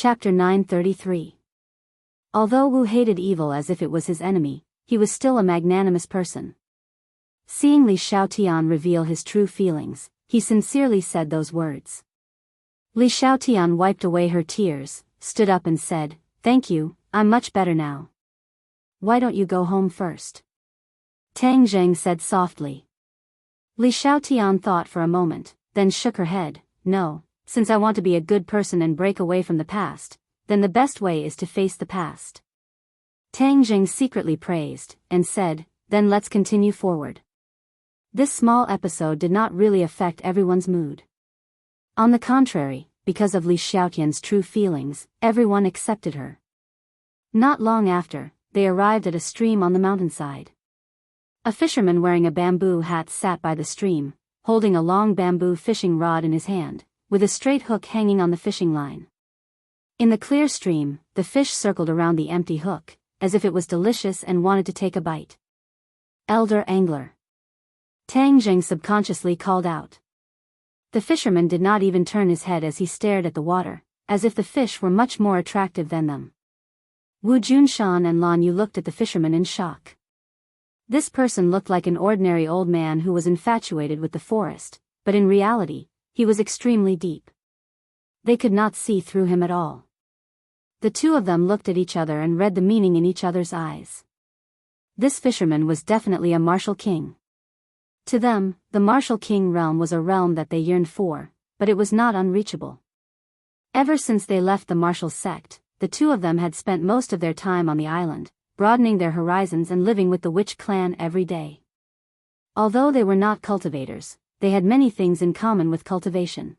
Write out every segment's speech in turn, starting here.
Chapter 933. Although Wu hated evil as if it was his enemy, he was still a magnanimous person. Seeing Li Xiaotian reveal his true feelings, he sincerely said those words. Li Xiaotian wiped away her tears, stood up and said, "Thank you, I'm much better now. Why don't you go home first?" Tang Zheng said softly. Li Xiaotian thought for a moment, then shook her head. "No, since I want to be a good person and break away from the past, then the best way is to face the past." Tang Zheng secretly praised, and said, "Then let's continue forward." This small episode did not really affect everyone's mood. On the contrary, because of Li Xiaotian's true feelings, everyone accepted her. Not long after, they arrived at a stream on the mountainside. A fisherman wearing a bamboo hat sat by the stream, holding a long bamboo fishing rod in his hand, with a straight hook hanging on the fishing line. In the clear stream, the fish circled around the empty hook, as if it was delicious and wanted to take a bite. "Elder Angler," Tang Zheng subconsciously called out. The fisherman did not even turn his head as he stared at the water, as if the fish were much more attractive than them. Wu Junshan and Lan Yu looked at the fisherman in shock. This person looked like an ordinary old man who was infatuated with the forest, but in reality, he was extremely deep. They could not see through him at all. The two of them looked at each other and read the meaning in each other's eyes. This fisherman was definitely a martial king. To them, the martial king realm was a realm that they yearned for, but it was not unreachable. Ever since they left the martial sect, the two of them had spent most of their time on the island, broadening their horizons and living with the witch clan every day. Although they were not cultivators, they had many things in common with cultivation.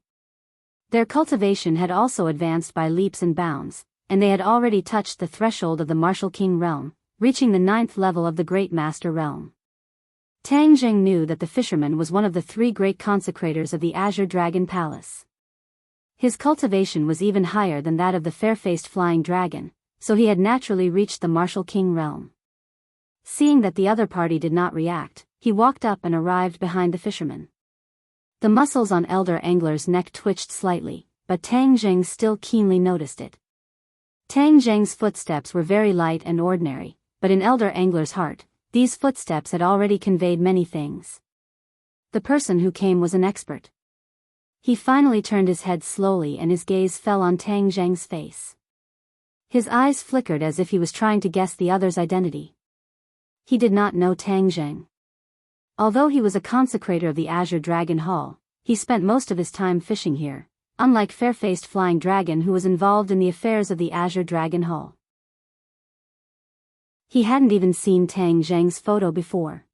Their cultivation had also advanced by leaps and bounds, and they had already touched the threshold of the martial king realm, reaching the 9th level of the great master realm. Tang Zheng knew that the fisherman was one of the 3 great consecrators of the Azure Dragon Palace. His cultivation was even higher than that of the fair-faced flying dragon, so he had naturally reached the martial king realm. Seeing that the other party did not react, he walked up and arrived behind the fisherman. The muscles on Elder Angler's neck twitched slightly, but Tang Zheng still keenly noticed it. Tang Zheng's footsteps were very light and ordinary, but in Elder Angler's heart, these footsteps had already conveyed many things. The person who came was an expert. He finally turned his head slowly and his gaze fell on Tang Zheng's face. His eyes flickered as if he was trying to guess the other's identity. He did not know Tang Zheng. Although he was a consecrator of the Azure Dragon Hall, he spent most of his time fishing here, unlike fair-faced flying dragon who was involved in the affairs of the Azure Dragon Hall. He hadn't even seen Tang Zheng's photo before.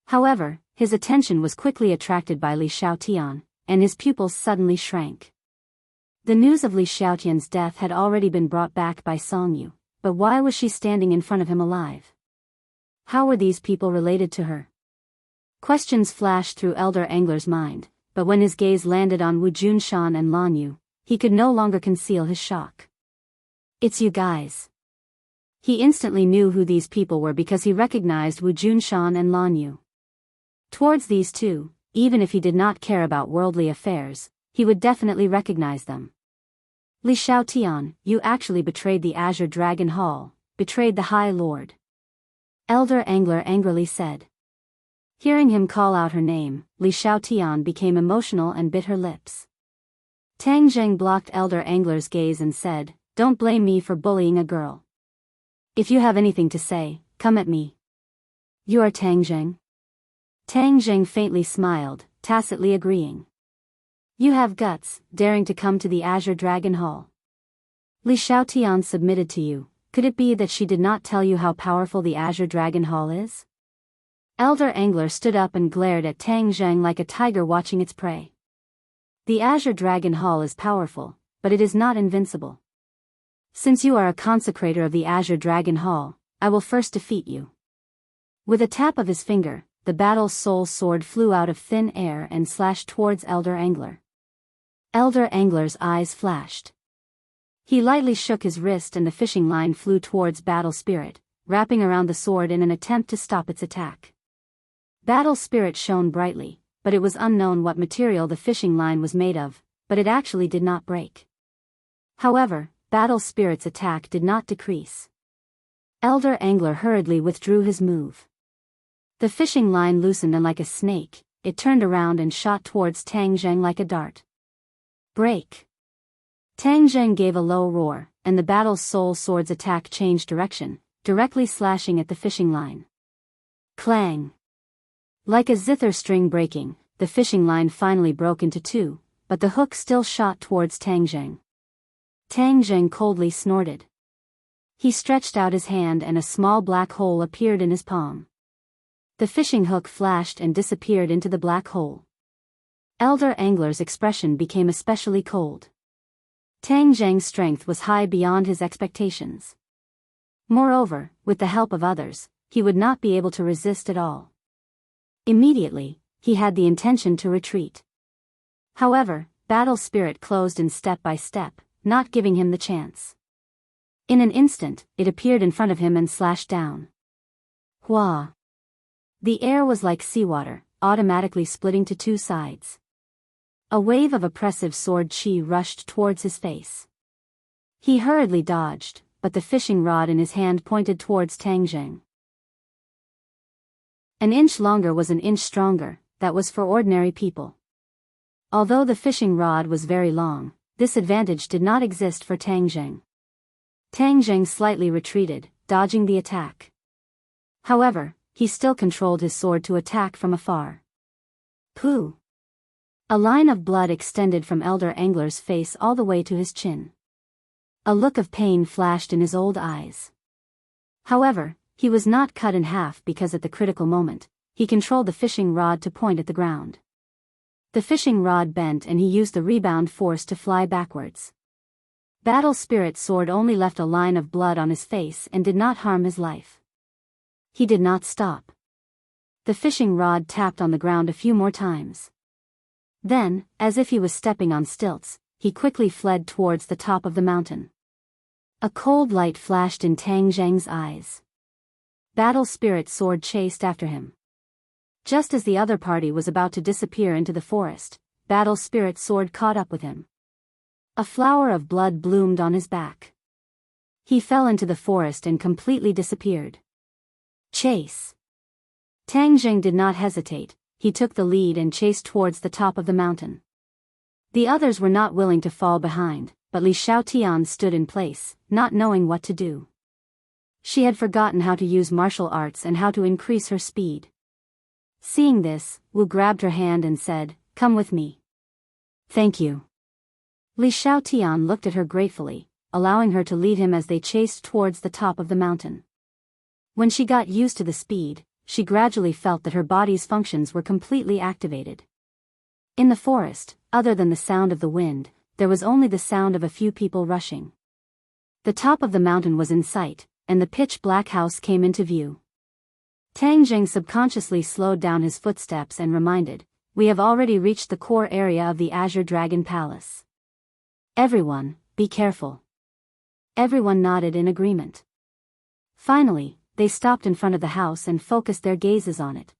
However, his attention was quickly attracted by Li Xiaotian, and his pupils suddenly shrank. The news of Li Xiaotian's death had already been brought back by Song Yu, but why was she standing in front of him alive? How were these people related to her? Questions flashed through Elder Angler's mind, but when his gaze landed on Wu Junshan and Lan Yu, he could no longer conceal his shock. "It's you guys." He instantly knew who these people were because he recognized Wu Junshan and Lan Yu. Towards these two, even if he did not care about worldly affairs, he would definitely recognize them. "Li Xiaotian, you actually betrayed the Azure Dragon Hall, betrayed the High Lord," Elder Angler angrily said. Hearing him call out her name, Li Xiaotian became emotional and bit her lips. Tang Zheng blocked Elder Angler's gaze and said, "Don't blame me for bullying a girl. If you have anything to say, come at me." "You are Tang Zheng?" Tang Zheng faintly smiled, tacitly agreeing. "You have guts, daring to come to the Azure Dragon Hall. Li Xiaotian submitted to you. Could it be that she did not tell you how powerful the Azure Dragon Hall is?" Elder Angler stood up and glared at Tang Zheng like a tiger watching its prey. "The Azure Dragon Hall is powerful, but it is not invincible. Since you are a consecrator of the Azure Dragon Hall, I will first defeat you." With a tap of his finger, the battle soul sword flew out of thin air and slashed towards Elder Angler. Elder Angler's eyes flashed. He lightly shook his wrist and the fishing line flew towards Battle Spirit, wrapping around the sword in an attempt to stop its attack. Battle Spirit shone brightly, but it was unknown what material the fishing line was made of, but it actually did not break. However, Battle Spirit's attack did not decrease. Elder Angler hurriedly withdrew his move. The fishing line loosened and like a snake, it turned around and shot towards Tang Zheng like a dart. Break! Tang Zheng gave a low roar, and the Battle Soul Sword's attack changed direction, directly slashing at the fishing line. Clang! Like a zither string breaking, the fishing line finally broke into two, but the hook still shot towards Tang Zheng. Tang Zheng coldly snorted. He stretched out his hand and a small black hole appeared in his palm. The fishing hook flashed and disappeared into the black hole. Elder Angler's expression became especially cold. Tang Zheng's strength was high beyond his expectations. Moreover, with the help of others, he would not be able to resist at all. Immediately, he had the intention to retreat. However, Battle Spirit closed in step by step, not giving him the chance. In an instant, it appeared in front of him and slashed down. Hua! The air was like seawater, automatically splitting to two sides. A wave of oppressive sword chi rushed towards his face. He hurriedly dodged, but the fishing rod in his hand pointed towards Tang Zheng. An inch longer was an inch stronger, that was for ordinary people. Although the fishing rod was very long, this advantage did not exist for Tang Zheng. Tang Zheng slightly retreated, dodging the attack. However, he still controlled his sword to attack from afar. Pooh! A line of blood extended from Elder Angler's face all the way to his chin. A look of pain flashed in his old eyes. However, he was not cut in half because at the critical moment, he controlled the fishing rod to point at the ground. The fishing rod bent and he used the rebound force to fly backwards. Battle Spirit's sword only left a line of blood on his face and did not harm his life. He did not stop. The fishing rod tapped on the ground a few more times. Then, as if he was stepping on stilts, he quickly fled towards the top of the mountain. A cold light flashed in Tang Zheng's eyes. Battle Spirit's sword chased after him. Just as the other party was about to disappear into the forest, Battle Spirit's sword caught up with him. A flower of blood bloomed on his back. He fell into the forest and completely disappeared. Chase! Tang Zheng did not hesitate, he took the lead and chased towards the top of the mountain. The others were not willing to fall behind, but Li Xiaotian stood in place, not knowing what to do. She had forgotten how to use martial arts and how to increase her speed. Seeing this, Wu grabbed her hand and said, "Come with me." "Thank you." Li Xiaotian looked at her gratefully, allowing her to lead him as they chased towards the top of the mountain. When she got used to the speed, she gradually felt that her body's functions were completely activated. In the forest, other than the sound of the wind, there was only the sound of a few people rushing. The top of the mountain was in sight, and the pitch-black house came into view. Tang Zheng subconsciously slowed down his footsteps and reminded, "We have already reached the core area of the Azure Dragon Palace. Everyone, be careful." Everyone nodded in agreement. Finally, they stopped in front of the house and focused their gazes on it.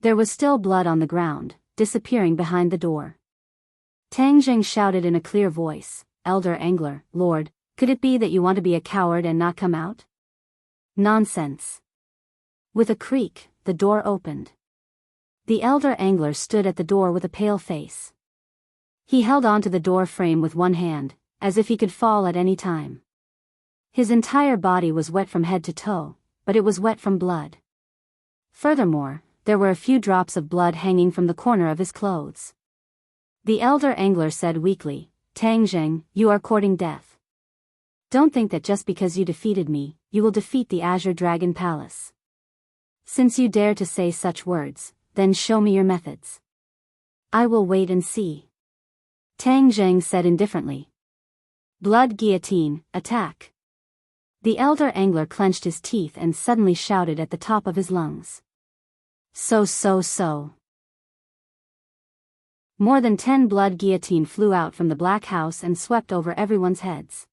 There was still blood on the ground, disappearing behind the door. Tang Zheng shouted in a clear voice, "Elder Angler, Lord, could it be that you want to be a coward and not come out?" "Nonsense." With a creak, the door opened. The Elder Angler stood at the door with a pale face. He held onto the door frame with one hand, as if he could fall at any time. His entire body was wet from head to toe, but it was wet from blood. Furthermore, there were a few drops of blood hanging from the corner of his clothes. The Elder Angler said weakly, "Tang Zheng, you are courting death. Don't think that just because you defeated me, you will defeat the Azure Dragon Palace. Since you dare to say such words, then show me your methods. I will wait and see." Tang Zheng said indifferently. "Blood guillotine, attack." The Elder Angler clenched his teeth and suddenly shouted at the top of his lungs. So. More than 10 blood guillotine flew out from the black house and swept over everyone's heads.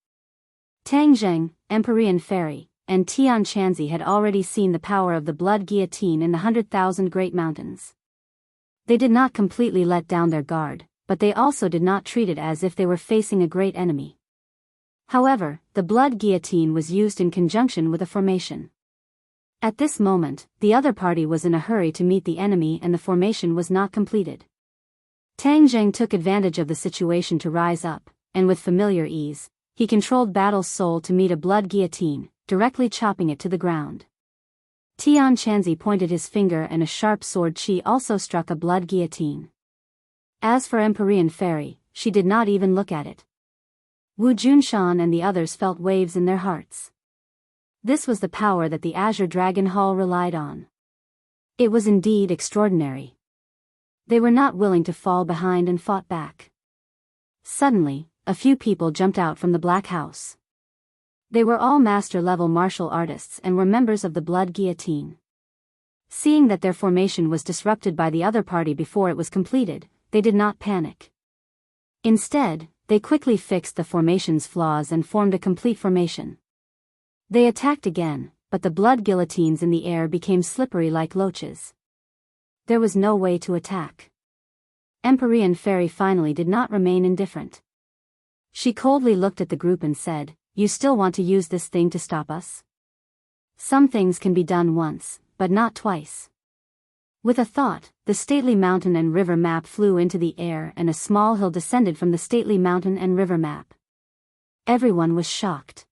Tang Zheng, Empyrean Fairy, and Tian Chanzi had already seen the power of the blood guillotine in the 100,000 Great Mountains. They did not completely let down their guard, but they also did not treat it as if they were facing a great enemy. However, the blood guillotine was used in conjunction with a formation. At this moment, the other party was in a hurry to meet the enemy and the formation was not completed. Tang Zheng took advantage of the situation to rise up, and with familiar ease, he controlled Battle's soul to meet a blood guillotine, directly chopping it to the ground. Tian Chanzi pointed his finger and a sharp sword Qi also struck a blood guillotine. As for Empyrean Fairy, she did not even look at it. Wu Junshan and the others felt waves in their hearts. This was the power that the Azure Dragon Hall relied on. It was indeed extraordinary. They were not willing to fall behind and fought back. Suddenly, a few people jumped out from the Black House. They were all master-level martial artists and were members of the Blood Guillotine. Seeing that their formation was disrupted by the other party before it was completed, they did not panic. Instead, they quickly fixed the formation's flaws and formed a complete formation. They attacked again, but the blood guillotines in the air became slippery like loaches. There was no way to attack. Empyrean Fairy finally did not remain indifferent. She coldly looked at the group and said, "You still want to use this thing to stop us? Some things can be done once, but not twice." With a thought, the stately mountain and river map flew into the air and a small hill descended from the stately mountain and river map. Everyone was shocked.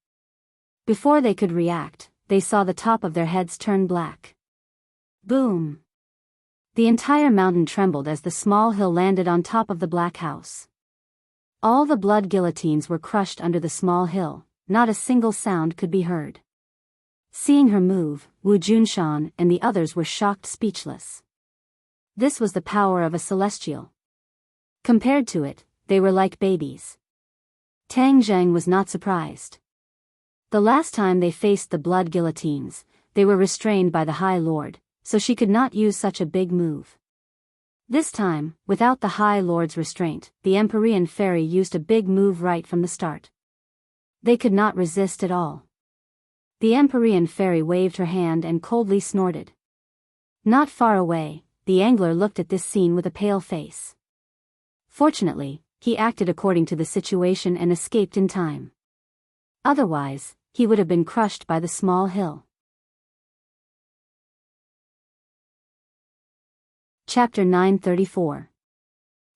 Before they could react, they saw the top of their heads turn black. Boom! The entire mountain trembled as the small hill landed on top of the Black House. All the blood guillotines were crushed under the small hill, not a single sound could be heard. Seeing her move, Wu Junshan and the others were shocked speechless. This was the power of a celestial. Compared to it, they were like babies. Tang Zheng was not surprised. The last time they faced the blood guillotines, they were restrained by the High Lord, so she could not use such a big move. This time, without the High Lord's restraint, the Empyrean Fairy used a big move right from the start. They could not resist at all. The Empyrean Fairy waved her hand and coldly snorted. Not far away, the angler looked at this scene with a pale face. Fortunately, he acted according to the situation and escaped in time. Otherwise, he would have been crushed by the small hill. Chapter 934.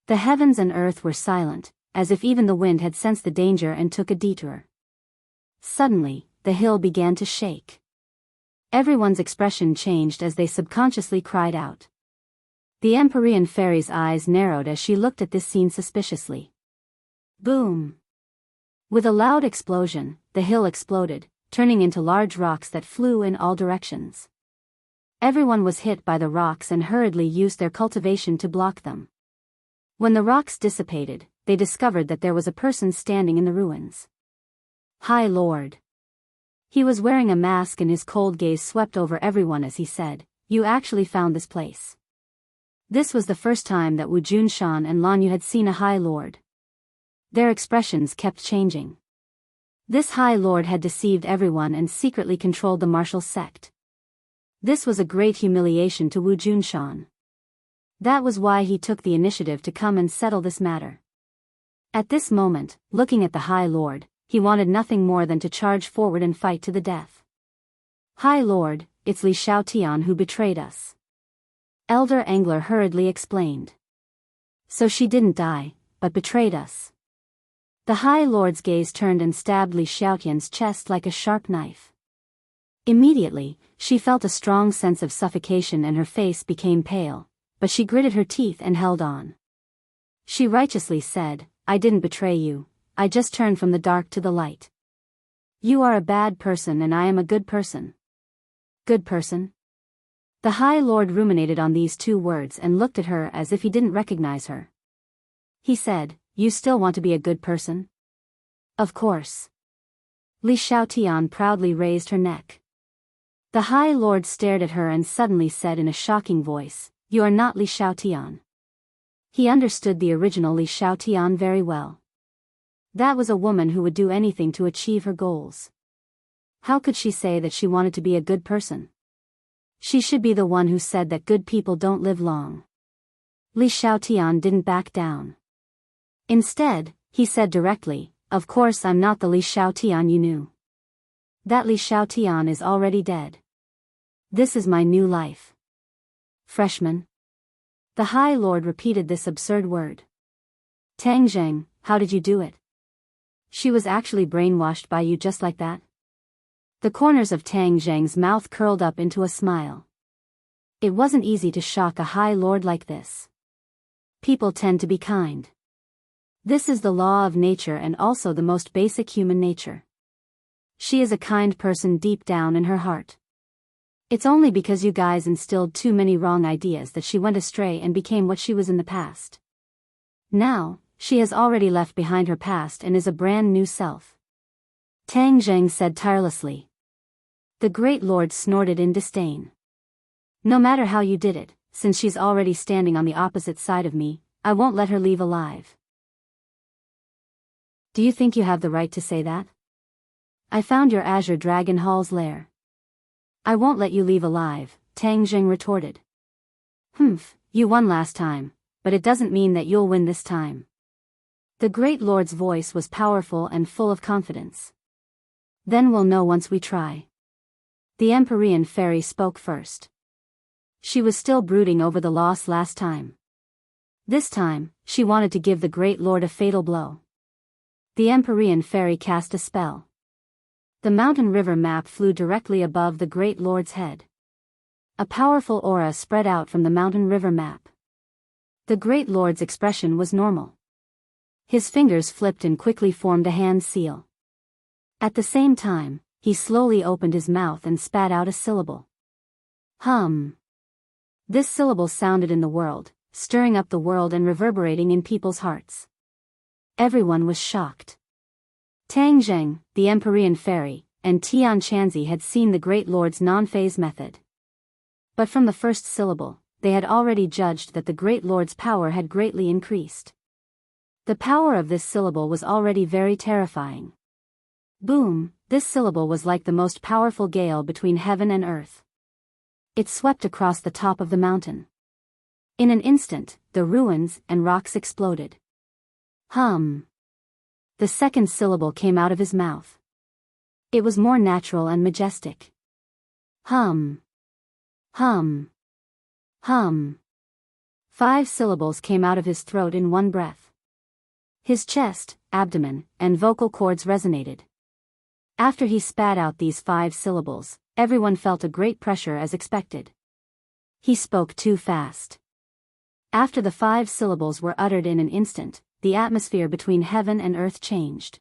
The heavens and earth were silent, as if even the wind had sensed the danger and took a detour. Suddenly, the hill began to shake. Everyone's expression changed as they subconsciously cried out. The Empyrean Fairy's eyes narrowed as she looked at this scene suspiciously. Boom! With a loud explosion, the hill exploded, turning into large rocks that flew in all directions. Everyone was hit by the rocks and hurriedly used their cultivation to block them. When the rocks dissipated, they discovered that there was a person standing in the ruins. High Lord. He was wearing a mask and his cold gaze swept over everyone as he said, "You actually found this place." This was the first time that Wu Junshan and Lan Yu had seen a High Lord. Their expressions kept changing. This High Lord had deceived everyone and secretly controlled the martial sect. This was a great humiliation to Wu Junshan. That was why he took the initiative to come and settle this matter. At this moment, looking at the High Lord, he wanted nothing more than to charge forward and fight to the death. "High Lord, it's Li Xiaotian who betrayed us." Elder Angler hurriedly explained. "So she didn't die, but betrayed us." The High Lord's gaze turned and stabbed Li Xiaotian's chest like a sharp knife. Immediately, she felt a strong sense of suffocation and her face became pale, but she gritted her teeth and held on. She righteously said, "I didn't betray you, I just turned from the dark to the light. You are a bad person and I am a good person." Good person? The High Lord ruminated on these two words and looked at her as if he didn't recognize her. He said, "You still want to be a good person?" "Of course." Li Xiaotian proudly raised her neck. The High Lord stared at her and suddenly said in a shocking voice, "You are not Li Xiaotian." He understood the original Li Xiaotian very well. That was a woman who would do anything to achieve her goals. How could she say that she wanted to be a good person? She should be the one who said that good people don't live long. Li Xiaotian didn't back down. Instead, he said directly, of course I'm not the Li Xiaotian you knew. That Li Xiaotian is already dead. This is my new life. Freshman. The High Lord repeated this absurd word. Tang Zheng, how did you do it? She was actually brainwashed by you just like that? The corners of Tang Zheng's mouth curled up into a smile. It wasn't easy to shock a High Lord like this. People tend to be kind. This is the law of nature and also the most basic human nature. She is a kind person deep down in her heart. It's only because you guys instilled too many wrong ideas that she went astray and became what she was in the past. Now, she has already left behind her past and is a brand new self. Tang Zheng said tirelessly. The Great Lord snorted in disdain. No matter how you did it, since she's already standing on the opposite side of me, I won't let her leave alive. Do you think you have the right to say that? I found your Azure Dragon Hall's lair. I won't let you leave alive, Tang Zheng retorted. Humph, you won last time, but it doesn't mean that you'll win this time. The Great Lord's voice was powerful and full of confidence. Then we'll know once we try. The Empyrean Fairy spoke first. She was still brooding over the loss last time. This time, she wanted to give the Great Lord a fatal blow. The Empyrean Fairy cast a spell. The mountain river map flew directly above the Great Lord's head. A powerful aura spread out from the mountain river map. The Great Lord's expression was normal. His fingers flipped and quickly formed a hand seal. At the same time, he slowly opened his mouth and spat out a syllable. Hum. This syllable sounded in the world, stirring up the world and reverberating in people's hearts. Everyone was shocked. Tang Zheng, the Empyrean Fairy, and Tian Chanzi had seen the Great Lord's non-phase method. But from the first syllable, they had already judged that the Great Lord's power had greatly increased. The power of this syllable was already very terrifying. Boom, this syllable was like the most powerful gale between heaven and earth. It swept across the top of the mountain. In an instant, the ruins and rocks exploded. Hum. The second syllable came out of his mouth. It was more natural and majestic. Hum. Hum. Hum. 5 syllables came out of his throat in one breath. His chest, abdomen, and vocal cords resonated. After he spat out these 5 syllables, everyone felt a great pressure as expected. He spoke too fast. After the 5 syllables were uttered in an instant, the atmosphere between heaven and earth changed.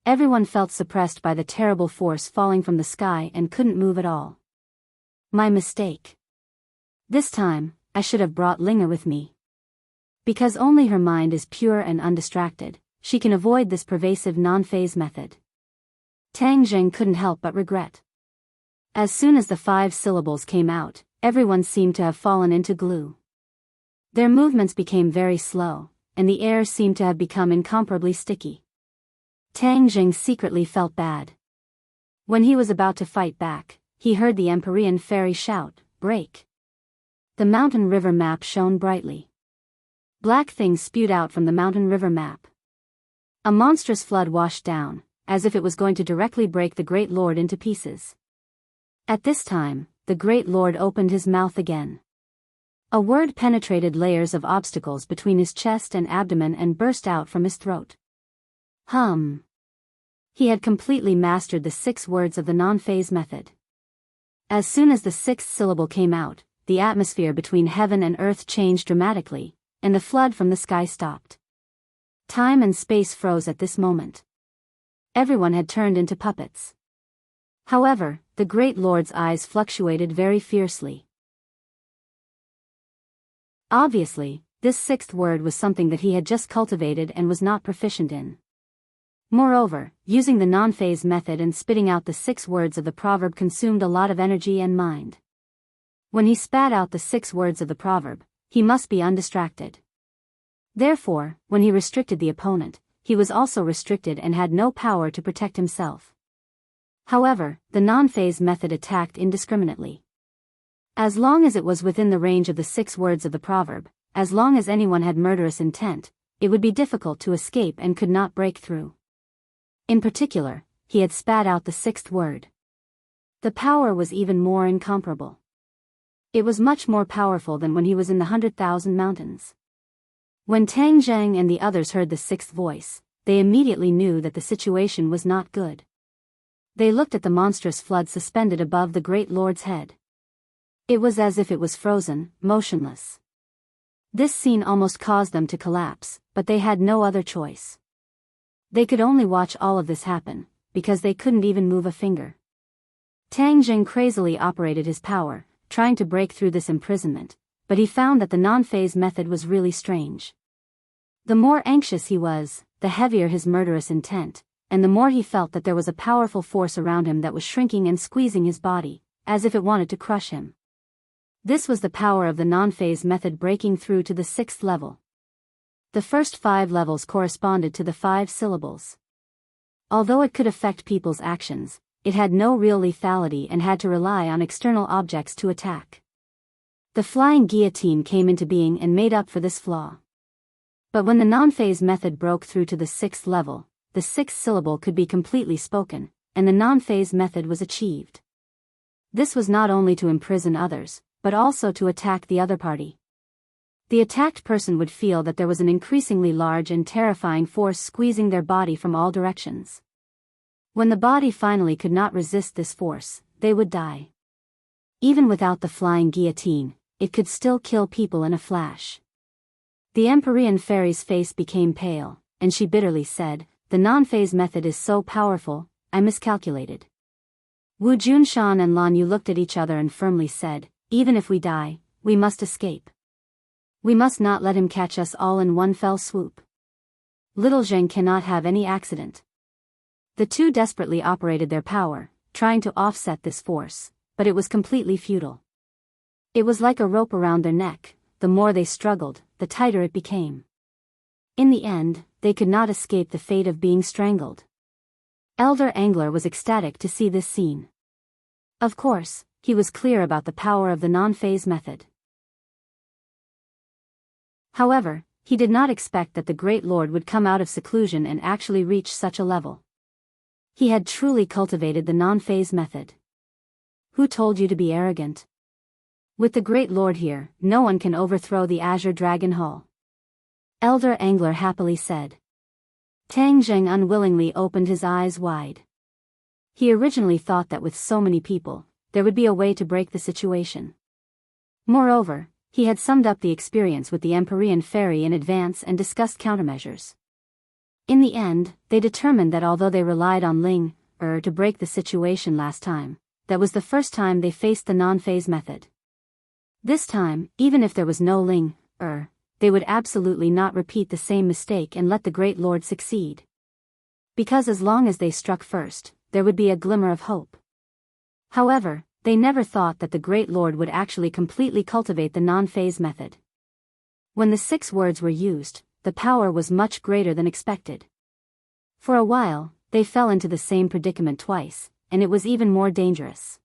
Everyone felt suppressed by the terrible force falling from the sky and couldn't move at all. My mistake. This time, I should have brought Linga with me. Because only her mind is pure and undistracted, she can avoid this pervasive non-phase method. Tang Zheng couldn't help but regret. As soon as the 5 syllables came out, everyone seemed to have fallen into glue. Their movements became very slow, and the air seemed to have become incomparably sticky. Tang Zheng secretly felt bad. When he was about to fight back, he heard the Empyrean Fairy shout, "Break!" The mountain river map shone brightly. Black things spewed out from the mountain river map. A monstrous flood washed down, as if it was going to directly break the Great Lord into pieces. At this time, the Great Lord opened his mouth again. A word penetrated layers of obstacles between his chest and abdomen and burst out from his throat. Hum. He had completely mastered the 6 words of the non-phase method. As soon as the 6th syllable came out, the atmosphere between heaven and earth changed dramatically, and the flood from the sky stopped. Time and space froze at this moment. Everyone had turned into puppets. However, the Great Lord's eyes fluctuated very fiercely. Obviously, this 6th word was something that he had just cultivated and was not proficient in. Moreover, using the non-phase method and spitting out the 6 words of the proverb consumed a lot of energy and mind. When he spat out the 6 words of the proverb, he must be undistracted. Therefore, when he restricted the opponent, he was also restricted and had no power to protect himself. However, the non-phase method attacked indiscriminately. As long as it was within the range of the 6 words of the proverb, as long as anyone had murderous intent, it would be difficult to escape and could not break through. In particular, he had spat out the sixth word. The power was even more incomparable. It was much more powerful than when he was in the 100,000 mountains. When Tang Zheng and the others heard the sixth voice, they immediately knew that the situation was not good. They looked at the monstrous flood suspended above the great lord's head. It was as if it was frozen, motionless. This scene almost caused them to collapse, but they had no other choice. They could only watch all of this happen, because they couldn't even move a finger. Tang Zheng crazily operated his power, trying to break through this imprisonment, but he found that the non-phase method was really strange. The more anxious he was, the heavier his murderous intent, and the more he felt that there was a powerful force around him that was shrinking and squeezing his body, as if it wanted to crush him. This was the power of the non-phase method breaking through to the 6th level. The first 5 levels corresponded to the 5 syllables. Although it could affect people's actions, it had no real lethality and had to rely on external objects to attack. The flying guillotine came into being and made up for this flaw. But when the non-phase method broke through to the 6th level, the 6th syllable could be completely spoken, and the non-phase method was achieved. This was not only to imprison others, but also to attack the other party. The attacked person would feel that there was an increasingly large and terrifying force squeezing their body from all directions. When the body finally could not resist this force, they would die. Even without the flying guillotine, it could still kill people in a flash. The Empyrean fairy's face became pale, and she bitterly said, "The non-phase method is so powerful, I miscalculated." Wu Junshan and Lan Yu looked at each other and firmly said, "Even if we die, we must escape. We must not let him catch us all in one fell swoop. Little Zheng cannot have any accident." The two desperately operated their power, trying to offset this force, but it was completely futile. It was like a rope around their neck. The more they struggled, the tighter it became. In the end, they could not escape the fate of being strangled. Elder Angler was ecstatic to see this scene. Of course, he was clear about the power of the non-phase method. However, he did not expect that the Great Lord would come out of seclusion and actually reach such a level. He had truly cultivated the non-phase method. Who told you to be arrogant? With the Great Lord here, no one can overthrow the Azure Dragon Hull. Elder Angler happily said. Tang Zheng unwillingly opened his eyes wide. He originally thought that with so many people, there would be a way to break the situation. Moreover, he had summed up the experience with the Empyrean fairy in advance and discussed countermeasures. In the end, they determined that although they relied on Ling to break the situation last time, that was the first time they faced the non-phase method. This time, even if there was no Ling they would absolutely not repeat the same mistake and let the Great Lord succeed. Because as long as they struck first, there would be a glimmer of hope. However, they never thought that the Great Lord would actually completely cultivate the non-phase method. When the 6 words were used, the power was much greater than expected. For a while, they fell into the same predicament twice, and it was even more dangerous.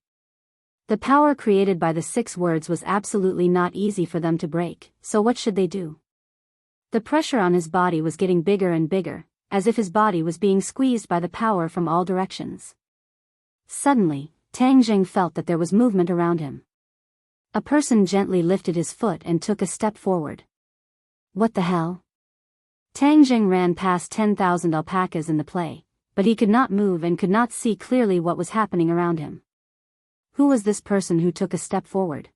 The power created by the 6 words was absolutely not easy for them to break, so what should they do? The pressure on his body was getting bigger and bigger, as if his body was being squeezed by the power from all directions. Suddenly, Tang Zheng felt that there was movement around him. A person gently lifted his foot and took a step forward. What the hell? Tang Zheng ran past 10,000 alpacas in the play, but he could not move and could not see clearly what was happening around him. Who was this person who took a step forward?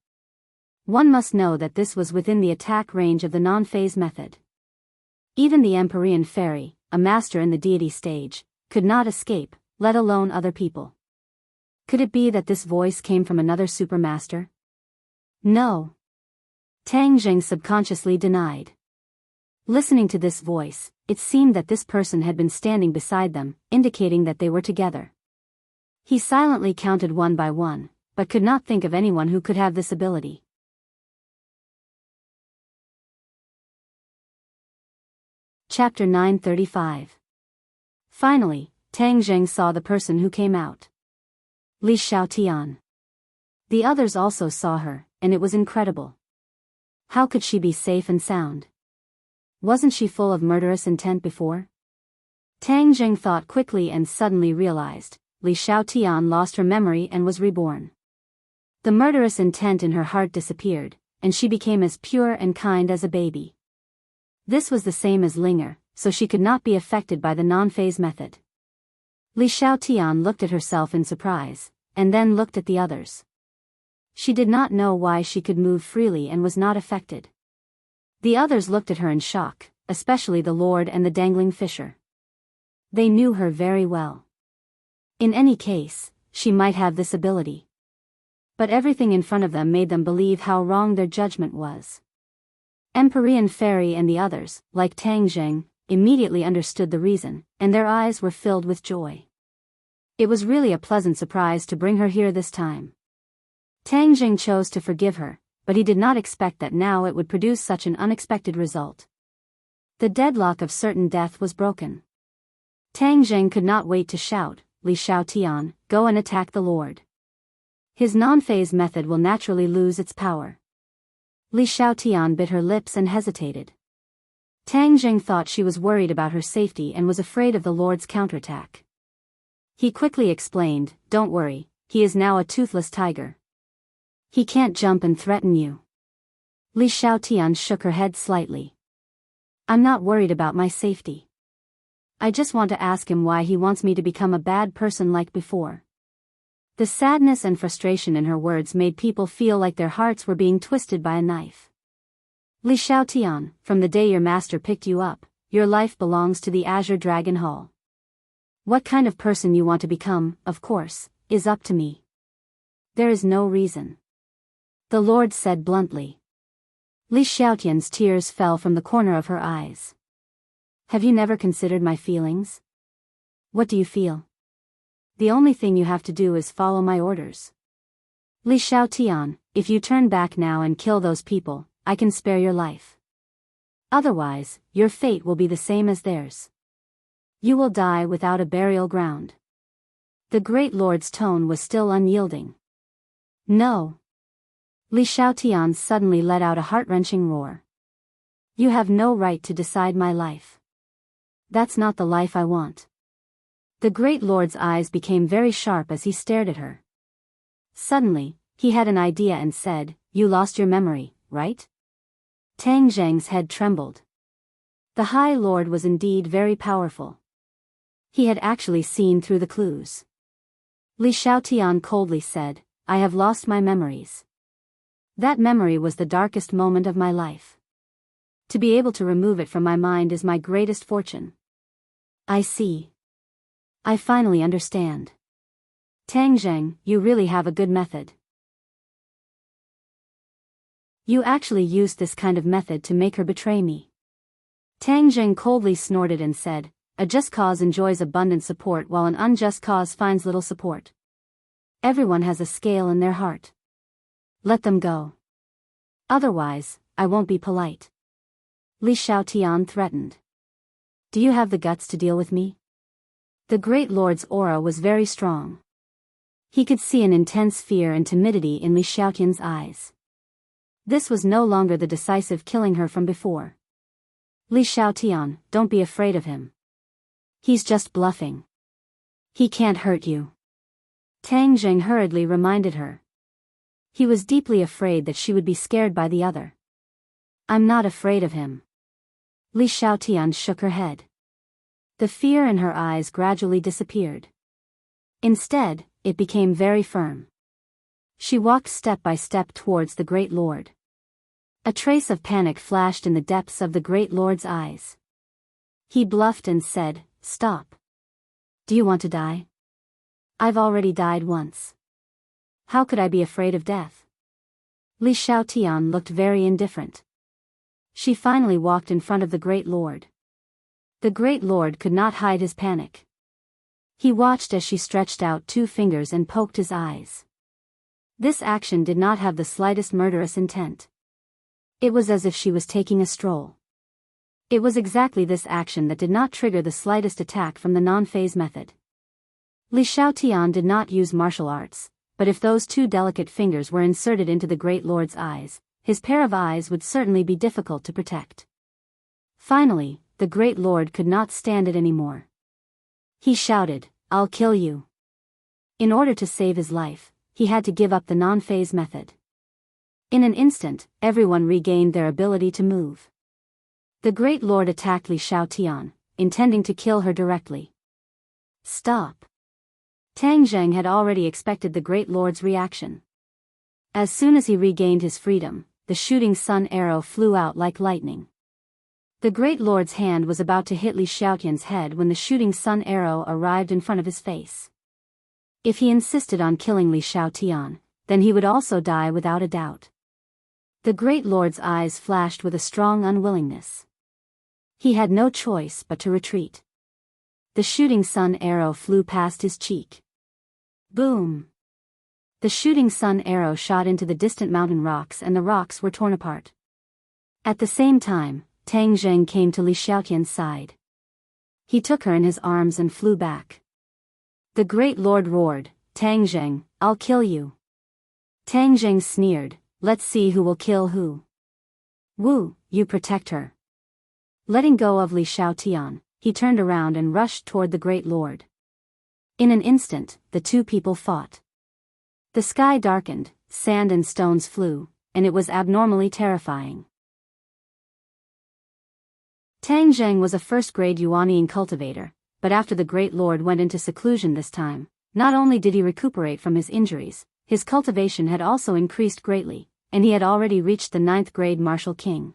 One must know that this was within the attack range of the non-phase method. Even the Empyrean fairy, a master in the deity stage, could not escape, let alone other people. Could it be that this voice came from another supermaster? No. Tang Zheng subconsciously denied. Listening to this voice, it seemed that this person had been standing beside them, indicating that they were together. He silently counted one by one, but could not think of anyone who could have this ability. Chapter 935. Finally, Tang Zheng saw the person who came out. Li Xiaotian. The others also saw her, and it was incredible. How could she be safe and sound? Wasn't she full of murderous intent before? Tang Jing thought quickly and suddenly realized, Li Xiaotian lost her memory and was reborn. The murderous intent in her heart disappeared, and she became as pure and kind as a baby. This was the same as Linger, so she could not be affected by the non-phase method. Li Xiaotian looked at herself in surprise, and then looked at the others. She did not know why she could move freely and was not affected. The others looked at her in shock, especially the Lord and the dangling fisher. They knew her very well. In any case, she might have this ability. But everything in front of them made them believe how wrong their judgment was. Empyrean Fairy and the others, like Tang Jing, immediately understood the reason, and their eyes were filled with joy. It was really a pleasant surprise to bring her here this time. Tang Jing chose to forgive her, but he did not expect that now it would produce such an unexpected result. The deadlock of certain death was broken. Tang Jing could not wait to shout, Li Xiaotian, go and attack the Lord. His non-phase method will naturally lose its power. Li Xiaotian bit her lips and hesitated. Tang Jing thought she was worried about her safety and was afraid of the Lord's counterattack. He quickly explained, don't worry, he is now a toothless tiger. He can't jump and threaten you. Li Xiaotian shook her head slightly. I'm not worried about my safety. I just want to ask him why he wants me to become a bad person like before. The sadness and frustration in her words made people feel like their hearts were being twisted by a knife. Li Xiaotian, from the day your master picked you up, your life belongs to the Azure Dragon Hall. What kind of person you want to become, of course, is up to me. There is no reason. The Lord said bluntly. Li Xiaotian's tears fell from the corner of her eyes. Have you never considered my feelings? What do you feel? The only thing you have to do is follow my orders. Li Xiaotian, if you turn back now and kill those people, I can spare your life. Otherwise, your fate will be the same as theirs. You will die without a burial ground. The great Lord's tone was still unyielding. No. Li Xiaotian suddenly let out a heart-wrenching roar. You have no right to decide my life. That's not the life I want. The great Lord's eyes became very sharp as he stared at her. Suddenly, he had an idea and said, you lost your memory, right? Tang Zheng's head trembled. The High Lord was indeed very powerful. He had actually seen through the clues. Li Xiaotian coldly said, I have lost my memories. That memory was the darkest moment of my life. To be able to remove it from my mind is my greatest fortune. I see. I finally understand. Tang Zheng, you really have a good method. You actually used this kind of method to make her betray me. Tang Zheng coldly snorted and said, a just cause enjoys abundant support while an unjust cause finds little support. Everyone has a scale in their heart. Let them go. Otherwise, I won't be polite. Li Xiaotian threatened. Do you have the guts to deal with me? The great Lord's aura was very strong. He could see an intense fear and timidity in Li Xiaotian's eyes. This was no longer the decisive killing her from before. Li Xiaotian, don't be afraid of him. He's just bluffing. He can't hurt you. Tang Zheng hurriedly reminded her. He was deeply afraid that she would be scared by the other. I'm not afraid of him. Li Xiaotian shook her head. The fear in her eyes gradually disappeared. Instead, it became very firm. She walked step by step towards the Great Lord. A trace of panic flashed in the depths of the Great Lord's eyes. He bluffed and said, stop. Do you want to die? I've already died once. How could I be afraid of death? Li Xiaotian looked very indifferent. She finally walked in front of the Great Lord. The Great Lord could not hide his panic. He watched as she stretched out 2 fingers and poked his eyes. This action did not have the slightest murderous intent. It was as if she was taking a stroll. It was exactly this action that did not trigger the slightest attack from the non-phase method. Li Xiaotian did not use martial arts, but if those 2 delicate fingers were inserted into the Great Lord's eyes, his pair of eyes would certainly be difficult to protect. Finally, the Great Lord could not stand it anymore. He shouted, "I'll kill you." In order to save his life, he had to give up the non-phase method. In an instant, everyone regained their ability to move. The Great Lord attacked Li Xiaotian, intending to kill her directly. Stop! Tang Zheng had already expected the Great Lord's reaction. As soon as he regained his freedom, the shooting sun arrow flew out like lightning. The Great Lord's hand was about to hit Li Xiaotian's head when the shooting sun arrow arrived in front of his face. If he insisted on killing Li Xiaotian, then he would also die without a doubt. The Great Lord's eyes flashed with a strong unwillingness. He had no choice but to retreat. The shooting sun arrow flew past his cheek. Boom! The shooting sun arrow shot into the distant mountain rocks and the rocks were torn apart. At the same time, Tang Zheng came to Li Xiaotian's side. He took her in his arms and flew back. The Great Lord roared, "Tang Zheng, I'll kill you." Tang Zheng sneered, "Let's see who will kill who." "Wu, you protect her." Letting go of Li Xiaotian, he turned around and rushed toward the Great Lord. In an instant, the two people fought. The sky darkened, sand and stones flew, and it was abnormally terrifying. Tang Zheng was a first-grade Yuanian cultivator, but after the Great Lord went into seclusion this time, not only did he recuperate from his injuries, his cultivation had also increased greatly, and he had already reached the 9th grade martial king.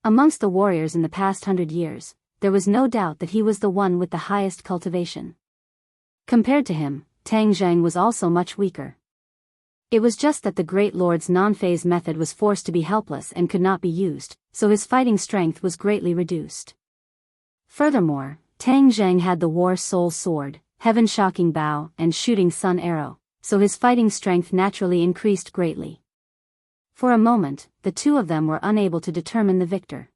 Amongst the warriors in the past 100 years, there was no doubt that he was the one with the highest cultivation. Compared to him, Tang Zheng was also much weaker. It was just that the Great Lord's non-phase method was forced to be helpless and could not be used, so his fighting strength was greatly reduced. Furthermore, Tang Zheng had the War Soul Sword, Heaven-Shocking Bow, and Shooting Sun Arrow, so his fighting strength naturally increased greatly. For a moment, the two of them were unable to determine the victor.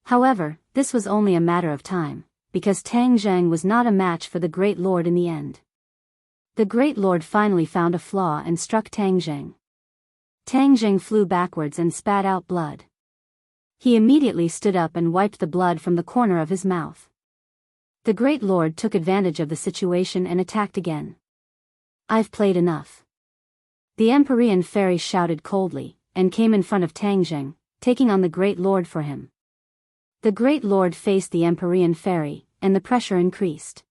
However, this was only a matter of time, because Tang Zheng was not a match for the Great Lord in the end. The Great Lord finally found a flaw and struck Tang Zheng. Tang Zheng flew backwards and spat out blood. He immediately stood up and wiped the blood from the corner of his mouth. The Great Lord took advantage of the situation and attacked again. "I've played enough." The Empyrean fairy shouted coldly, and came in front of Tang Zheng, taking on the Great Lord for him. The Great Lord faced the Empyrean fairy, and the pressure increased.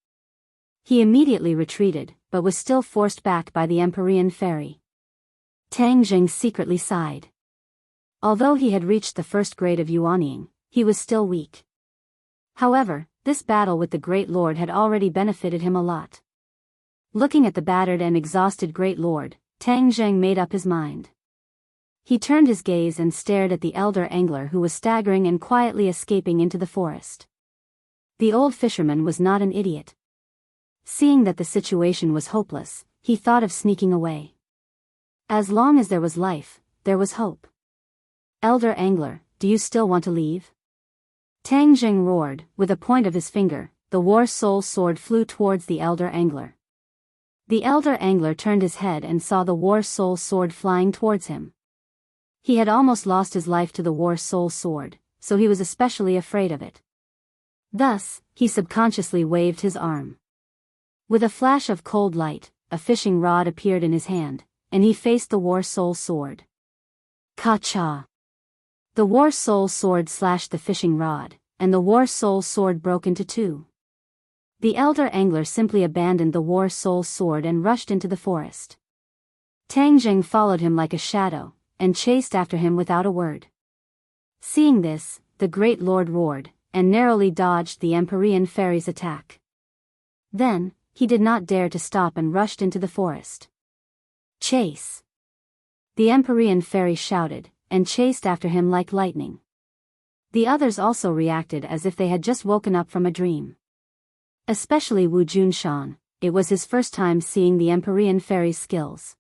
He immediately retreated, but was still forced back by the Empyrean fairy. Tang Zheng secretly sighed. Although he had reached the 1st grade of Yuanying, he was still weak. However, this battle with the Great Lord had already benefited him a lot. Looking at the battered and exhausted Great Lord, Tang Zheng made up his mind. He turned his gaze and stared at the elder angler who was staggering and quietly escaping into the forest. The old fisherman was not an idiot. Seeing that the situation was hopeless, he thought of sneaking away. As long as there was life, there was hope. "Elder angler, do you still want to leave?" Tang Zheng roared. With a point of his finger, the War Soul Sword flew towards the elder angler. The elder angler turned his head and saw the War Soul Sword flying towards him. He had almost lost his life to the War Soul Sword, so he was especially afraid of it. Thus, he subconsciously waved his arm. With a flash of cold light, a fishing rod appeared in his hand, and he faced the War Soul Sword. Ka-cha! The War Soul Sword slashed the fishing rod, and the War Soul Sword broke into two. The elder angler simply abandoned the War Soul Sword and rushed into the forest. Tang Zheng followed him like a shadow, and chased after him without a word. Seeing this, the Great Lord roared, and narrowly dodged the Empyrean fairy's attack. Then, he did not dare to stop and rushed into the forest. "Chase!" The Empyrean fairy shouted, and chased after him like lightning. The others also reacted as if they had just woken up from a dream. Especially Wu Junshan, it was his first time seeing the Empyrean fairy's skills.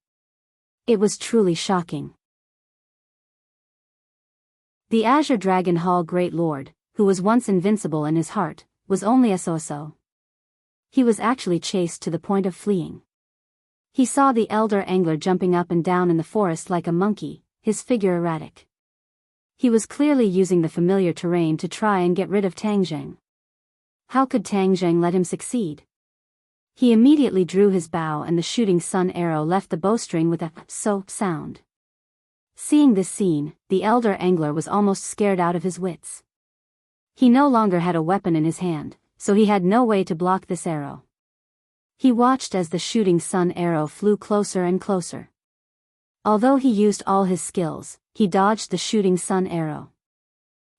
It was truly shocking. The Azure Dragon Hall Great Lord, who was once invincible in his heart, was only a so-so. He was actually chased to the point of fleeing. He saw the elder angler jumping up and down in the forest like a monkey, his figure erratic. He was clearly using the familiar terrain to try and get rid of Tang Zheng. How could Tang Zheng let him succeed? He immediately drew his bow and the shooting sun arrow left the bowstring with a so sound. Seeing this scene, the elder angler was almost scared out of his wits. He no longer had a weapon in his hand, so he had no way to block this arrow. He watched as the shooting sun arrow flew closer and closer. Although he used all his skills, he dodged the shooting sun arrow.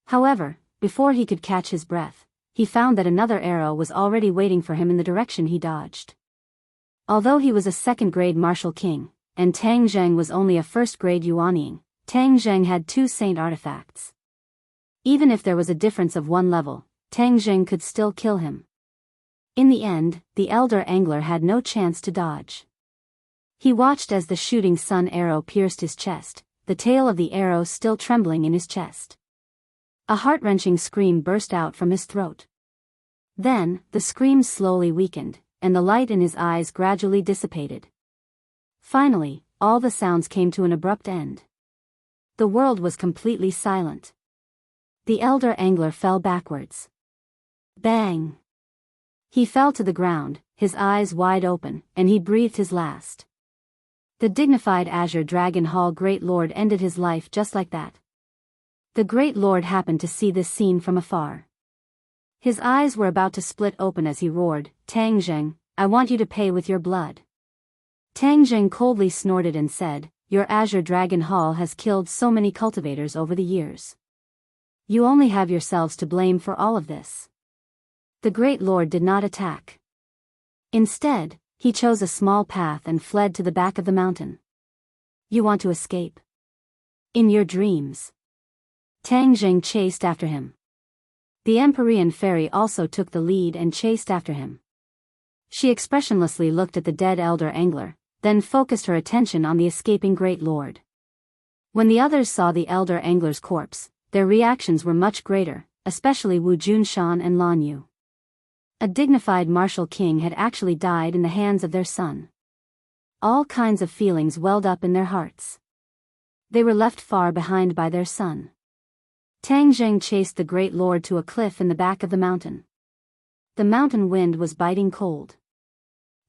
However, before he could catch his breath, he found that another arrow was already waiting for him in the direction he dodged. Although he was a second-grade martial king, and Tang Zheng was only a first-grade yuanying, Tang Zheng had 2 saint artifacts. Even if there was a difference of 1 level, Tang Zheng could still kill him. In the end, the elder angler had no chance to dodge. He watched as the shooting sun arrow pierced his chest, the tail of the arrow still trembling in his chest. A heart-wrenching scream burst out from his throat. Then, the scream slowly weakened, and the light in his eyes gradually dissipated. Finally, all the sounds came to an abrupt end. The world was completely silent. The elder angler fell backwards. Bang! He fell to the ground, his eyes wide open, and he breathed his last. The dignified Azure Dragon Hall Great Lord ended his life just like that. The Great Lord happened to see this scene from afar. His eyes were about to split open as he roared, "Tang Zheng, I want you to pay with your blood." Tang Zheng coldly snorted and said, "Your Azure Dragon Hall has killed so many cultivators over the years. You only have yourselves to blame for all of this." The Great Lord did not attack. Instead, he chose a small path and fled to the back of the mountain. "You want to escape? In your dreams." Tang Zheng chased after him. The Empyrean fairy also took the lead and chased after him. She expressionlessly looked at the dead elder angler, then focused her attention on the escaping Great Lord. When the others saw the elder angler's corpse, their reactions were much greater, especially Wu Junshan and Lan Yu. A dignified martial king had actually died in the hands of their son. All kinds of feelings welled up in their hearts. They were left far behind by their son. Tang Zheng chased the Great Lord to a cliff in the back of the mountain. The mountain wind was biting cold.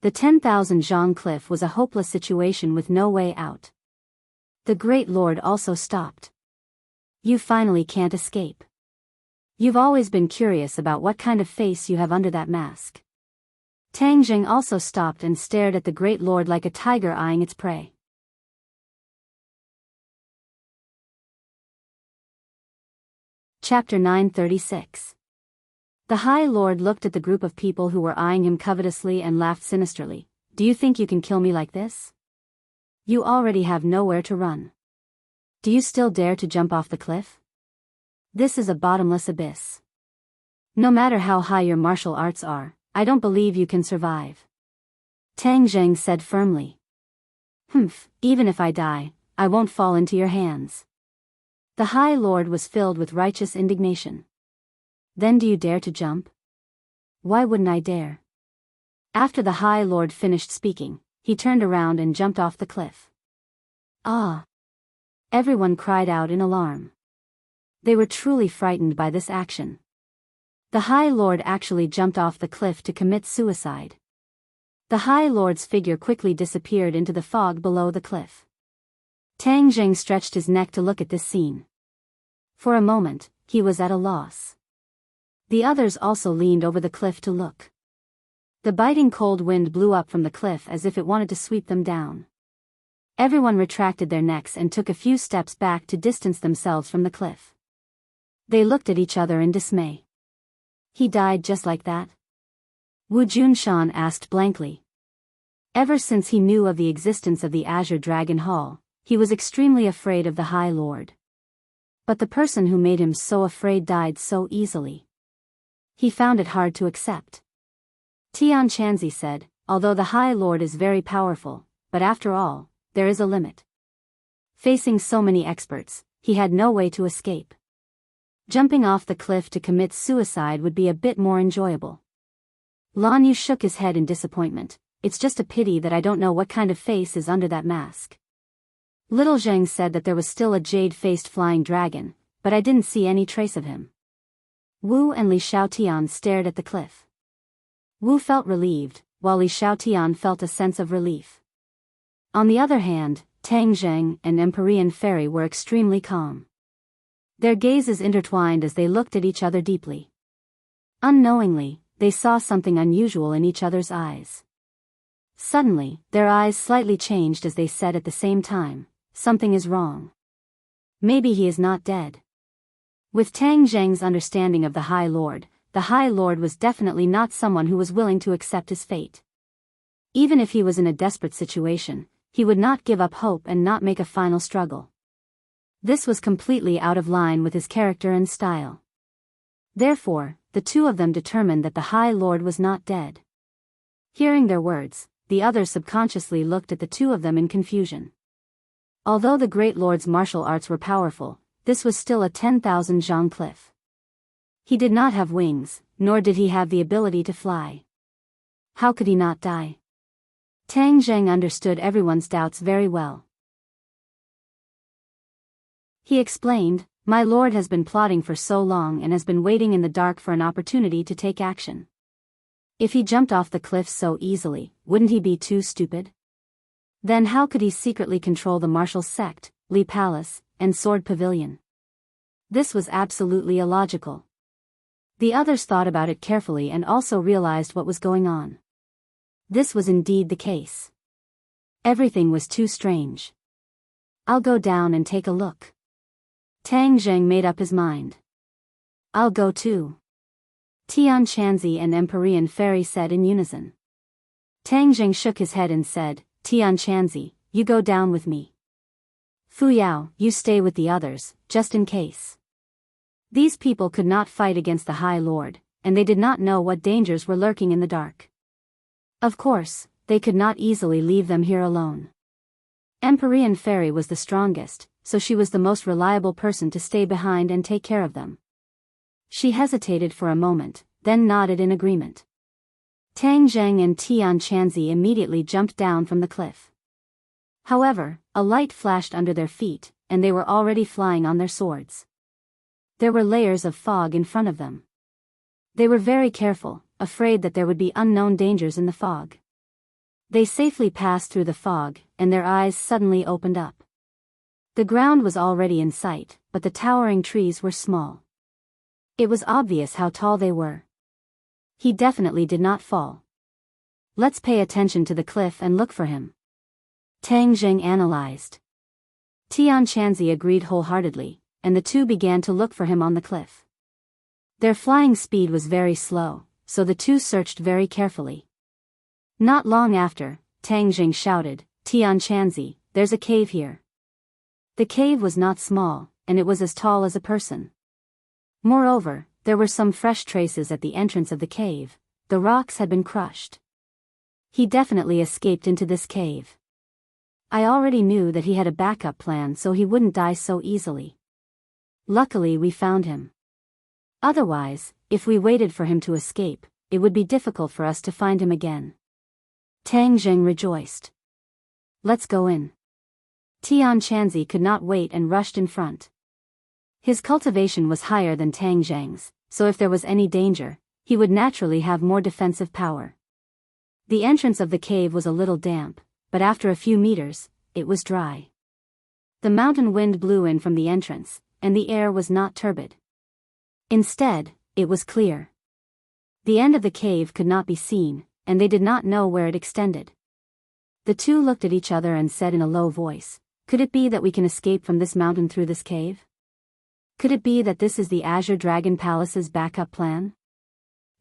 The 10,000 zhang cliff was a hopeless situation with no way out. The Great Lord also stopped. "You finally can't escape. You've always been curious about what kind of face you have under that mask." Tang Zheng also stopped and stared at the Great Lord like a tiger eyeing its prey. Chapter 936. The High Lord looked at the group of people who were eyeing him covetously and laughed sinisterly. "Do you think you can kill me like this? You already have nowhere to run. Do you still dare to jump off the cliff? This is a bottomless abyss. No matter how high your martial arts are, I don't believe you can survive." Tang Zheng said firmly. Even if I die, I won't fall into your hands." The High Lord was filled with righteous indignation. "Then do you dare to jump?" "Why wouldn't I dare?" After the High Lord finished speaking, he turned around and jumped off the cliff. "Ah!" Everyone cried out in alarm. They were truly frightened by this action. The High Lord actually jumped off the cliff to commit suicide. The High Lord's figure quickly disappeared into the fog below the cliff. Tang Zheng stretched his neck to look at this scene. For a moment, he was at a loss. The others also leaned over the cliff to look. The biting cold wind blew up from the cliff as if it wanted to sweep them down. Everyone retracted their necks and took a few steps back to distance themselves from the cliff. They looked at each other in dismay. "He died just like that?" Wu Junshan asked blankly. Ever since he knew of the existence of the Azure Dragon Hall, he was extremely afraid of the High Lord. But the person who made him so afraid died so easily. He found it hard to accept. Tian Chanzi said, "Although the High Lord is very powerful, but after all, there is a limit." Facing so many experts, he had no way to escape. Jumping off the cliff to commit suicide would be a bit more enjoyable. Lan Yu shook his head in disappointment. "It's just a pity that I don't know what kind of face is under that mask." Little Zheng said that there was still a jade-faced flying dragon, but I didn't see any trace of him. Wu and Li Xiaotian stared at the cliff. Wu felt relieved, while Li Xiaotian felt a sense of relief. On the other hand, Tang Zheng and Empyrean Fairy were extremely calm. Their gazes intertwined as they looked at each other deeply. Unknowingly, they saw something unusual in each other's eyes. Suddenly, their eyes slightly changed as they said at the same time, "Something is wrong. Maybe he is not dead." With Tang Zheng's understanding of the High Lord was definitely not someone who was willing to accept his fate. Even if he was in a desperate situation, he would not give up hope and not make a final struggle. This was completely out of line with his character and style. Therefore, the two of them determined that the High Lord was not dead. Hearing their words, the others subconsciously looked at the two of them in confusion. Although the Great Lord's martial arts were powerful, this was still a 10,000 zhang cliff. He did not have wings, nor did he have the ability to fly. How could he not die? Tang Zheng understood everyone's doubts very well. He explained, "My lord has been plotting for so long and has been waiting in the dark for an opportunity to take action. If he jumped off the cliff so easily, wouldn't he be too stupid? Then how could he secretly control the martial sect, Li Palace, and Sword Pavilion? This was absolutely illogical." The others thought about it carefully and also realized what was going on. This was indeed the case. Everything was too strange. "I'll go down and take a look." Tang Zheng made up his mind. "I'll go too." Tian Chanzi and Empyrean Fairy said in unison. Tang Zheng shook his head and said, "Tian Chanzi, you go down with me. Fu Yao, you stay with the others, just in case." These people could not fight against the High Lord, and they did not know what dangers were lurking in the dark. Of course, they could not easily leave them here alone. Empyrean Fairy was the strongest, so she was the most reliable person to stay behind and take care of them. She hesitated for a moment, then nodded in agreement. Tang Zheng and Tian Chanzi immediately jumped down from the cliff. However, a light flashed under their feet, and they were already flying on their swords. There were layers of fog in front of them. They were very careful, afraid that there would be unknown dangers in the fog. They safely passed through the fog, and their eyes suddenly opened up. The ground was already in sight, but the towering trees were small. It was obvious how tall they were. He definitely did not fall. "Let's pay attention to the cliff and look for him," Tang Zheng analyzed. Tian Chanzi agreed wholeheartedly, and the two began to look for him on the cliff. Their flying speed was very slow, so the two searched very carefully. Not long after, Tang Zheng shouted, "Tian Chanzi, there's a cave here." The cave was not small, and it was as tall as a person. Moreover, there were some fresh traces at the entrance of the cave. The rocks had been crushed. He definitely escaped into this cave. I already knew that he had a backup plan so he wouldn't die so easily. Luckily we found him. Otherwise, if we waited for him to escape, it would be difficult for us to find him again. Tang Zheng rejoiced. "Let's go in." Tian Chanzi could not wait and rushed in front. His cultivation was higher than Tang Zheng's, so if there was any danger, he would naturally have more defensive power. The entrance of the cave was a little damp, but after a few meters, it was dry. The mountain wind blew in from the entrance, and the air was not turbid. Instead, it was clear. The end of the cave could not be seen, and they did not know where it extended. The two looked at each other and said in a low voice, "Could it be that we can escape from this mountain through this cave? Could it be that this is the Azure Dragon Palace's backup plan?"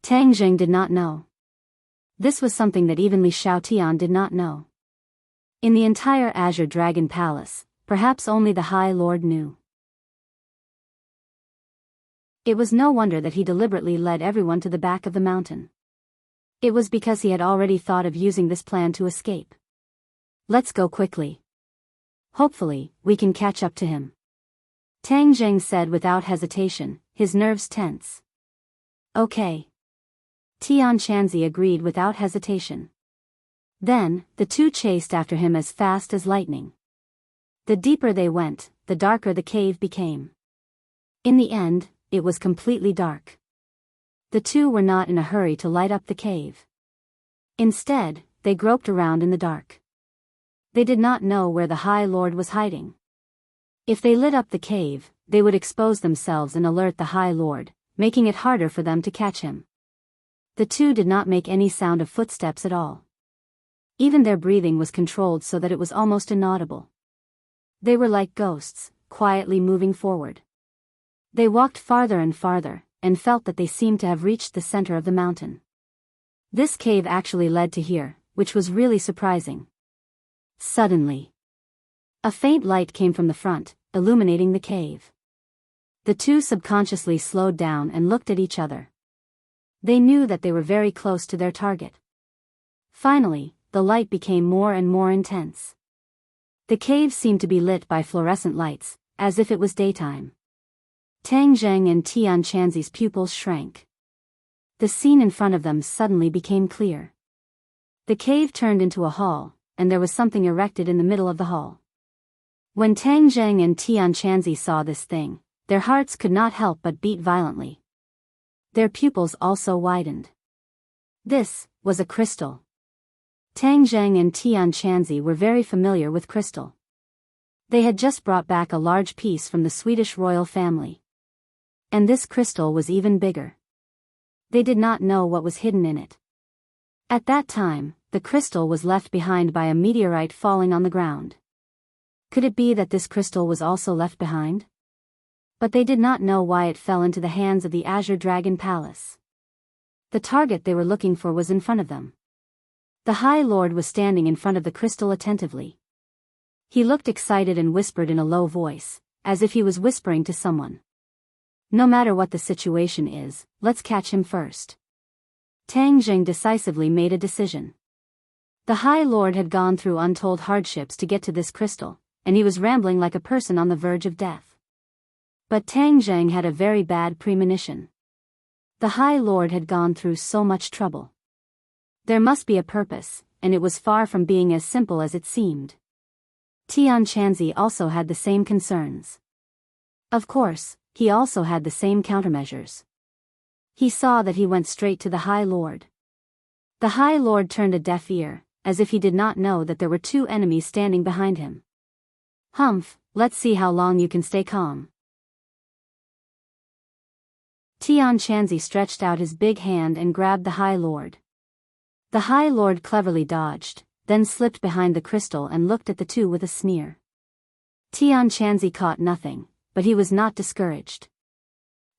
Tang Zheng did not know. This was something that even Li Xiaotian did not know. In the entire Azure Dragon Palace, perhaps only the High Lord knew. It was no wonder that he deliberately led everyone to the back of the mountain. It was because he had already thought of using this plan to escape. "Let's go quickly. Hopefully, we can catch up to him," Tang Zheng said without hesitation, his nerves tense. "Okay." Tian Chanzi agreed without hesitation. Then, the two chased after him as fast as lightning. The deeper they went, the darker the cave became. In the end, it was completely dark. The two were not in a hurry to light up the cave. Instead, they groped around in the dark. They did not know where the High Lord was hiding. If they lit up the cave, they would expose themselves and alert the High Lord, making it harder for them to catch him. The two did not make any sound of footsteps at all. Even their breathing was controlled so that it was almost inaudible. They were like ghosts, quietly moving forward. They walked farther and farther, and felt that they seemed to have reached the center of the mountain. This cave actually led to here, which was really surprising. Suddenly, a faint light came from the front, illuminating the cave. The two subconsciously slowed down and looked at each other. They knew that they were very close to their target. Finally, the light became more and more intense. The cave seemed to be lit by fluorescent lights, as if it was daytime. Tang Zheng and Tian Chanzi's pupils shrank. The scene in front of them suddenly became clear. The cave turned into a hall, and there was something erected in the middle of the hall. When Tang Zheng and Tian Chanzi saw this thing, their hearts could not help but beat violently. Their pupils also widened. This was a crystal. Tang Zheng and Tian Chanzi were very familiar with crystal. They had just brought back a large piece from the Swedish royal family. And this crystal was even bigger. They did not know what was hidden in it. At that time, the crystal was left behind by a meteorite falling on the ground. Could it be that this crystal was also left behind? But they did not know why it fell into the hands of the Azure Dragon Palace. The target they were looking for was in front of them. The High Lord was standing in front of the crystal attentively. He looked excited and whispered in a low voice, as if he was whispering to someone. No matter what the situation is, let's catch him first. Tang Zheng decisively made a decision. The High Lord had gone through untold hardships to get to this crystal, and he was rambling like a person on the verge of death. But Tang Zheng had a very bad premonition. The High Lord had gone through so much trouble. There must be a purpose, and it was far from being as simple as it seemed. Tian Chanzi also had the same concerns. Of course, he also had the same countermeasures. He saw that he went straight to the High Lord. The High Lord turned a deaf ear, as if he did not know that there were two enemies standing behind him. Humph, let's see how long you can stay calm. Tian Chanzi stretched out his big hand and grabbed the High Lord. The High Lord cleverly dodged, then slipped behind the crystal and looked at the two with a sneer. Tian Chanzi caught nothing, but he was not discouraged.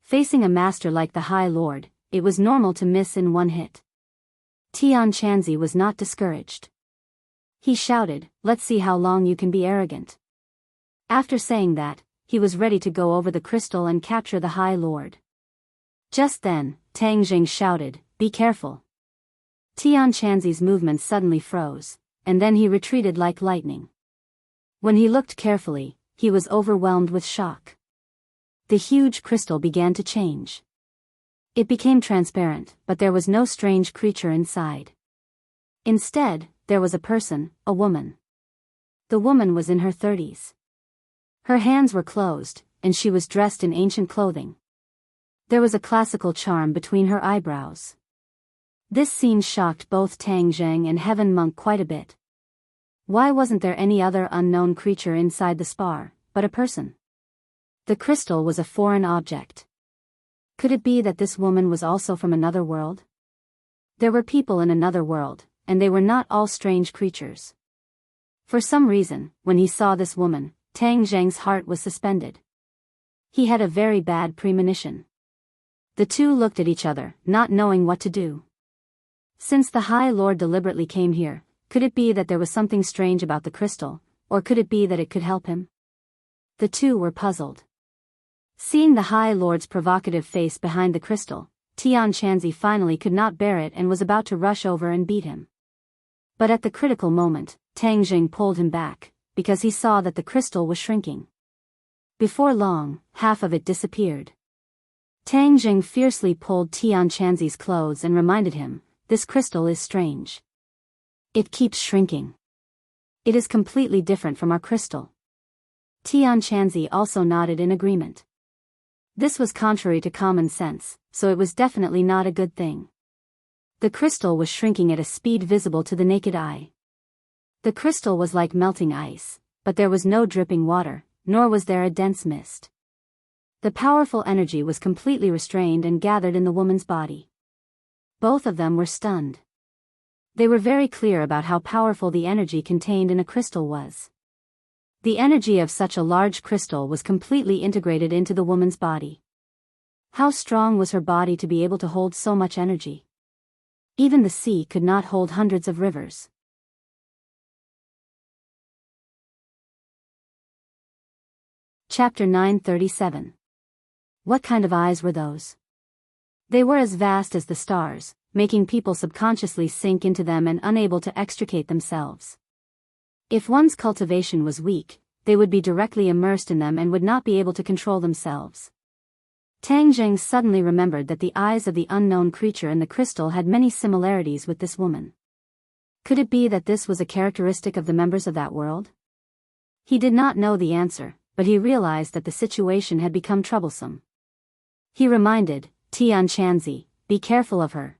Facing a master like the High Lord, it was normal to miss in one hit. Tian Chanzi was not discouraged. He shouted, "Let's see how long you can be arrogant." After saying that, he was ready to go over the crystal and capture the High Lord. Just then, Tang Zheng shouted, "Be careful." Tian Chanzi's movements suddenly froze, and then he retreated like lightning. When he looked carefully, he was overwhelmed with shock. The huge crystal began to change. It became transparent, but there was no strange creature inside. Instead, there was a person, a woman. The woman was in her 30s. Her hands were closed, and she was dressed in ancient clothing. There was a classical charm between her eyebrows. This scene shocked both Tang Zheng and Heaven Monk quite a bit. Why wasn't there any other unknown creature inside the spar, but a person? The crystal was a foreign object. Could it be that this woman was also from another world? There were people in another world, and they were not all strange creatures. For some reason, when he saw this woman, Tang Zheng's heart was suspended. He had a very bad premonition. The two looked at each other, not knowing what to do. Since the High Lord deliberately came here, could it be that there was something strange about the crystal, or could it be that it could help him? The two were puzzled. Seeing the High Lord's provocative face behind the crystal, Tian Chanzi finally could not bear it and was about to rush over and beat him. But at the critical moment, Tang Zheng pulled him back, because he saw that the crystal was shrinking. Before long, half of it disappeared. Tang Zheng fiercely pulled Tian Chanzi's clothes and reminded him, "This crystal is strange. It keeps shrinking. It is completely different from our crystal." Tian Chanzi also nodded in agreement. This was contrary to common sense, so it was definitely not a good thing. The crystal was shrinking at a speed visible to the naked eye. The crystal was like melting ice, but there was no dripping water, nor was there a dense mist. The powerful energy was completely restrained and gathered in the woman's body. Both of them were stunned. They were very clear about how powerful the energy contained in a crystal was. The energy of such a large crystal was completely integrated into the woman's body. How strong was her body to be able to hold so much energy? Even the sea could not hold hundreds of rivers. Chapter 937. What kind of eyes were those? They were as vast as the stars, making people subconsciously sink into them and unable to extricate themselves. If one's cultivation was weak, they would be directly immersed in them and would not be able to control themselves. Tang Zheng suddenly remembered that the eyes of the unknown creature in the crystal had many similarities with this woman. Could it be that this was a characteristic of the members of that world? He did not know the answer, but he realized that the situation had become troublesome. He reminded Tian Chanzi, "Be careful of her."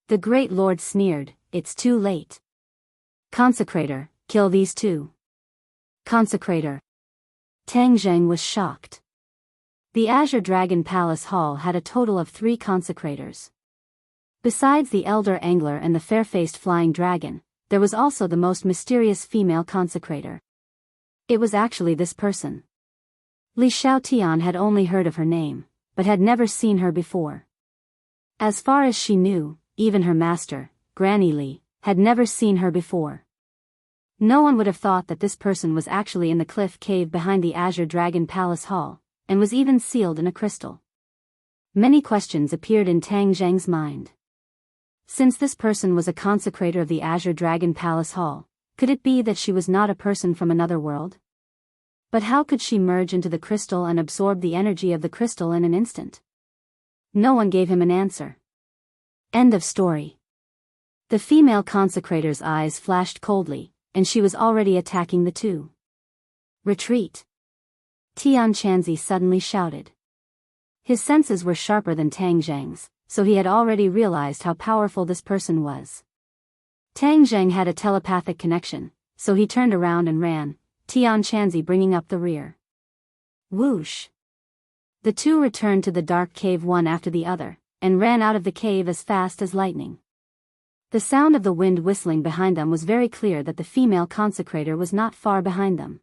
The great lord sneered, "It's too late. Consecrator, kill these two." Consecrator. Tang Zheng was shocked. The Azure Dragon Palace Hall had a total of 3 consecrators. Besides the elder angler and the fair-faced flying dragon, there was also the most mysterious female consecrator. It was actually this person. Li Xiaotian had only heard of her name, but had never seen her before. As far as she knew, even her master, Granny Li, had never seen her before. No one would have thought that this person was actually in the cliff cave behind the Azure Dragon Palace Hall, and was even sealed in a crystal. Many questions appeared in Tang Zheng's mind. Since this person was a consecrator of the Azure Dragon Palace Hall, could it be that she was not a person from another world? But how could she merge into the crystal and absorb the energy of the crystal in an instant? No one gave him an answer. End of story. The female consecrator's eyes flashed coldly, and she was already attacking the two. Retreat! Tian Chanzi suddenly shouted. His senses were sharper than Tang Zheng's, so he had already realized how powerful this person was. Tang Zheng had a telepathic connection, so he turned around and ran, Tian Chanzi bringing up the rear. Whoosh! The two returned to the dark cave one after the other, and ran out of the cave as fast as lightning. The sound of the wind whistling behind them was very clear that the female consecrator was not far behind them.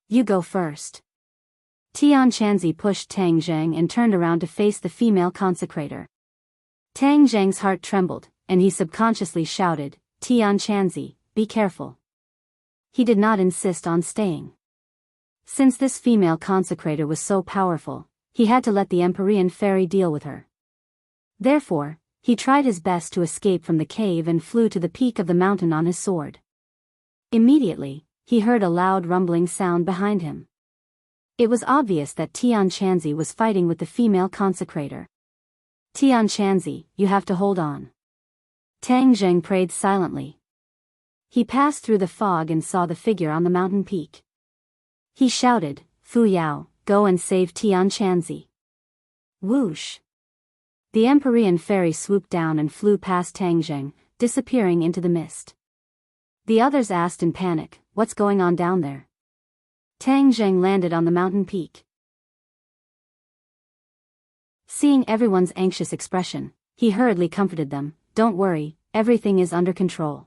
You go first. Tian Chanzi pushed Tang Zheng and turned around to face the female consecrator. Tang Zheng's heart trembled, and he subconsciously shouted, Tian Chanzi, be careful. He did not insist on staying. Since this female consecrator was so powerful, he had to let the Empyrean fairy deal with her. Therefore, he tried his best to escape from the cave and flew to the peak of the mountain on his sword. Immediately, he heard a loud rumbling sound behind him. It was obvious that Tian Chanzi was fighting with the female consecrator. Tian Chanzi, you have to hold on. Tang Zheng prayed silently. He passed through the fog and saw the figure on the mountain peak. He shouted, Fu Yao, go and save Tian Chanzi. Whoosh! The Empyrean fairy swooped down and flew past Tang Zheng, disappearing into the mist. The others asked in panic, what's going on down there? Tang Zheng landed on the mountain peak. Seeing everyone's anxious expression, he hurriedly comforted them, don't worry, everything is under control.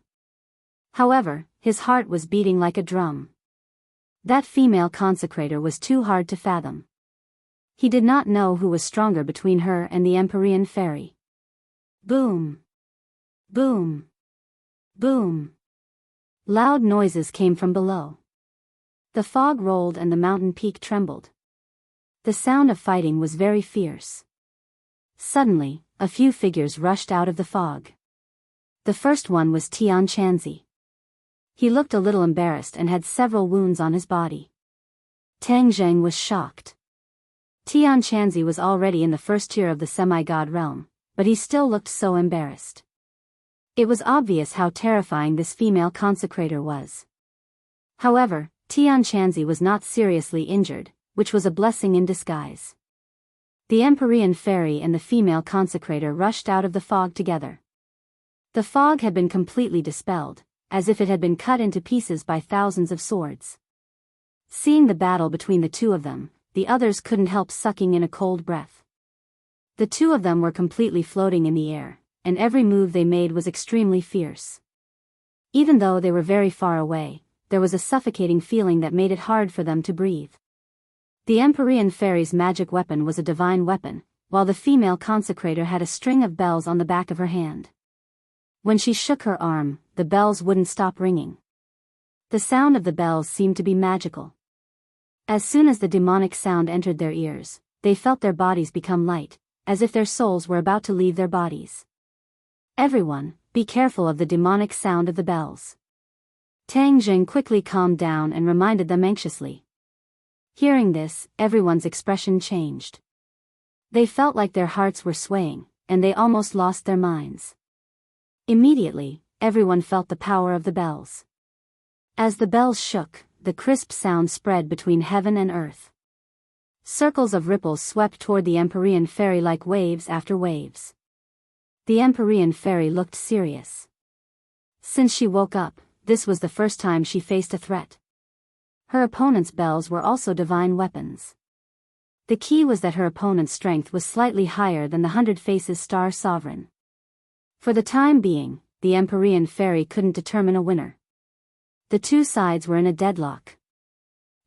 However, his heart was beating like a drum. That female consecrator was too hard to fathom. He did not know who was stronger between her and the Empyrean fairy. Boom! Boom! Boom! Loud noises came from below. The fog rolled and the mountain peak trembled. The sound of fighting was very fierce. Suddenly, a few figures rushed out of the fog. The first one was Tian Chanzi. He looked a little embarrassed and had several wounds on his body. Tang Zheng was shocked. Tian Chanzi was already in the first tier of the semi-god realm, but he still looked so embarrassed. It was obvious how terrifying this female consecrator was. However, Tian Chanzi was not seriously injured, which was a blessing in disguise. The Empyrean fairy and the female consecrator rushed out of the fog together. The fog had been completely dispelled, as if it had been cut into pieces by thousands of swords. Seeing the battle between the two of them, the others couldn't help sucking in a cold breath. The two of them were completely floating in the air, and every move they made was extremely fierce. Even though they were very far away, there was a suffocating feeling that made it hard for them to breathe. The Empyrean fairy's magic weapon was a divine weapon, while the female consecrator had a string of bells on the back of her hand. When she shook her arm, the bells wouldn't stop ringing. The sound of the bells seemed to be magical. As soon as the demonic sound entered their ears, they felt their bodies become light, as if their souls were about to leave their bodies. Everyone, be careful of the demonic sound of the bells. Tang Jing quickly calmed down and reminded them anxiously. Hearing this, everyone's expression changed. They felt like their hearts were swaying, and they almost lost their minds. Immediately, everyone felt the power of the bells. As the bells shook, the crisp sound spread between heaven and earth. Circles of ripples swept toward the Empyrean fairy like waves after waves. The Empyrean fairy looked serious. Since she woke up, this was the first time she faced a threat. Her opponent's bells were also divine weapons. The key was that her opponent's strength was slightly higher than the 100 Faces Star Sovereign. For the time being, the Empyrean fairy couldn't determine a winner. The two sides were in a deadlock.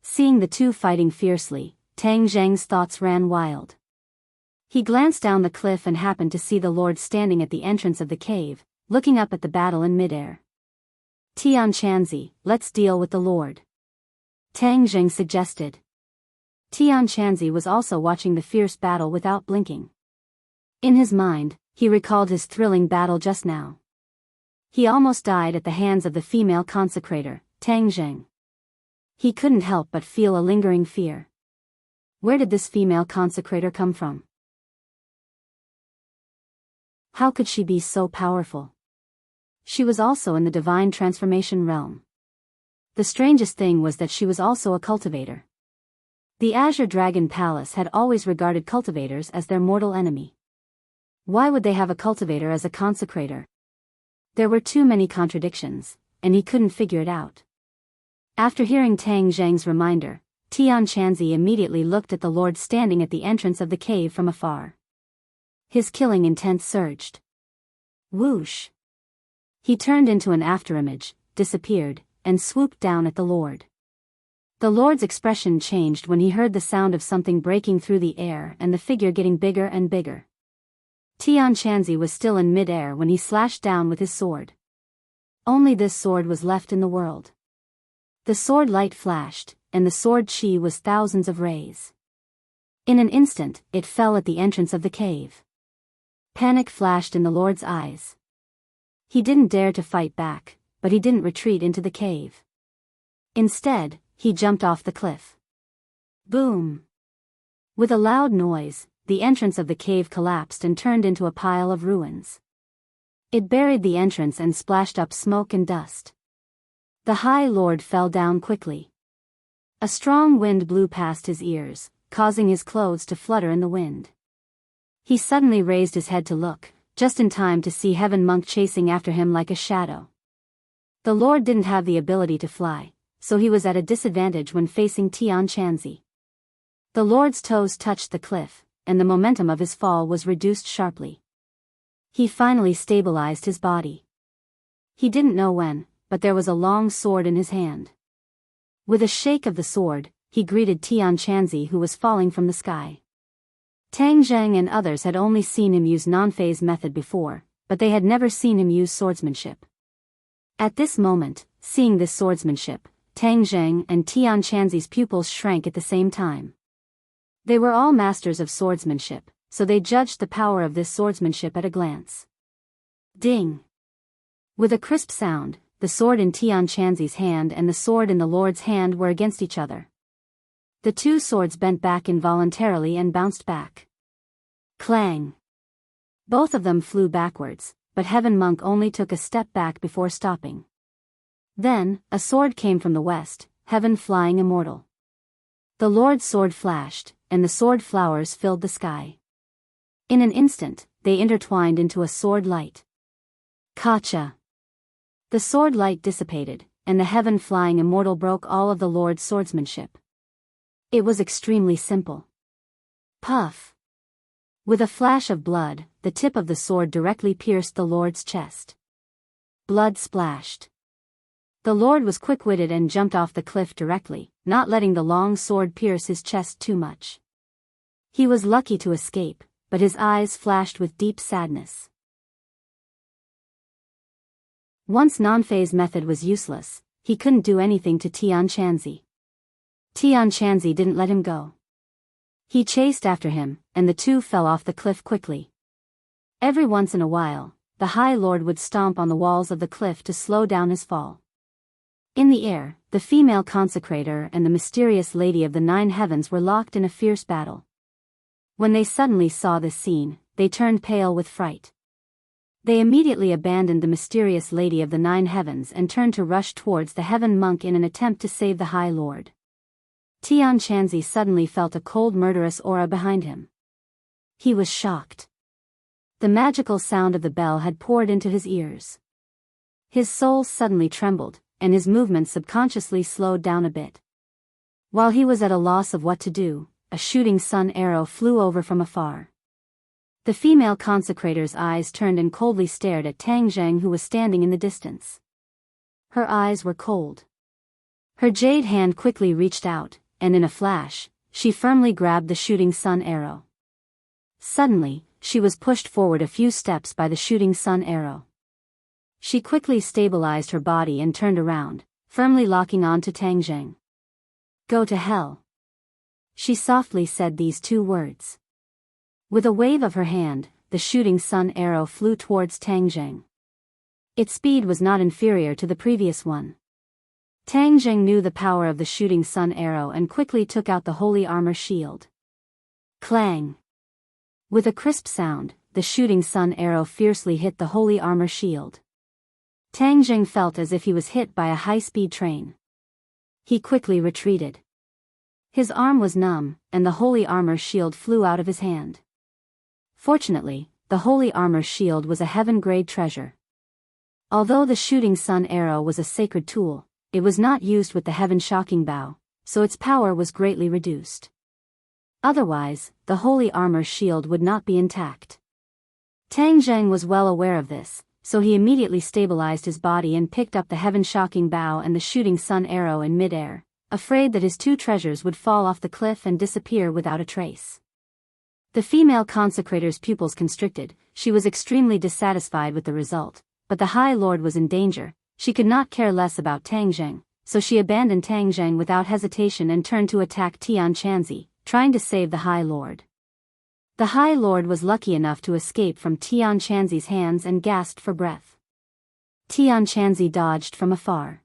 Seeing the two fighting fiercely, Tang Zheng's thoughts ran wild. He glanced down the cliff and happened to see the Lord standing at the entrance of the cave, looking up at the battle in midair. Tian Chanzi, let's deal with the Lord, Tang Zheng suggested. Tian Chanzi was also watching the fierce battle without blinking. In his mind, he recalled his thrilling battle just now. He almost died at the hands of the female consecrator, Tang Zheng. He couldn't help but feel a lingering fear. Where did this female consecrator come from? How could she be so powerful? She was also in the divine transformation realm. The strangest thing was that she was also a cultivator. The Azure Dragon Palace had always regarded cultivators as their mortal enemy. Why would they have a cultivator as a consecrator? There were too many contradictions, and he couldn't figure it out. After hearing Tang Zheng's reminder, Tian Chanzi immediately looked at the Lord standing at the entrance of the cave from afar. His killing intent surged. Whoosh! He turned into an afterimage, disappeared, and swooped down at the Lord. The Lord's expression changed when he heard the sound of something breaking through the air and the figure getting bigger and bigger. Tian Chanzi was still in mid-air when he slashed down with his sword. Only this sword was left in the world. The sword light flashed, and the sword chi was thousands of rays. In an instant, it fell at the entrance of the cave. Panic flashed in the Lord's eyes. He didn't dare to fight back, but he didn't retreat into the cave. Instead, he jumped off the cliff. Boom! With a loud noise, the entrance of the cave collapsed and turned into a pile of ruins. It buried the entrance and splashed up smoke and dust. The High Lord fell down quickly. A strong wind blew past his ears, causing his clothes to flutter in the wind. He suddenly raised his head to look, just in time to see Heaven Monk chasing after him like a shadow. The Lord didn't have the ability to fly, so he was at a disadvantage when facing Tian Chanzi. The Lord's toes touched the cliff, and the momentum of his fall was reduced sharply. He finally stabilized his body. He didn't know when, but there was a long sword in his hand. With a shake of the sword, he greeted Tian Chanzi, who was falling from the sky. Tang Zheng and others had only seen him use non-phase method before, but they had never seen him use swordsmanship. At this moment, seeing this swordsmanship, Tang Zheng and Tian Chanzi's pupils shrank at the same time. They were all masters of swordsmanship, so they judged the power of this swordsmanship at a glance. Ding! With a crisp sound, the sword in Tian Chanzi's hand and the sword in the Lord's hand were against each other. The two swords bent back involuntarily and bounced back. Clang! Both of them flew backwards, but Heaven Monk only took a step back before stopping. Then, a sword came from the west, Heaven flying immortal. The Lord's sword flashed, and the sword flowers filled the sky. In an instant, they intertwined into a sword light. Kacha. The sword light dissipated, and the heaven-flying immortal broke all of the Lord's swordsmanship. It was extremely simple. Puff. With a flash of blood, the tip of the sword directly pierced the Lord's chest. Blood splashed. The Lord was quick-witted and jumped off the cliff directly, not letting the long sword pierce his chest too much. He was lucky to escape, but his eyes flashed with deep sadness. Once Nanfei's method was useless, he couldn't do anything to Tian Chanzi. Tian Chanzi didn't let him go. He chased after him, and the two fell off the cliff quickly. Every once in a while, the High Lord would stomp on the walls of the cliff to slow down his fall. In the air, the female consecrator and the mysterious Lady of the Nine Heavens were locked in a fierce battle. When they suddenly saw this scene, they turned pale with fright. They immediately abandoned the mysterious Lady of the Nine Heavens and turned to rush towards the Heaven Monk in an attempt to save the High Lord. Tian Chanzi suddenly felt a cold murderous aura behind him. He was shocked. The magical sound of the bell had poured into his ears. His soul suddenly trembled, and his movements subconsciously slowed down a bit. While he was at a loss of what to do, a shooting sun arrow flew over from afar. The female consecrator's eyes turned and coldly stared at Tang Zheng, who was standing in the distance. Her eyes were cold. Her jade hand quickly reached out, and in a flash, she firmly grabbed the shooting sun arrow. Suddenly, she was pushed forward a few steps by the shooting sun arrow. She quickly stabilized her body and turned around, firmly locking on to Tang Zheng. "Go to hell." She softly said these two words. With a wave of her hand, the shooting sun arrow flew towards Tang Zheng. Its speed was not inferior to the previous one. Tang Zheng knew the power of the shooting sun arrow and quickly took out the holy armor shield. Clang! With a crisp sound, the shooting sun arrow fiercely hit the holy armor shield. Tang Zheng felt as if he was hit by a high-speed train. He quickly retreated. His arm was numb, and the holy armor shield flew out of his hand. Fortunately, the holy armor shield was a heaven-grade treasure. Although the shooting sun arrow was a sacred tool, it was not used with the heaven-shocking bow, so its power was greatly reduced. Otherwise, the holy armor shield would not be intact. Tang Zheng was well aware of this, so he immediately stabilized his body and picked up the heaven-shocking bow and the shooting sun arrow in mid-air, afraid that his two treasures would fall off the cliff and disappear without a trace. The female consecrator's pupils constricted. She was extremely dissatisfied with the result, but the High Lord was in danger. She could not care less about Tang Zheng, so she abandoned Tang Zheng without hesitation and turned to attack Tian Chanzi, trying to save the High Lord. The High Lord was lucky enough to escape from Tian Chanzi's hands and gasped for breath. Tian Chanzi dodged from afar.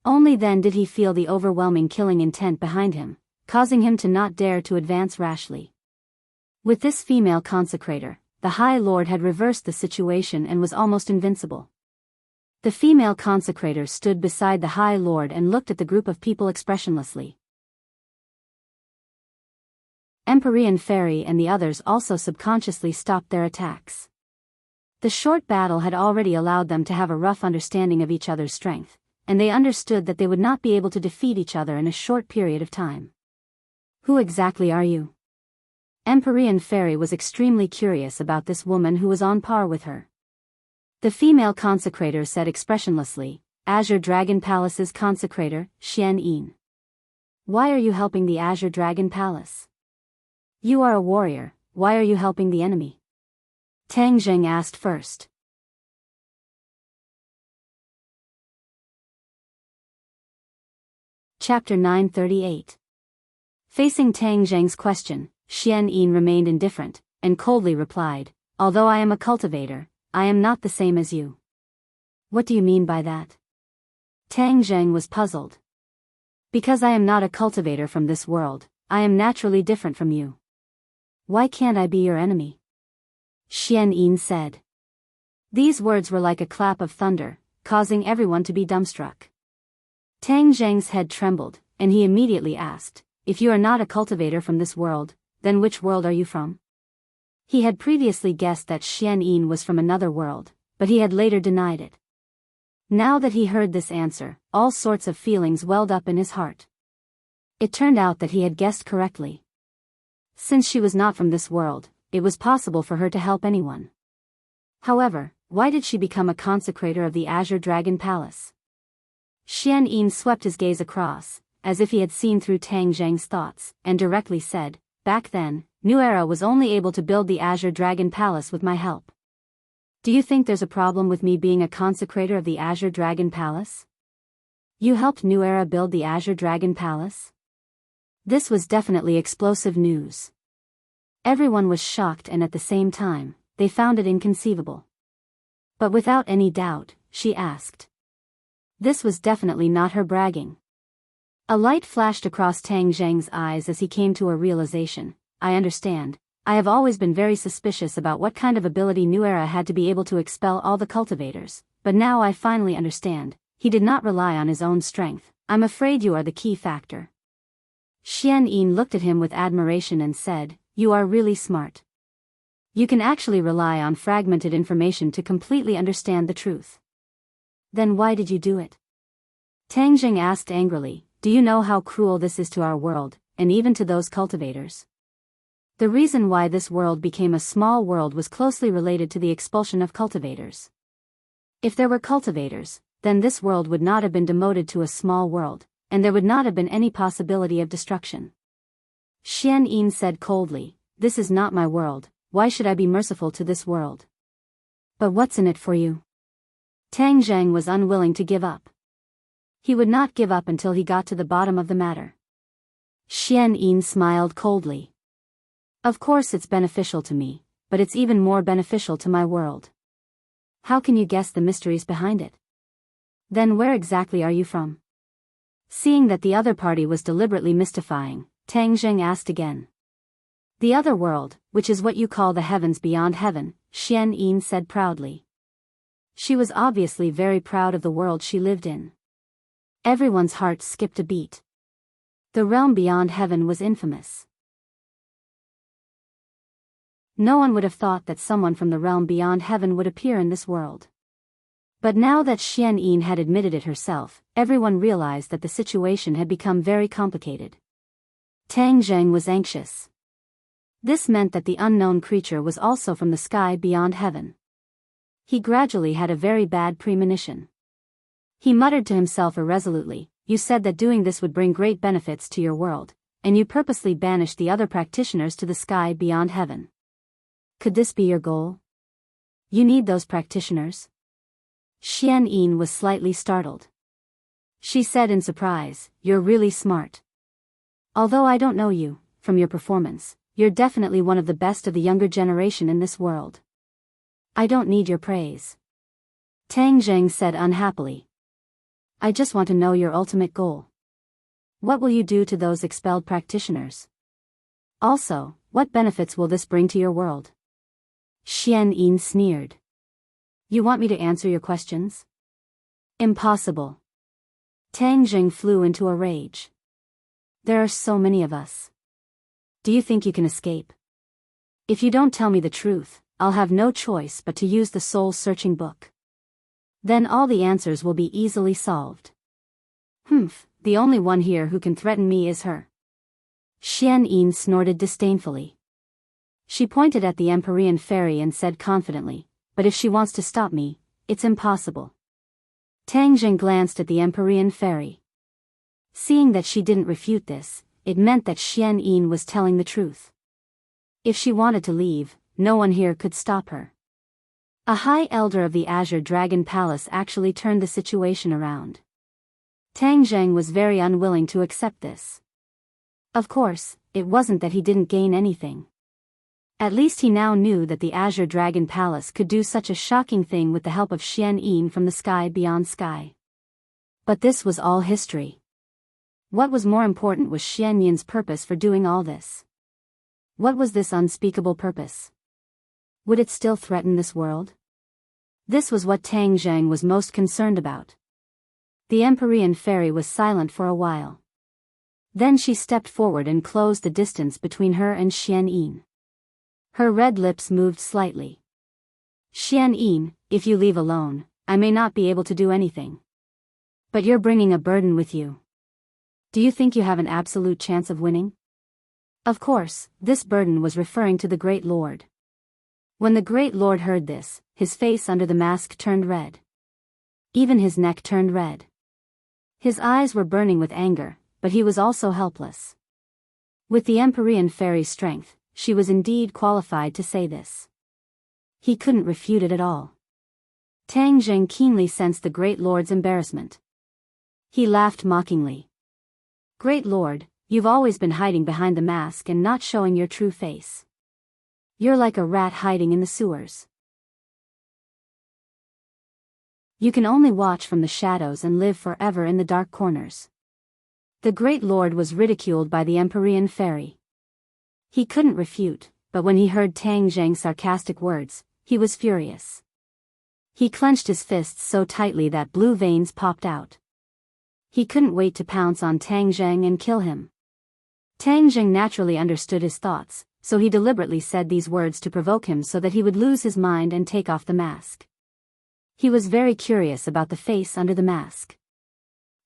Only then did he feel the overwhelming killing intent behind him, causing him to not dare to advance rashly. With this female consecrator, the High Lord had reversed the situation and was almost invincible. The female consecrator stood beside the High Lord and looked at the group of people expressionlessly. Empyrean Fairy and the others also subconsciously stopped their attacks. The short battle had already allowed them to have a rough understanding of each other's strength, and they understood that they would not be able to defeat each other in a short period of time. "Who exactly are you?" Empyrean Fairy was extremely curious about this woman who was on par with her. The female consecrator said expressionlessly, "Azure Dragon Palace's consecrator, Xian Yin." "Why are you helping the Azure Dragon Palace? You are a warrior, why are you helping the enemy?" Tang Zheng asked first. Chapter 938. Facing Tang Zheng's question, Xian Yin remained indifferent, and coldly replied, "Although I am a cultivator, I am not the same as you." "What do you mean by that?" Tang Zheng was puzzled. "Because I am not a cultivator from this world, I am naturally different from you." "Why can't I be your enemy?" Xian Yin said. These words were like a clap of thunder, causing everyone to be dumbstruck. Tang Zheng's head trembled, and he immediately asked, "If you are not a cultivator from this world, then which world are you from?" He had previously guessed that Xian Yin was from another world, but he had later denied it. Now that he heard this answer, all sorts of feelings welled up in his heart. It turned out that he had guessed correctly. Since she was not from this world, it was possible for her to help anyone. However, why did she become a consecrator of the Azure Dragon Palace? Xian Yin swept his gaze across, as if he had seen through Tang Zheng's thoughts, and directly said, "Back then, New Era was only able to build the Azure Dragon Palace with my help. Do you think there's a problem with me being a consecrator of the Azure Dragon Palace? You helped New Era build the Azure Dragon Palace?" This was definitely explosive news. Everyone was shocked, and at the same time, they found it inconceivable. But without any doubt, she asked. This was definitely not her bragging. A light flashed across Tang Zheng's eyes as he came to a realization. I understand. I have always been very suspicious about what kind of ability New Era had to be able to expel all the cultivators, but now I finally understand. He did not rely on his own strength. I'm afraid you are the key factor. Xian Yin looked at him with admiration and said, "You are really smart. You can actually rely on fragmented information to completely understand the truth." Then why did you do it? Tang Zheng asked angrily. Do you know how cruel this is to our world, and even to those cultivators? The reason why this world became a small world was closely related to the expulsion of cultivators. If there were cultivators, then this world would not have been demoted to a small world, and there would not have been any possibility of destruction. Xian Yin said coldly, "This is not my world, why should I be merciful to this world? But what's in it for you?" Tang Zheng was unwilling to give up. He would not give up until he got to the bottom of the matter. Xian Yin smiled coldly. "Of course it's beneficial to me, but it's even more beneficial to my world. How can you guess the mysteries behind it? Then where exactly are you from?" Seeing that the other party was deliberately mystifying, Tang Zheng asked again. "The other world, which is what you call the heavens beyond heaven," Xian Yin said proudly. She was obviously very proud of the world she lived in. Everyone's heart skipped a beat. The realm beyond heaven was infamous. No one would have thought that someone from the realm beyond heaven would appear in this world. But now that Xian Yin had admitted it herself, everyone realized that the situation had become very complicated. Tang Zheng was anxious. This meant that the unknown creature was also from the sky beyond heaven. He gradually had a very bad premonition. He muttered to himself irresolutely, "You said that doing this would bring great benefits to your world, and you purposely banished the other practitioners to the sky beyond heaven. Could this be your goal? You need those practitioners?" Xian Yin was slightly startled. She said in surprise, "You're really smart. Although I don't know you, from your performance, you're definitely one of the best of the younger generation in this world. I don't need your praise." Tang Zheng said unhappily. "I just want to know your ultimate goal. What will you do to those expelled practitioners? Also, what benefits will this bring to your world?" Xian Yin sneered. "You want me to answer your questions? Impossible." Tang Zheng flew into a rage. "There are so many of us. Do you think you can escape? If you don't tell me the truth, I'll have no choice but to use the soul-searching book. Then all the answers will be easily solved." "Humph, the only one here who can threaten me is her." Xian Yin snorted disdainfully. She pointed at the Empyrean fairy and said confidently, "But if she wants to stop me, it's impossible." Tang Zheng glanced at the Empyrean fairy. Seeing that she didn't refute this, it meant that Xian Yin was telling the truth. If she wanted to leave, no one here could stop her. A high elder of the Azure Dragon Palace actually turned the situation around. Tang Zheng was very unwilling to accept this. Of course, it wasn't that he didn't gain anything. At least he now knew that the Azure Dragon Palace could do such a shocking thing with the help of Xian Yin from the sky beyond sky. But this was all history. What was more important was Xian Yin's purpose for doing all this. What was this unspeakable purpose? Would it still threaten this world? This was what Tang Zheng was most concerned about. The Empyrean fairy was silent for a while. Then she stepped forward and closed the distance between her and Xian Yin. Her red lips moved slightly. Xian Yin, if you leave alone, I may not be able to do anything. But you're bringing a burden with you. Do you think you have an absolute chance of winning? Of course, this burden was referring to the Great Lord. When the Great Lord heard this, his face under the mask turned red. Even his neck turned red. His eyes were burning with anger, but he was also helpless. With the Empyrean fairy's strength, she was indeed qualified to say this. He couldn't refute it at all. Tang Zheng keenly sensed the Great Lord's embarrassment. He laughed mockingly. Great Lord, you've always been hiding behind the mask and not showing your true face. You're like a rat hiding in the sewers. You can only watch from the shadows and live forever in the dark corners. The Great Lord was ridiculed by the Empyrean fairy. He couldn't refute, but when he heard Tang Zheng's sarcastic words, he was furious. He clenched his fists so tightly that blue veins popped out. He couldn't wait to pounce on Tang Zheng and kill him. Tang Zheng naturally understood his thoughts, so he deliberately said these words to provoke him so that he would lose his mind and take off the mask. He was very curious about the face under the mask.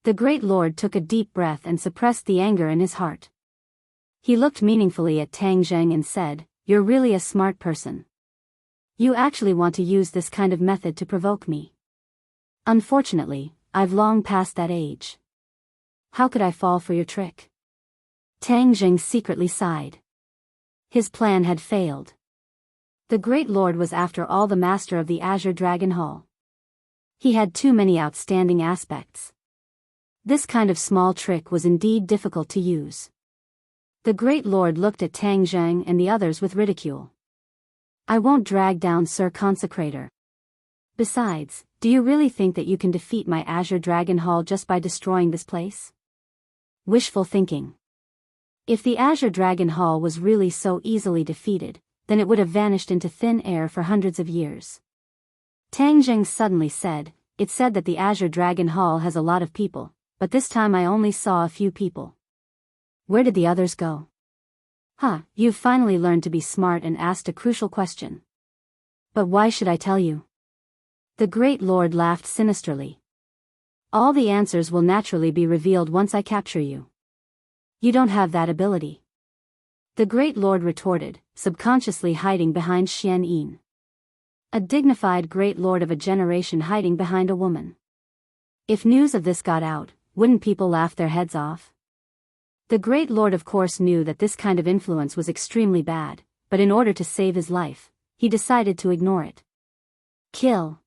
The Great Lord took a deep breath and suppressed the anger in his heart. He looked meaningfully at Tang Zheng and said, "You're really a smart person. You actually want to use this kind of method to provoke me. Unfortunately, I've long passed that age. How could I fall for your trick?" Tang Zheng secretly sighed. His plan had failed. The Great Lord was after all the master of the Azure Dragon Hall. He had too many outstanding aspects. This kind of small trick was indeed difficult to use. The Great Lord looked at Tang Zheng and the others with ridicule. "I won't drag down Sir Consecrator. Besides, do you really think that you can defeat my Azure Dragon Hall just by destroying this place? Wishful thinking. If the Azure Dragon Hall was really so easily defeated, then it would have vanished into thin air for hundreds of years." Tang Zheng suddenly said, "It's said that the Azure Dragon Hall has a lot of people, but this time I only saw a few people. Where did the others go?" You've finally learned to be smart and asked a crucial question. But why should I tell you? The Great Lord laughed sinisterly. All the answers will naturally be revealed once I capture you. You don't have that ability. The Great Lord retorted, subconsciously hiding behind Xian Yin. A dignified Great Lord of a generation hiding behind a woman. If news of this got out, wouldn't people laugh their heads off? The Great Lord of course knew that this kind of influence was extremely bad, but in order to save his life, he decided to ignore it. Kill.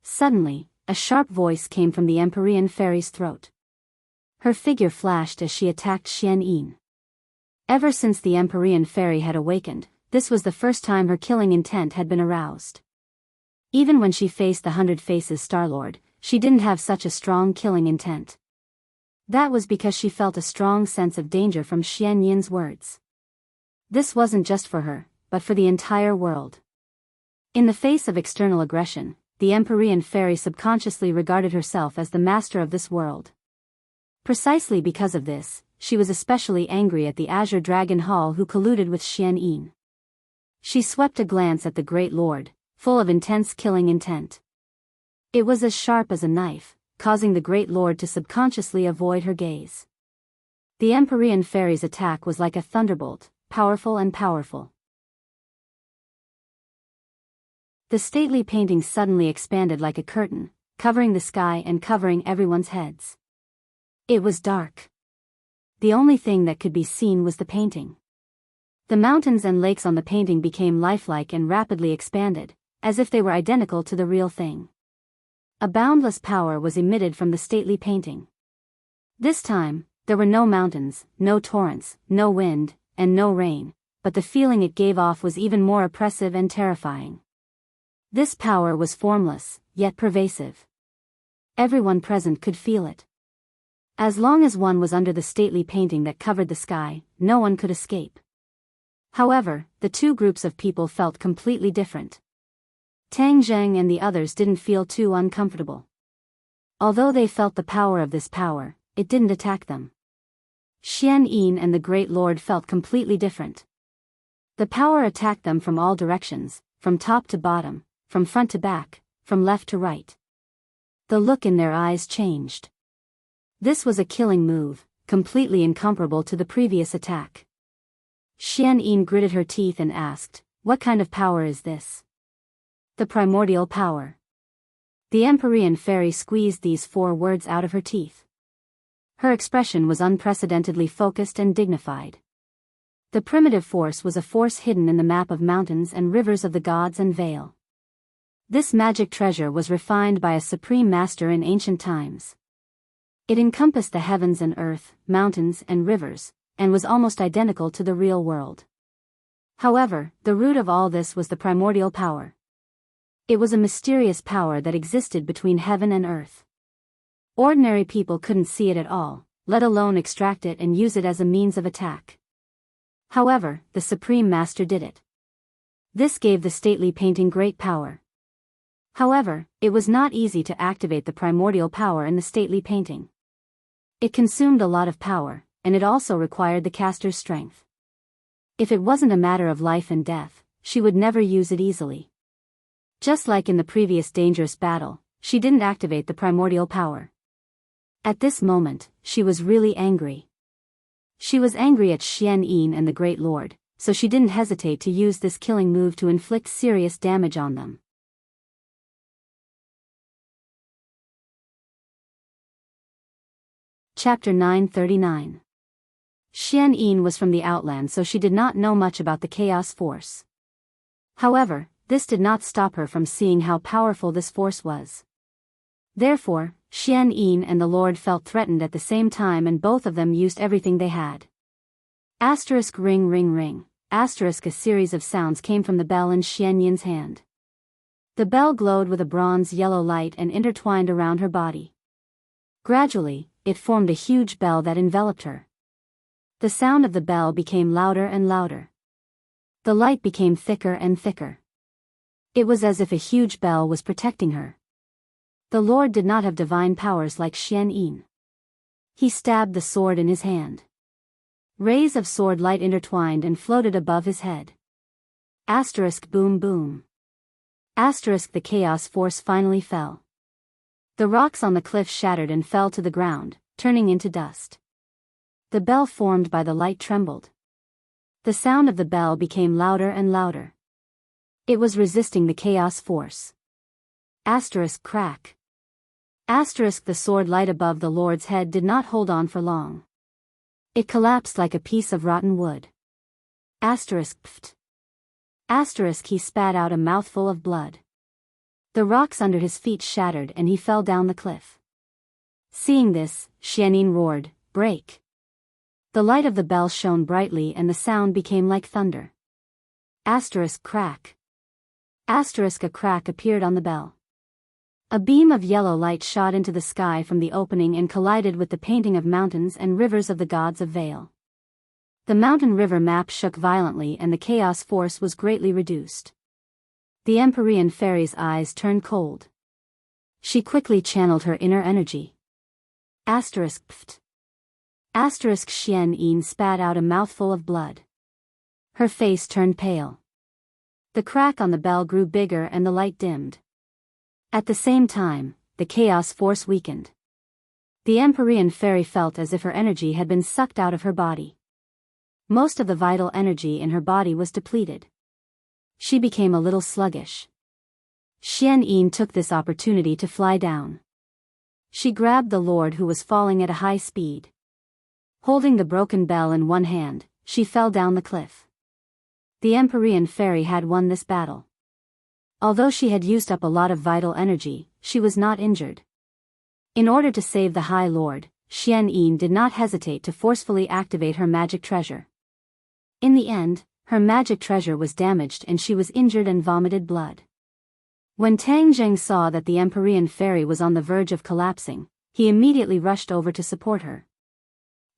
Suddenly, a sharp voice came from the Empyrean fairy's throat. Her figure flashed as she attacked Xian Yin. Ever since the Empyrean fairy had awakened, this was the first time her killing intent had been aroused. Even when she faced the Hundred Faces Star-Lord, she didn't have such a strong killing intent. That was because she felt a strong sense of danger from Xian Yin's words. This wasn't just for her, but for the entire world. In the face of external aggression, the Empyrean fairy subconsciously regarded herself as the master of this world. Precisely because of this, she was especially angry at the Azure Dragon Hall who colluded with Xian Yin. She swept a glance at the Great Lord, full of intense killing intent. It was as sharp as a knife, causing the Great Lord to subconsciously avoid her gaze. The Empyrean fairy's attack was like a thunderbolt, powerful and powerful. The stately painting suddenly expanded like a curtain, covering the sky and covering everyone's heads. It was dark. The only thing that could be seen was the painting. The mountains and lakes on the painting became lifelike and rapidly expanded, as if they were identical to the real thing. A boundless power was emitted from the stately painting. This time, there were no mountains, no torrents, no wind, and no rain, but the feeling it gave off was even more oppressive and terrifying. This power was formless, yet pervasive. Everyone present could feel it. As long as one was under the stately painting that covered the sky, no one could escape. However, the two groups of people felt completely different. Tang Zheng and the others didn't feel too uncomfortable. Although they felt the power of this power, it didn't attack them. Xian Yin and the Great Lord felt completely different. The power attacked them from all directions, from top to bottom, from front to back, from left to right. The look in their eyes changed. This was a killing move, completely incomparable to the previous attack. Xian Yin gritted her teeth and asked, "What kind of power is this?" "The primordial power." The Empyrean fairy squeezed these 4 words out of her teeth. Her expression was unprecedentedly focused and dignified. The primitive force was a force hidden in the map of mountains and rivers of the gods and Vale. This magic treasure was refined by a supreme master in ancient times. It encompassed the heavens and earth, mountains and rivers, and was almost identical to the real world. However, the root of all this was the primordial power. It was a mysterious power that existed between heaven and earth. Ordinary people couldn't see it at all, let alone extract it and use it as a means of attack. However, the Supreme Master did it. This gave the stately painting great power. However, it was not easy to activate the primordial power in the stately painting. It consumed a lot of power, and it also required the caster's strength. If it wasn't a matter of life and death, she would never use it easily. Just like in the previous dangerous battle, she didn't activate the primordial power. At this moment, she was really angry. She was angry at Xian Yin and the Great Lord, so she didn't hesitate to use this killing move to inflict serious damage on them. Chapter 939. Xian Yin was from the outland, so she did not know much about the chaos force. However, this did not stop her from seeing how powerful this force was. Therefore, Xian Yin and the Lord felt threatened at the same time, and both of them used everything they had. Asterisk ring ring ring, asterisk. A series of sounds came from the bell in Xian Yin's hand. The bell glowed with a bronze-yellow light and intertwined around her body. Gradually, it formed a huge bell that enveloped her. The sound of the bell became louder and louder. The light became thicker and thicker. It was as if a huge bell was protecting her. The Lord did not have divine powers like Xian Yin. He stabbed the sword in his hand. Rays of sword light intertwined and floated above his head. Asterisk boom boom. Asterisk. The chaos force finally fell. The rocks on the cliff shattered and fell to the ground, turning into dust. The bell formed by the light trembled. The sound of the bell became louder and louder. It was resisting the chaos force. Asterisk crack. Asterisk. The sword light above the Lord's head did not hold on for long. It collapsed like a piece of rotten wood. Asterisk pft. Asterisk. He spat out a mouthful of blood. The rocks under his feet shattered and he fell down the cliff. Seeing this, Xian Yin roared, "Break!" The light of the bell shone brightly and the sound became like thunder. Asterisk crack. Asterisk. A crack appeared on the bell. A beam of yellow light shot into the sky from the opening and collided with the painting of mountains and rivers of the gods of Vale. The mountain-river map shook violently and the chaos force was greatly reduced. The Empyrean fairy's eyes turned cold. She quickly channeled her inner energy. Asterisk pft. Asterisk. Xian Yin spat out a mouthful of blood. Her face turned pale. The crack on the bell grew bigger and the light dimmed. At the same time, the chaos force weakened. The Empyrean fairy felt as if her energy had been sucked out of her body. Most of the vital energy in her body was depleted. She became a little sluggish. Xian Yin took this opportunity to fly down. She grabbed the Lord, who was falling at a high speed. Holding the broken bell in one hand, she fell down the cliff. The Empyrean fairy had won this battle. Although she had used up a lot of vital energy, she was not injured. In order to save the High Lord, Xian Yin did not hesitate to forcefully activate her magic treasure. In the end, her magic treasure was damaged and she was injured and vomited blood. When Tang Zheng saw that the Empyrean fairy was on the verge of collapsing, he immediately rushed over to support her.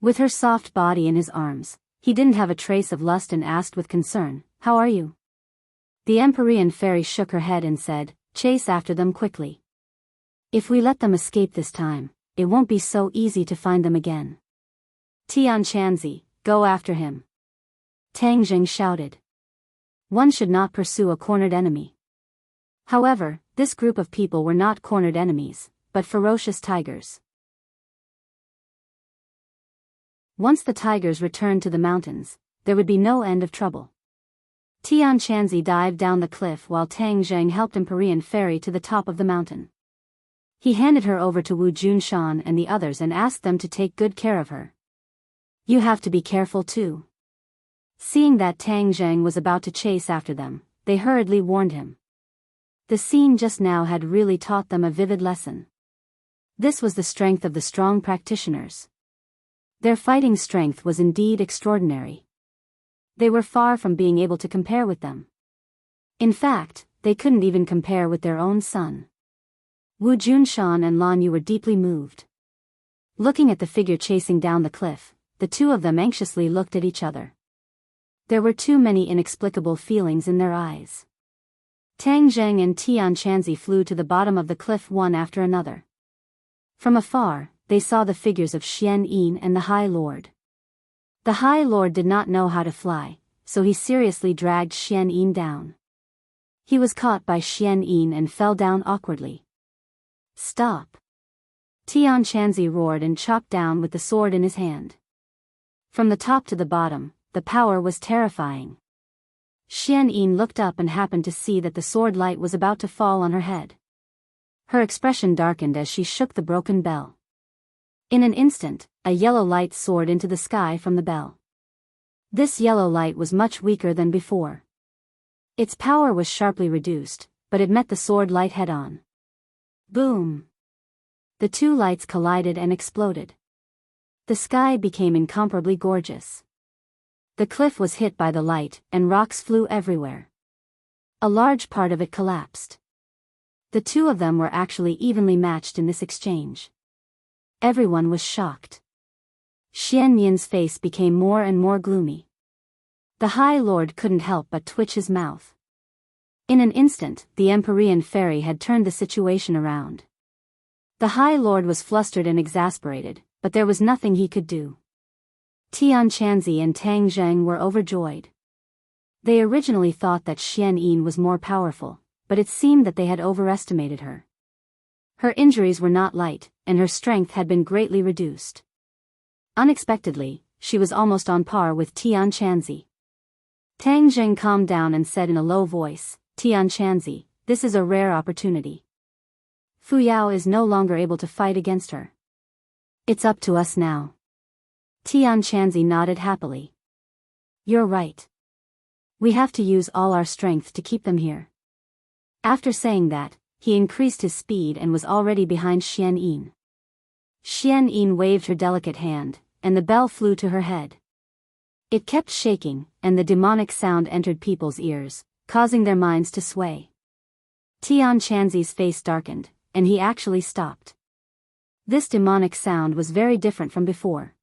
With her soft body in his arms, he didn't have a trace of lust and asked with concern, "How are you?" The Empyrean fairy shook her head and said, "Chase after them quickly. If we let them escape this time, it won't be so easy to find them again. Tian Chanzi, go after him." Tang Zheng shouted. One should not pursue a cornered enemy. However, this group of people were not cornered enemies, but ferocious tigers. Once the tigers returned to the mountains, there would be no end of trouble. Tian Chanzi dived down the cliff while Tang Zheng helped Empyrean ferry to the top of the mountain. He handed her over to Wu Junshan and the others and asked them to take good care of her. You have to be careful too. Seeing that Tang Zheng was about to chase after them, they hurriedly warned him. The scene just now had really taught them a vivid lesson. This was the strength of the strong practitioners. Their fighting strength was indeed extraordinary. They were far from being able to compare with them. In fact, they couldn't even compare with their own son. Wu Junshan and Lan Yu were deeply moved. Looking at the figure chasing down the cliff, the two of them anxiously looked at each other. There were too many inexplicable feelings in their eyes. Tang Zheng and Tian Chanzi flew to the bottom of the cliff one after another. From afar, they saw the figures of Xian Yin and the High Lord. The High Lord did not know how to fly, so he seriously dragged Xian Yin down. He was caught by Xian Yin and fell down awkwardly. Stop! Tian Chanzi roared and chopped down with the sword in his hand. From the top to the bottom, the power was terrifying. Xian Yin looked up and happened to see that the sword light was about to fall on her head. Her expression darkened as she shook the broken bell. In an instant, a yellow light soared into the sky from the bell. This yellow light was much weaker than before. Its power was sharply reduced, but it met the sword light head-on. Boom! The two lights collided and exploded. The sky became incomparably gorgeous. The cliff was hit by the light, and rocks flew everywhere. A large part of it collapsed. The two of them were actually evenly matched in this exchange. Everyone was shocked. Xian Yin's face became more and more gloomy. The High Lord couldn't help but twitch his mouth. In an instant, the Empyrean fairy had turned the situation around. The High Lord was flustered and exasperated, but there was nothing he could do. Tian Chanzi and Tang Zheng were overjoyed. They originally thought that Xian Yin was more powerful, but it seemed that they had overestimated her. Her injuries were not light, and her strength had been greatly reduced. Unexpectedly, she was almost on par with Tian Chanzi. Tang Zheng calmed down and said in a low voice, Tian Chanzi, this is a rare opportunity. Fu Yao is no longer able to fight against her. It's up to us now. Tian Chanzi nodded happily. You're right. We have to use all our strength to keep them here. After saying that, he increased his speed and was already behind Xian Yin. Xian Yin waved her delicate hand, and the bell flew to her head. It kept shaking, and the demonic sound entered people's ears, causing their minds to sway. Tian Chanzi's face darkened, and he actually stopped. This demonic sound was very different from before.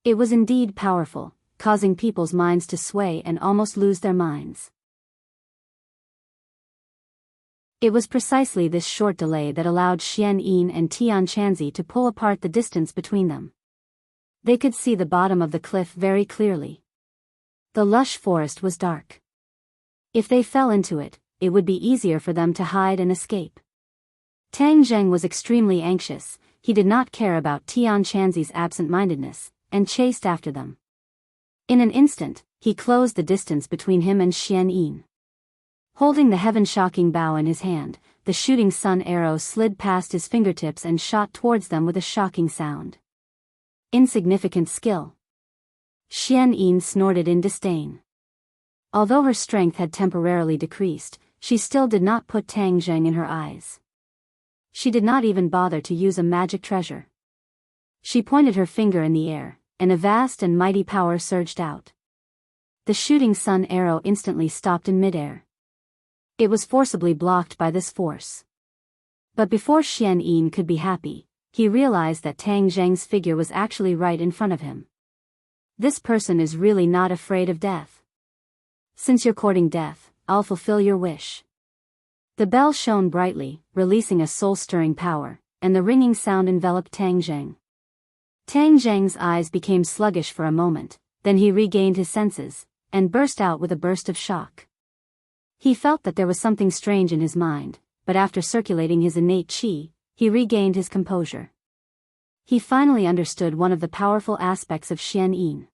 It was indeed powerful, causing people's minds to sway and almost lose their minds. It was precisely this short delay that allowed Xian Yin and Tian Chanzi to pull apart the distance between them. They could see the bottom of the cliff very clearly. The lush forest was dark. If they fell into it, it would be easier for them to hide and escape. Tang Zheng was extremely anxious. He did not care about Tian Chanzi's absent-mindedness, and chased after them. In an instant, he closed the distance between him and Xian Yin. Holding the heaven-shocking bow in his hand, the shooting sun arrow slid past his fingertips and shot towards them with a shocking sound. Insignificant skill. Xian Yin snorted in disdain. Although her strength had temporarily decreased, she still did not put Tang Zheng in her eyes. She did not even bother to use a magic treasure. She pointed her finger in the air, and a vast and mighty power surged out. The shooting sun arrow instantly stopped in midair. It was forcibly blocked by this force. But before Xian Yin could be happy, he realized that Tang Zheng's figure was actually right in front of him. This person is really not afraid of death. Since you're courting death, I'll fulfill your wish. The bell shone brightly, releasing a soul-stirring power, and the ringing sound enveloped Tang Zheng. Tang Zheng's eyes became sluggish for a moment, then he regained his senses, and burst out with a burst of shock. He felt that there was something strange in his mind, but after circulating his innate qi, he regained his composure. He finally understood one of the powerful aspects of Xian Yin.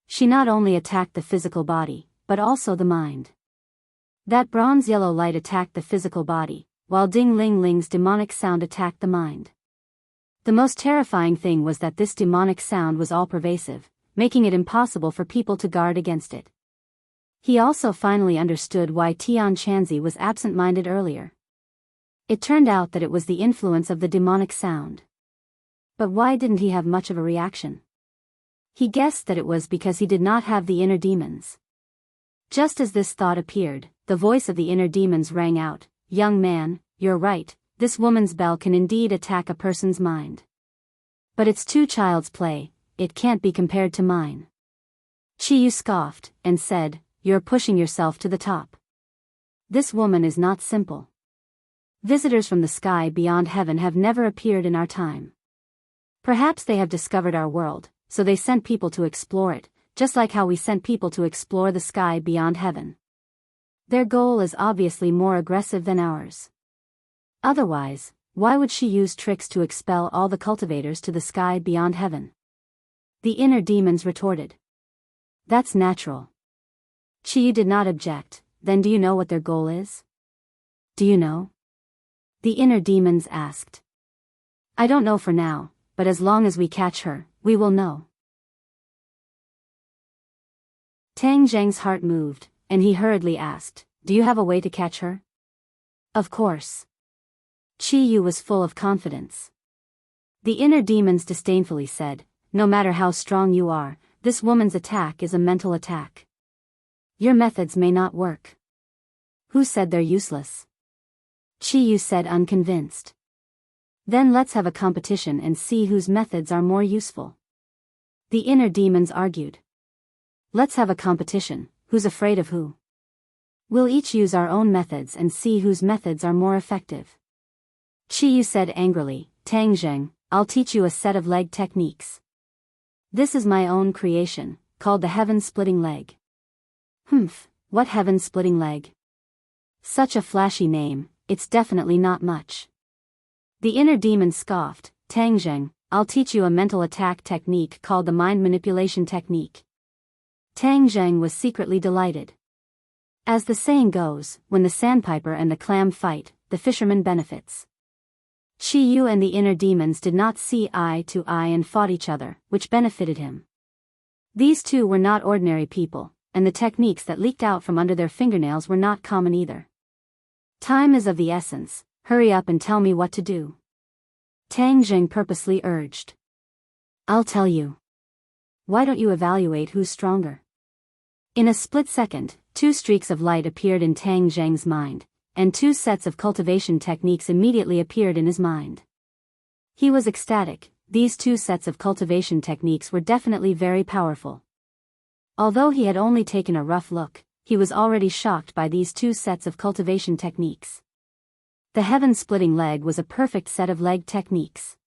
She not only attacked the physical body, but also the mind. That bronze-yellow light attacked the physical body, while Ding Ling Ling's demonic sound attacked the mind. The most terrifying thing was that this demonic sound was all-pervasive, making it impossible for people to guard against it. He also finally understood why Tian Chanzi was absent-minded earlier. It turned out that it was the influence of the demonic sound. But why didn't he have much of a reaction? He guessed that it was because he did not have the inner demons. Just as this thought appeared, the voice of the inner demons rang out, "Young man, you're right, this woman's bell can indeed attack a person's mind. But it's too child's play, it can't be compared to mine." Chiyu scoffed, and said, "You're pushing yourself to the top. This woman is not simple. Visitors from the sky beyond heaven have never appeared in our time. Perhaps they have discovered our world, so they sent people to explore it, just like how we sent people to explore the sky beyond heaven. Their goal is obviously more aggressive than ours. Otherwise, why would she use tricks to expel all the cultivators to the sky beyond heaven?" The inner demons retorted. "That's natural." Chiyu did not object. "Then do you know what their goal is?" "Do you know?" the inner demons asked. "I don't know for now, but as long as we catch her, we will know." Tang Zheng's heart moved, and he hurriedly asked, "Do you have a way to catch her?" "Of course." Chiyu was full of confidence. The inner demons disdainfully said, "No matter how strong you are, this woman's attack is a mental attack. Your methods may not work." "Who said they're useless?" Chiyu said, unconvinced. "Then let's have a competition and see whose methods are more useful." The inner demons argued. "Let's have a competition, who's afraid of who? We'll each use our own methods and see whose methods are more effective." Chiyu said angrily, "Tang Zheng, I'll teach you a set of leg techniques. This is my own creation, called the heaven-splitting leg." "Humph, what heaven-splitting leg?" "Such a flashy name, it's definitely not much." The inner demon scoffed, "Tang Zheng, I'll teach you a mental attack technique called the mind manipulation technique." Tang Zheng was secretly delighted. As the saying goes, when the sandpiper and the clam fight, the fisherman benefits. Chiyu and the inner demons did not see eye to eye and fought each other, which benefited him. These two were not ordinary people, and the techniques that leaked out from under their fingernails were not common either. "Time is of the essence, hurry up and tell me what to do," Tang Zheng purposely urged. "I'll tell you. Why don't you evaluate who's stronger?" In a split second, two streaks of light appeared in Tang Zheng's mind, and two sets of cultivation techniques immediately appeared in his mind. He was ecstatic. These two sets of cultivation techniques were definitely very powerful. Although he had only taken a rough look, he was already shocked by these two sets of cultivation techniques. The heaven-splitting leg was a perfect set of leg techniques.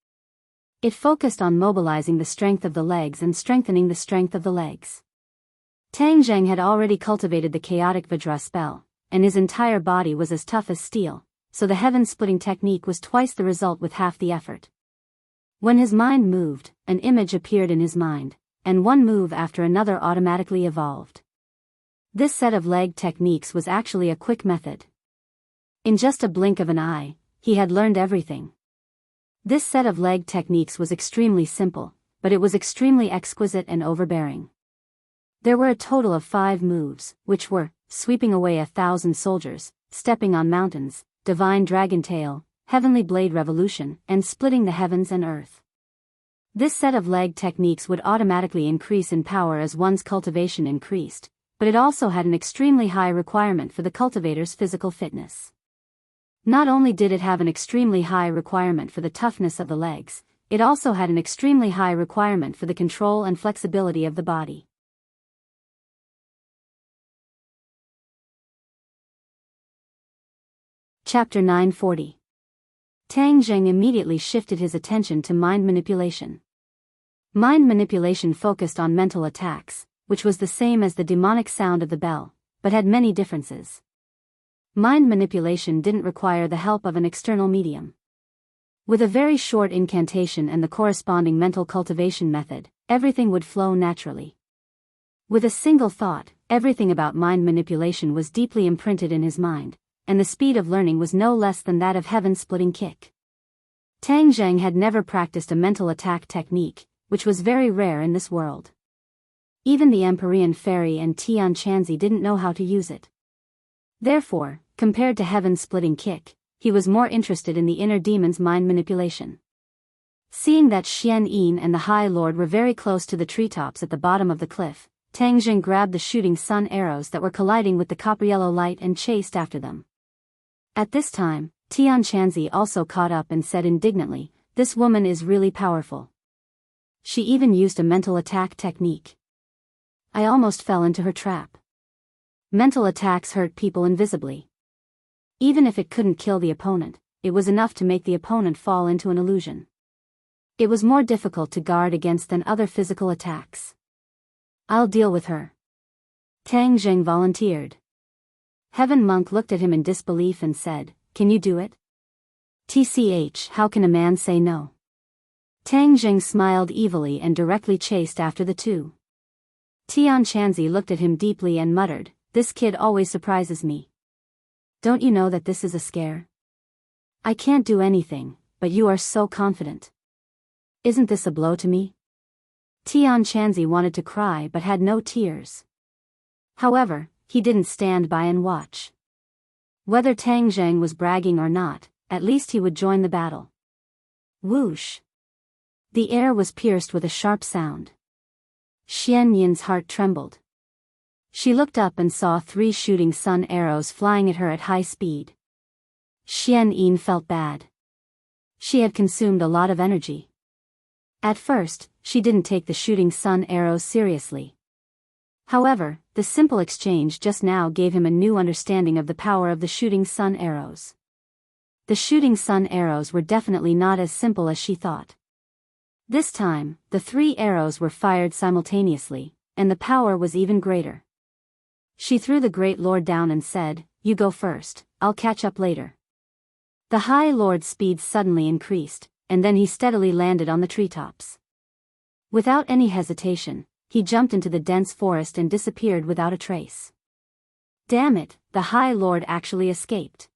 It focused on mobilizing the strength of the legs and strengthening the strength of the legs. Tang Zheng had already cultivated the chaotic Vajra spell, and his entire body was as tough as steel, so the heaven-splitting technique was twice the result with half the effort. When his mind moved, an image appeared in his mind, and one move after another automatically evolved. This set of leg techniques was actually a quick method. In just a blink of an eye, he had learned everything. This set of leg techniques was extremely simple, but it was extremely exquisite and overbearing. There were a total of 5 moves, which were, sweeping away 1,000 soldiers, stepping on mountains, divine dragon tail, heavenly blade revolution, and splitting the heavens and earth. This set of leg techniques would automatically increase in power as one's cultivation increased, but it also had an extremely high requirement for the cultivator's physical fitness. Not only did it have an extremely high requirement for the toughness of the legs, it also had an extremely high requirement for the control and flexibility of the body. Chapter 940. Tang Zheng immediately shifted his attention to mind manipulation. Mind manipulation focused on mental attacks, which was the same as the demonic sound of the bell, but had many differences. Mind manipulation didn't require the help of an external medium. With a very short incantation and the corresponding mental cultivation method, everything would flow naturally. With a single thought, everything about mind manipulation was deeply imprinted in his mind, and the speed of learning was no less than that of heaven-splitting kick. Tang Zheng had never practiced a mental attack technique, which was very rare in this world. Even the Empyrean Fairy and Tian Chanzi didn't know how to use it. Therefore, compared to heaven-splitting kick, he was more interested in the inner demon's mind manipulation. Seeing that Xian Yin and the High Lord were very close to the treetops at the bottom of the cliff, Tang Zheng grabbed the shooting sun arrows that were colliding with the copper-yellow light and chased after them. At this time, Tian Chanzi also caught up and said indignantly, "This woman is really powerful. She even used a mental attack technique. I almost fell into her trap." Mental attacks hurt people invisibly. Even if it couldn't kill the opponent, it was enough to make the opponent fall into an illusion. It was more difficult to guard against than other physical attacks. "I'll deal with her." Tang Zheng volunteered. Heaven Monk looked at him in disbelief and said, "Can you do it?" "TCH, how can a man say no?" Tang Zheng smiled evilly and directly chased after the two. Tian Chanzi looked at him deeply and muttered, "This kid always surprises me. Don't you know that this is a scare? I can't do anything, but you are so confident. Isn't this a blow to me?" Tian Chanzi wanted to cry but had no tears. However, he didn't stand by and watch. Whether Tang Zheng was bragging or not, at least he would join the battle. Whoosh! The air was pierced with a sharp sound. Xian Yin's heart trembled. She looked up and saw 3 shooting sun arrows flying at her at high speed. Xian Yin felt bad. She had consumed a lot of energy. At first, she didn't take the shooting sun arrows seriously. However, the simple exchange just now gave him a new understanding of the power of the shooting sun arrows. The shooting sun arrows were definitely not as simple as she thought. This time, the 3 arrows were fired simultaneously, and the power was even greater. She threw the Great Lord down and said, "You go first, I'll catch up later." The High Lord's speed suddenly increased, and then he steadily landed on the treetops. Without any hesitation, he jumped into the dense forest and disappeared without a trace. Damn it, the High Lord actually escaped.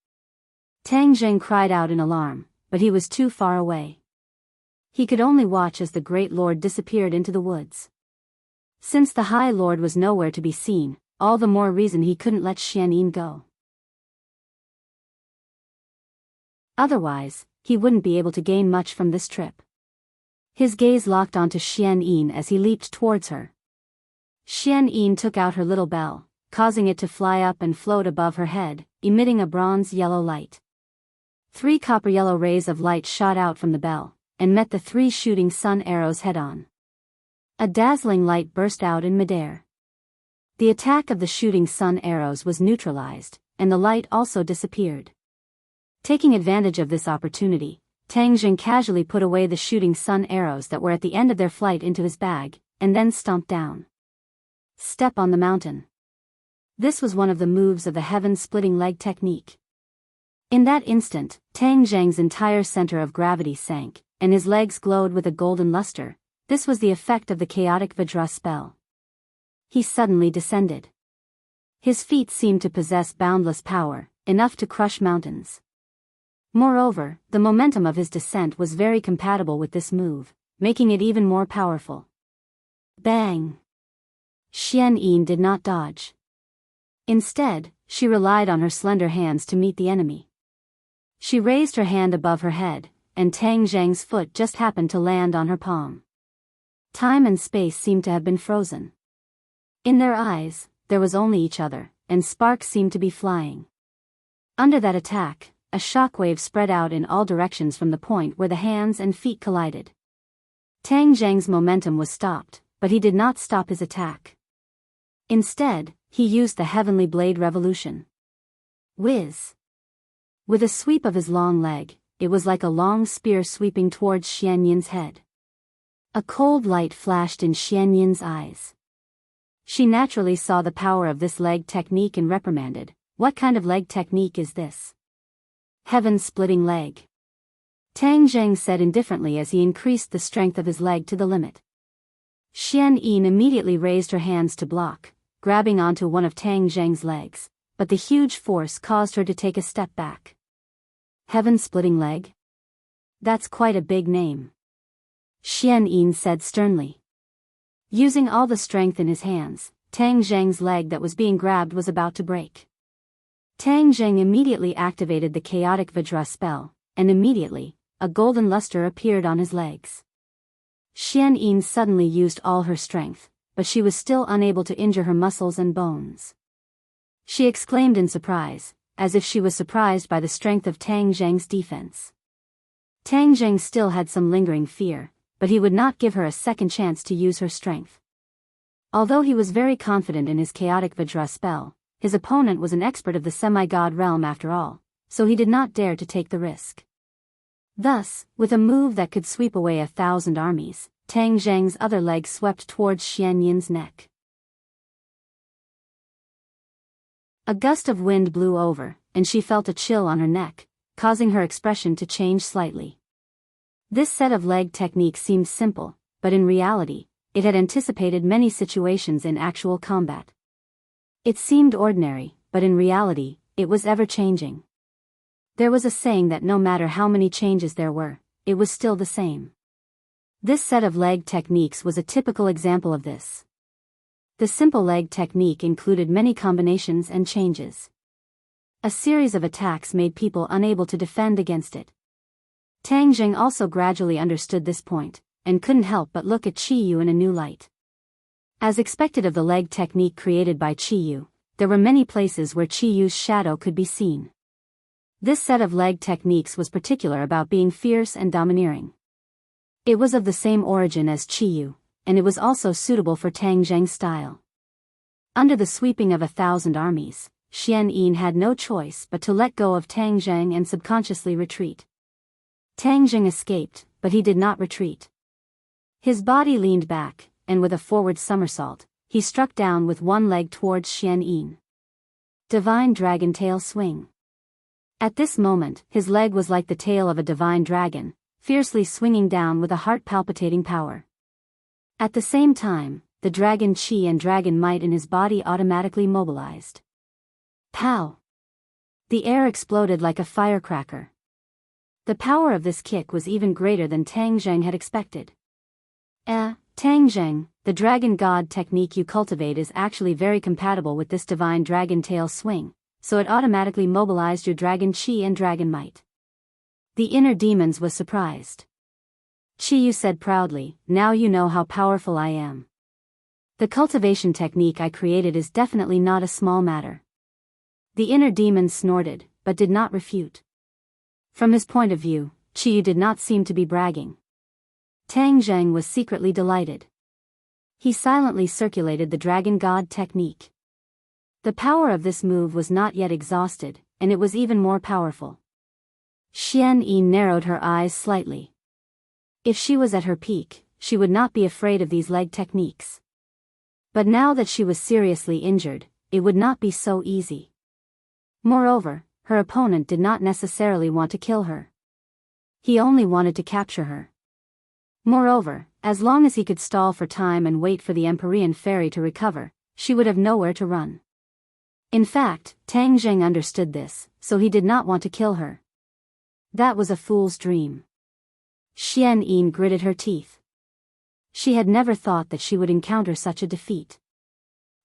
Tang Zheng cried out in alarm, but he was too far away. He could only watch as the Great Lord disappeared into the woods. Since the High Lord was nowhere to be seen, all the more reason he couldn't let Xian Yin go. Otherwise, he wouldn't be able to gain much from this trip. His gaze locked onto Xian Yin as he leaped towards her. Xian Yin took out her little bell, causing it to fly up and float above her head, emitting a bronze-yellow light. 3 copper-yellow rays of light shot out from the bell, and met the 3 shooting sun arrows head-on. A dazzling light burst out in midair. The attack of the shooting sun arrows was neutralized, and the light also disappeared. Taking advantage of this opportunity, Tang Zheng casually put away the shooting sun arrows that were at the end of their flight into his bag, and then stomped down. Step on the mountain. This was one of the moves of the heaven-splitting leg technique. In that instant, Tang Zheng's entire center of gravity sank, and his legs glowed with a golden luster. This was the effect of the chaotic Vajra spell. He suddenly descended. His feet seemed to possess boundless power, enough to crush mountains. Moreover, the momentum of his descent was very compatible with this move, making it even more powerful. Bang! Xian Yin did not dodge. Instead, she relied on her slender hands to meet the enemy. She raised her hand above her head, and Tang Zheng's foot just happened to land on her palm. Time and space seemed to have been frozen. In their eyes, there was only each other, and sparks seemed to be flying. Under that attack, a shockwave spread out in all directions from the point where the hands and feet collided. Tang Zheng's momentum was stopped, but he did not stop his attack. Instead, he used the heavenly blade revolution. Whiz! With a sweep of his long leg, it was like a long spear sweeping towards Xian Yin's head. A cold light flashed in Xian Yin's eyes. She naturally saw the power of this leg technique and reprimanded, What kind of leg technique is this? Heaven-splitting leg. Tang Zheng said indifferently as he increased the strength of his leg to the limit. Xian Yin immediately raised her hands to block, grabbing onto one of Tang Zheng's legs, but the huge force caused her to take a step back. Heaven-splitting leg? That's quite a big name. Xian Yin said sternly. Using all the strength in his hands, Tang Zheng's leg that was being grabbed was about to break. Tang Zheng immediately activated the chaotic Vajra spell, and immediately, a golden luster appeared on his legs. Xian Yin suddenly used all her strength, but she was still unable to injure her muscles and bones. She exclaimed in surprise, as if she was surprised by the strength of Tang Zheng's defense. Tang Zheng still had some lingering fear, but he would not give her a second chance to use her strength. Although he was very confident in his chaotic Vajra spell, his opponent was an expert of the semi-god realm after all, so he did not dare to take the risk. Thus, with a move that could sweep away 1,000 armies, Tang Zheng's other leg swept towards Xian Yin's neck. A gust of wind blew over, and she felt a chill on her neck, causing her expression to change slightly. This set of leg technique seemed simple, but in reality, it had anticipated many situations in actual combat. It seemed ordinary, but in reality, it was ever-changing. There was a saying that no matter how many changes there were, it was still the same. This set of leg techniques was a typical example of this. The simple leg technique included many combinations and changes. A series of attacks made people unable to defend against it. Tang Zheng also gradually understood this point, and couldn't help but look at Qi Yu in a new light. As expected of the leg technique created by Qi Yu, there were many places where Qi Yu's shadow could be seen. This set of leg techniques was particular about being fierce and domineering. It was of the same origin as Qi Yu, and it was also suitable for Tang Zheng's style. Under the sweeping of 1,000 armies, Xian Yin had no choice but to let go of Tang Zheng and subconsciously retreat. Tang Zheng escaped, but he did not retreat. His body leaned back, and with a forward somersault, he struck down with one leg towards Xian Yin. Divine Dragon Tail Swing. At this moment, his leg was like the tail of a divine dragon, fiercely swinging down with a heart-palpitating power. At the same time, the dragon chi and dragon might in his body automatically mobilized. Pow! The air exploded like a firecracker. The power of this kick was even greater than Tang Zheng had expected. Tang Zheng, the dragon god technique you cultivate is actually very compatible with this divine dragon tail swing, so it automatically mobilized your dragon chi and dragon might. The inner demons was surprised. Qi Yu said proudly, "Now you know how powerful I am. The cultivation technique I created is definitely not a small matter." The inner demons snorted, but did not refute. From his point of view, Qi Yu did not seem to be bragging. Tang Zheng was secretly delighted. He silently circulated the dragon god technique. The power of this move was not yet exhausted, and it was even more powerful. Xian Yin narrowed her eyes slightly. If she was at her peak, she would not be afraid of these leg techniques. But now that she was seriously injured, it would not be so easy. Moreover, her opponent did not necessarily want to kill her. He only wanted to capture her. Moreover, as long as he could stall for time and wait for the Empyrean fairy to recover, she would have nowhere to run. In fact, Tang Zheng understood this, so he did not want to kill her. That was a fool's dream. Xian Yin gritted her teeth. She had never thought that she would encounter such a defeat.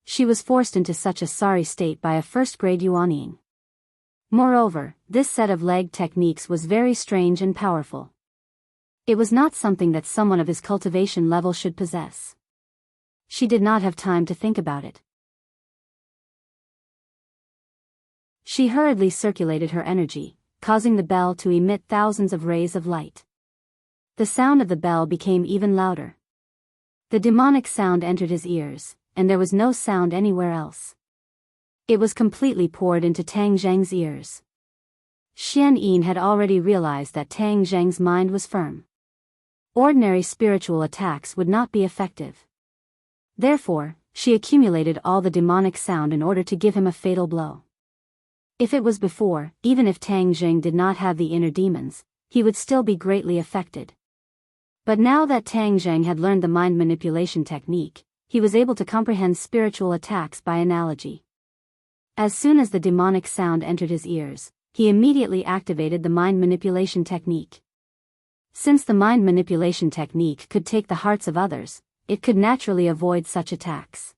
She was forced into such a sorry state by a first-grade Yuanying. Moreover, this set of leg techniques was very strange and powerful. It was not something that someone of his cultivation level should possess. She did not have time to think about it. She hurriedly circulated her energy, causing the bell to emit thousands of rays of light. The sound of the bell became even louder. The demonic sound entered his ears, and there was no sound anywhere else. It was completely poured into Tang Zheng's ears. Xian Yin had already realized that Tang Zheng's mind was firm. Ordinary spiritual attacks would not be effective. Therefore, she accumulated all the demonic sound in order to give him a fatal blow. If it was before, even if Tang Jing did not have the inner demons, he would still be greatly affected. But now that Tang Jing had learned the mind manipulation technique, he was able to comprehend spiritual attacks by analogy. As soon as the demonic sound entered his ears, he immediately activated the mind manipulation technique. Since the mind manipulation technique could take the hearts of others, it could naturally avoid such attacks.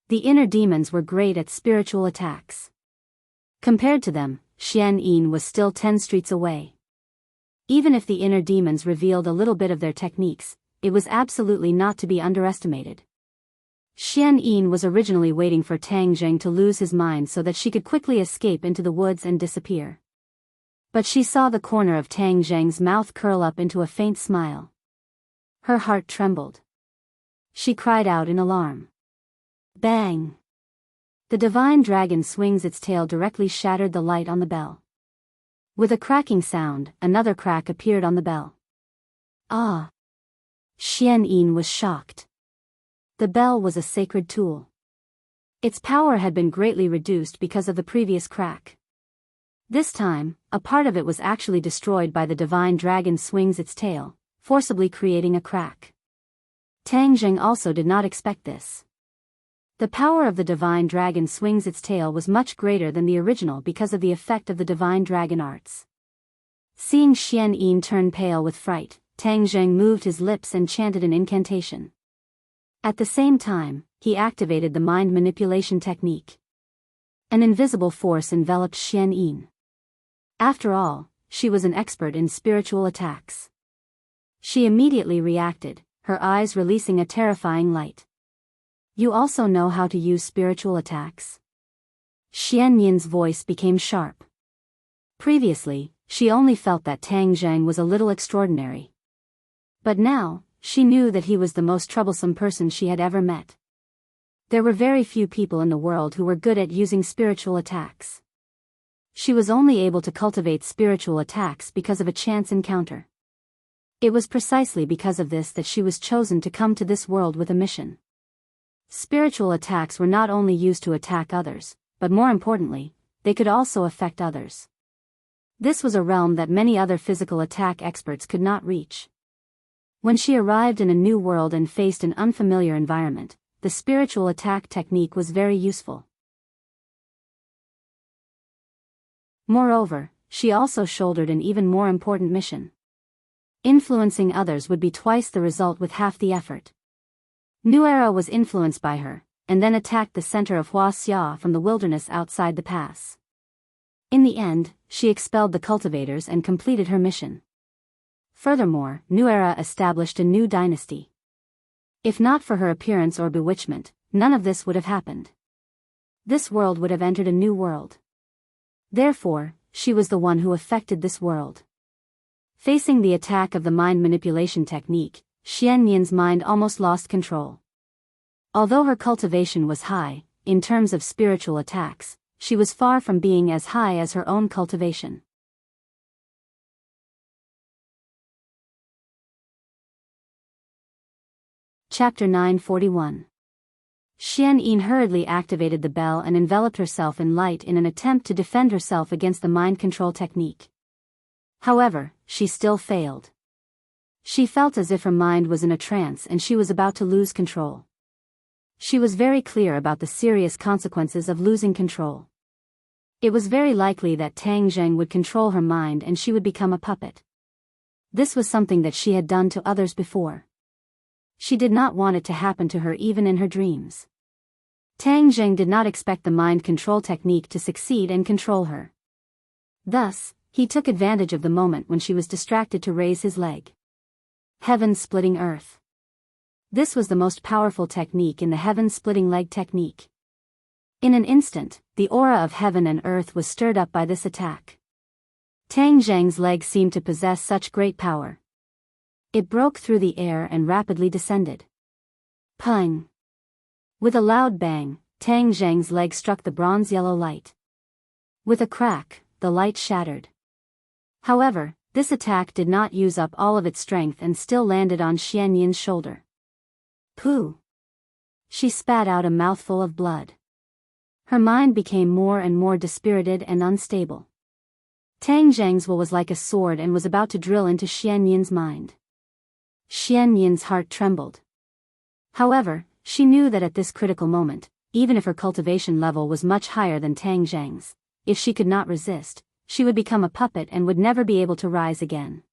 The inner demons were great at spiritual attacks. Compared to them, Xian Yin was still 10 streets away. Even if the inner demons revealed a little bit of their techniques, it was absolutely not to be underestimated. Xian Yin was originally waiting for Tang Jing to lose his mind so that she could quickly escape into the woods and disappear. But she saw the corner of Tang Jing's mouth curl up into a faint smile. Her heart trembled. She cried out in alarm. Bang! The divine dragon swings its tail directly shattered the light on the bell. With a cracking sound, another crack appeared on the bell. Ah! Xian Yin was shocked. The bell was a sacred tool. Its power had been greatly reduced because of the previous crack. This time, a part of it was actually destroyed by the divine dragon swings its tail, forcibly creating a crack. Tang Jing also did not expect this. The power of the divine dragon swings its tail was much greater than the original because of the effect of the divine dragon arts. Seeing Xian Yin turn pale with fright, Tang Jing moved his lips and chanted an incantation. At the same time, he activated the mind manipulation technique. An invisible force enveloped Xian Yin. After all, she was an expert in spiritual attacks. She immediately reacted, her eyes releasing a terrifying light. You also know how to use spiritual attacks? Xian Yin's voice became sharp. Previously, she only felt that Tang Jing was a little extraordinary. But now, she knew that he was the most troublesome person she had ever met. There were very few people in the world who were good at using spiritual attacks. She was only able to cultivate spiritual attacks because of a chance encounter. It was precisely because of this that she was chosen to come to this world with a mission. Spiritual attacks were not only used to attack others, but more importantly, they could also affect others. This was a realm that many other physical attack experts could not reach. When she arrived in a new world and faced an unfamiliar environment, the spiritual attack technique was very useful. Moreover, she also shouldered an even more important mission. Influencing others would be twice the result with half the effort. New Era was influenced by her, and then attacked the center of Huaxia from the wilderness outside the pass. In the end, she expelled the cultivators and completed her mission. Furthermore, New Era established a new dynasty. If not for her appearance or bewitchment, none of this would have happened. This world would have entered a new world. Therefore, she was the one who affected this world. Facing the attack of the mind manipulation technique, Xian Yin's mind almost lost control. Although her cultivation was high, in terms of spiritual attacks, she was far from being as high as her own cultivation. Chapter 941. Xian Yin hurriedly activated the bell and enveloped herself in light in an attempt to defend herself against the mind control technique. However, she still failed. She felt as if her mind was in a trance and she was about to lose control. She was very clear about the serious consequences of losing control. It was very likely that Tang Jing would control her mind and she would become a puppet. This was something that she had done to others before. She did not want it to happen to her even in her dreams. Tang Jing did not expect the mind control technique to succeed and control her. Thus, he took advantage of the moment when she was distracted to raise his leg. Heaven-splitting earth. This was the most powerful technique in the heaven-splitting leg technique. In an instant, the aura of heaven and earth was stirred up by this attack. Tang Jing's leg seemed to possess such great power. It broke through the air and rapidly descended. Pung! With a loud bang, Tang Jing's leg struck the bronze-yellow light. With a crack, the light shattered. However, this attack did not use up all of its strength and still landed on Xian Yin's shoulder. Pooh! She spat out a mouthful of blood. Her mind became more and more dispirited and unstable. Tang Zheng's will was like a sword and was about to drill into Xian Yin's mind. Xian Yin's heart trembled. However, she knew that at this critical moment, even if her cultivation level was much higher than Tang Zheng's, if she could not resist, she would become a puppet and would never be able to rise again.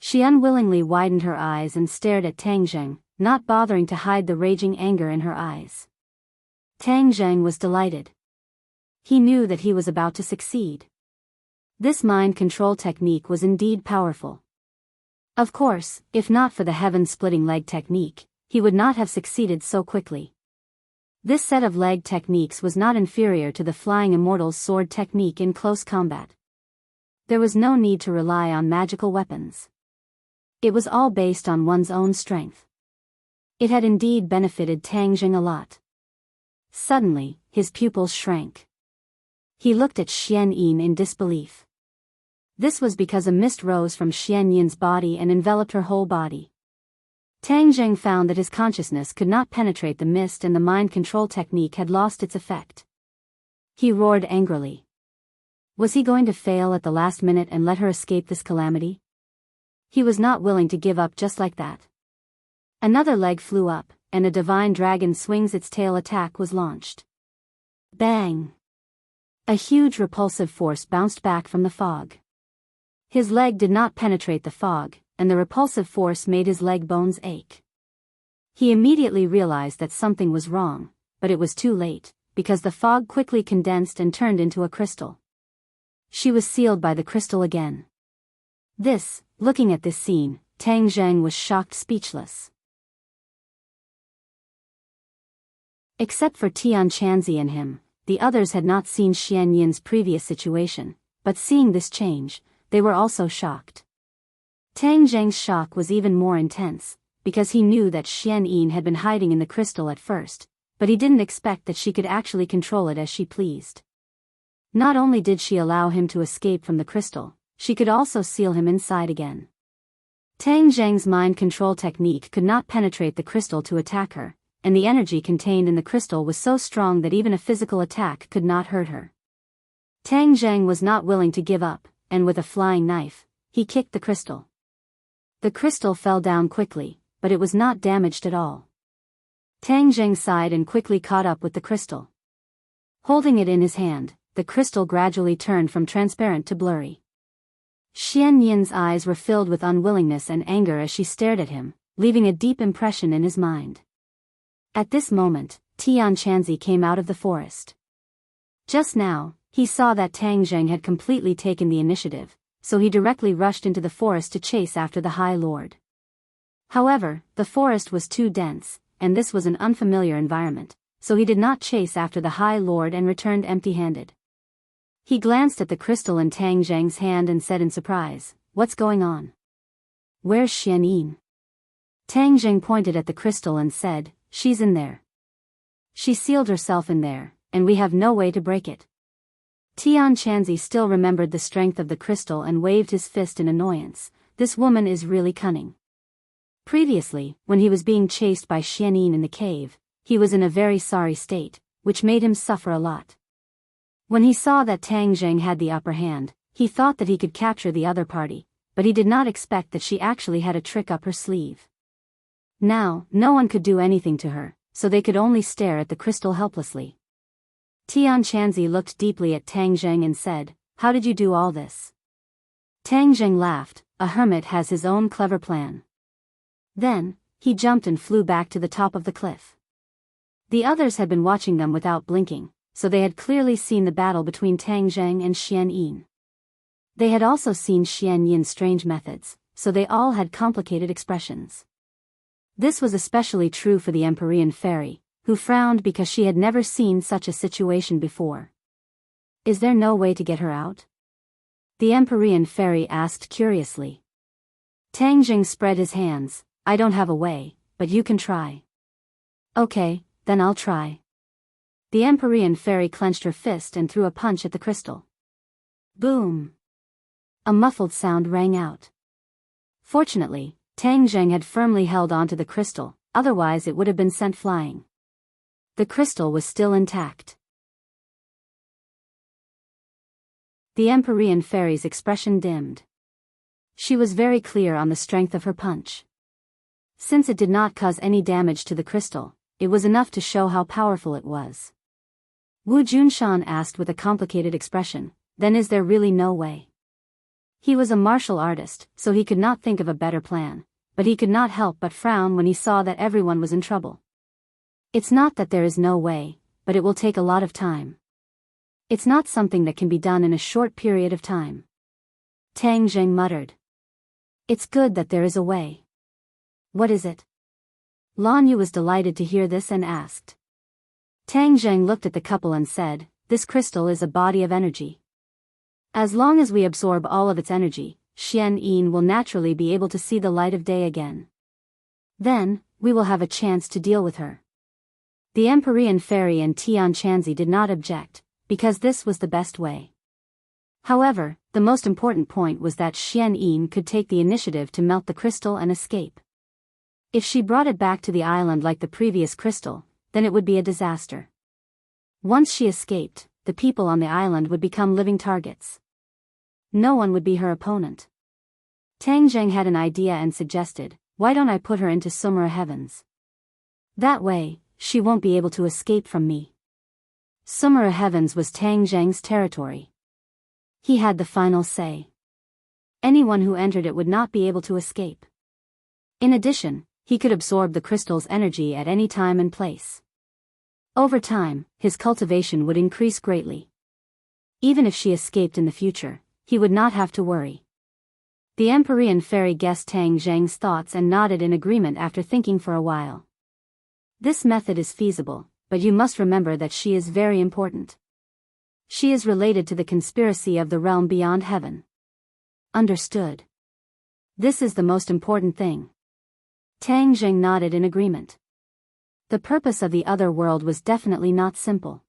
She unwillingly widened her eyes and stared at Tang Zheng, not bothering to hide the raging anger in her eyes. Tang Zheng was delighted. He knew that he was about to succeed. This mind control technique was indeed powerful. Of course, if not for the heaven-splitting leg technique, he would not have succeeded so quickly. This set of leg techniques was not inferior to the Flying Immortal's sword technique in close combat. There was no need to rely on magical weapons. It was all based on one's own strength. It had indeed benefited Tang Zheng a lot. Suddenly, his pupils shrank. He looked at Xian Yin in disbelief. This was because a mist rose from Xian Yin's body and enveloped her whole body. Tang Zheng found that his consciousness could not penetrate the mist and the mind control technique had lost its effect. He roared angrily. Was he going to fail at the last minute and let her escape this calamity? He was not willing to give up just like that. Another leg flew up, and a divine dragon swings its tail attack was launched. Bang! A huge repulsive force bounced back from the fog. His leg did not penetrate the fog, and the repulsive force made his leg bones ache. He immediately realized that something was wrong, but it was too late, because the fog quickly condensed and turned into a crystal. She was sealed by the crystal again. Looking at this scene, Tang Zheng was shocked speechless. Except for Tian Chanzi and him, the others had not seen Xian Yin's previous situation, but seeing this change, they were also shocked. Tang Zheng's shock was even more intense, because he knew that Xian Yin had been hiding in the crystal at first, but he didn't expect that she could actually control it as she pleased. Not only did she allow him to escape from the crystal, she could also seal him inside again. Tang Zheng's mind control technique could not penetrate the crystal to attack her, and the energy contained in the crystal was so strong that even a physical attack could not hurt her. Tang Zheng was not willing to give up, and with a flying knife, he kicked the crystal. The crystal fell down quickly, but it was not damaged at all. Tang Zheng sighed and quickly caught up with the crystal. Holding it in his hand, the crystal gradually turned from transparent to blurry. Xian Yin's eyes were filled with unwillingness and anger as she stared at him, leaving a deep impression in his mind. At this moment, Tian Chanzi came out of the forest. Just now, he saw that Tang Zheng had completely taken the initiative, so he directly rushed into the forest to chase after the High Lord. However, the forest was too dense, and this was an unfamiliar environment, so he did not chase after the High Lord and returned empty-handed. He glanced at the crystal in Tang Zheng's hand and said in surprise, "What's going on? Where's Xian Yin?" Tang Zheng pointed at the crystal and said, "She's in there. She sealed herself in there, and we have no way to break it." Tian Chanzi still remembered the strength of the crystal and waved his fist in annoyance. This woman is really cunning. Previously, when he was being chased by Xian Yin in the cave, he was in a very sorry state, which made him suffer a lot. When he saw that Tang Zheng had the upper hand, he thought that he could capture the other party, but he did not expect that she actually had a trick up her sleeve. Now, no one could do anything to her, so they could only stare at the crystal helplessly. Tian Chanzi looked deeply at Tang Zheng and said, "How did you do all this?" Tang Zheng laughed, "A hermit has his own clever plan." Then, he jumped and flew back to the top of the cliff. The others had been watching them without blinking, so they had clearly seen the battle between Tang Zheng and Xian Yin. They had also seen Xian Yin's strange methods, so they all had complicated expressions. This was especially true for the Empyrean fairy, who frowned because she had never seen such a situation before. "Is there no way to get her out?" the Empyrean fairy asked curiously. Tang Zheng spread his hands, "I don't have a way, but you can try." "Okay, then I'll try." The Empyrean fairy clenched her fist and threw a punch at the crystal. Boom! A muffled sound rang out. Fortunately, Tang Zheng had firmly held onto the crystal, otherwise it would have been sent flying. The crystal was still intact. The Empyrean fairy's expression dimmed. She was very clear on the strength of her punch. Since it did not cause any damage to the crystal, it was enough to show how powerful it was. Wu Junshan asked with a complicated expression, then is there really no way? He was a martial artist, so he could not think of a better plan, but he could not help but frown when he saw that everyone was in trouble. It's not that there is no way, but it will take a lot of time. It's not something that can be done in a short period of time. Tang Zheng muttered. It's good that there is a way. What is it? Lan Yu was delighted to hear this and asked. Tang Zheng looked at the couple and said, this crystal is a body of energy. As long as we absorb all of its energy, Xian Yin will naturally be able to see the light of day again. Then, we will have a chance to deal with her. The Empyrean fairy and Tian Chanzi did not object, because this was the best way. However, the most important point was that Xian Yin could take the initiative to melt the crystal and escape. If she brought it back to the island like the previous crystal, then it would be a disaster. Once she escaped, the people on the island would become living targets. No one would be her opponent. Tang Zheng had an idea and suggested, why don't I put her into Sumera Heavens? That way, she won't be able to escape from me. Sumera Heavens was Tang Zheng's territory. He had the final say. Anyone who entered it would not be able to escape. In addition, he could absorb the crystal's energy at any time and place. Over time, his cultivation would increase greatly. Even if she escaped in the future, he would not have to worry. The Empyrean fairy guessed Tang Zheng's thoughts and nodded in agreement after thinking for a while. This method is feasible, but you must remember that she is very important. She is related to the conspiracy of the realm beyond heaven. Understood. This is the most important thing. Tang Zheng nodded in agreement. The purpose of the other world was definitely not simple.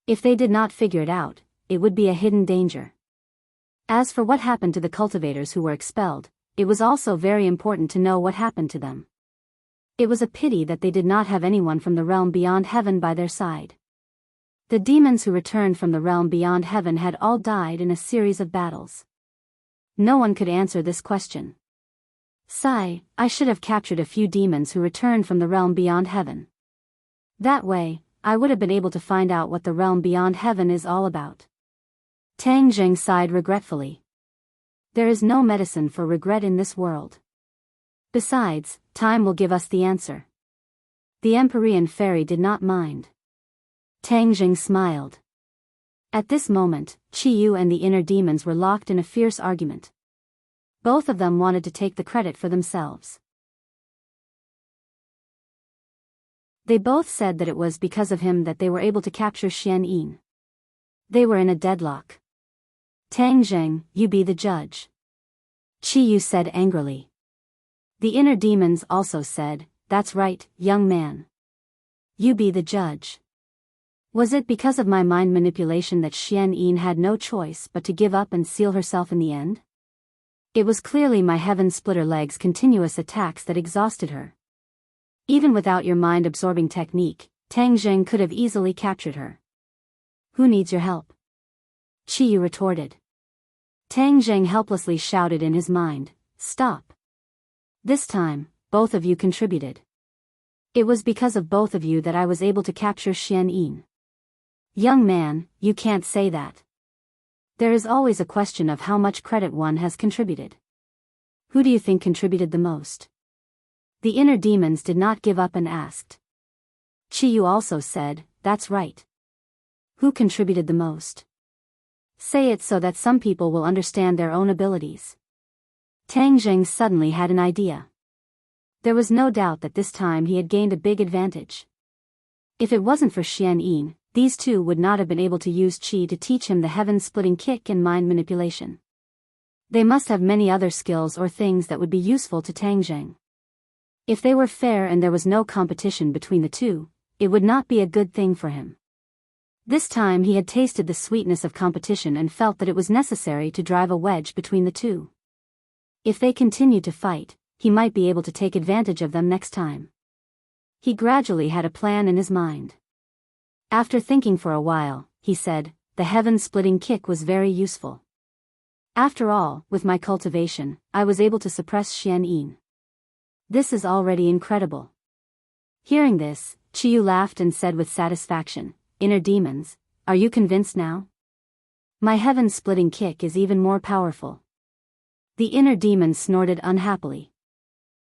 If they did not figure it out, it would be a hidden danger. As for what happened to the cultivators who were expelled, it was also very important to know what happened to them. It was a pity that they did not have anyone from the realm beyond heaven by their side. The demons who returned from the realm beyond heaven had all died in a series of battles. No one could answer this question. Sigh, I should have captured a few demons who returned from the realm beyond heaven. That way, I would have been able to find out what the realm beyond heaven is all about. Tang Zheng sighed regretfully. There is no medicine for regret in this world. Besides, time will give us the answer. The Empyrean fairy did not mind. Tang Zheng smiled. At this moment, Qi Yu and the inner demons were locked in a fierce argument. Both of them wanted to take the credit for themselves. They both said that it was because of him that they were able to capture Xian Yin. They were in a deadlock. Tang Zheng, you be the judge. Qi Yu said angrily. The inner demons also said, that's right, young man. You be the judge. Was it because of my mind manipulation that Xian Yin had no choice but to give up and seal herself in the end? It was clearly my heaven splitter leg's continuous attacks that exhausted her. Even without your mind-absorbing technique, Tang Zheng could have easily captured her. Who needs your help? Qi Yu retorted. Tang Zheng helplessly shouted in his mind, stop. This time, both of you contributed. It was because of both of you that I was able to capture Xian Yin. Young man, you can't say that. There is always a question of how much credit one has contributed. Who do you think contributed the most? The inner demons did not give up and asked. Qi Yu also said, that's right. Who contributed the most? Say it so that some people will understand their own abilities. Tang Zheng suddenly had an idea. There was no doubt that this time he had gained a big advantage. If it wasn't for Xian Yin, these two would not have been able to use Qi to teach him the heaven-splitting kick and mind manipulation. They must have many other skills or things that would be useful to Tang Zheng. If they were fair and there was no competition between the two, it would not be a good thing for him. This time he had tasted the sweetness of competition and felt that it was necessary to drive a wedge between the two. If they continued to fight, he might be able to take advantage of them next time. He gradually had a plan in his mind. After thinking for a while, he said, the heaven-splitting kick was very useful. After all, with my cultivation, I was able to suppress Xian Yin. This is already incredible. Hearing this, Qiyu laughed and said with satisfaction, "Inner demons, are you convinced now? My heaven-splitting kick is even more powerful." The inner demon snorted unhappily.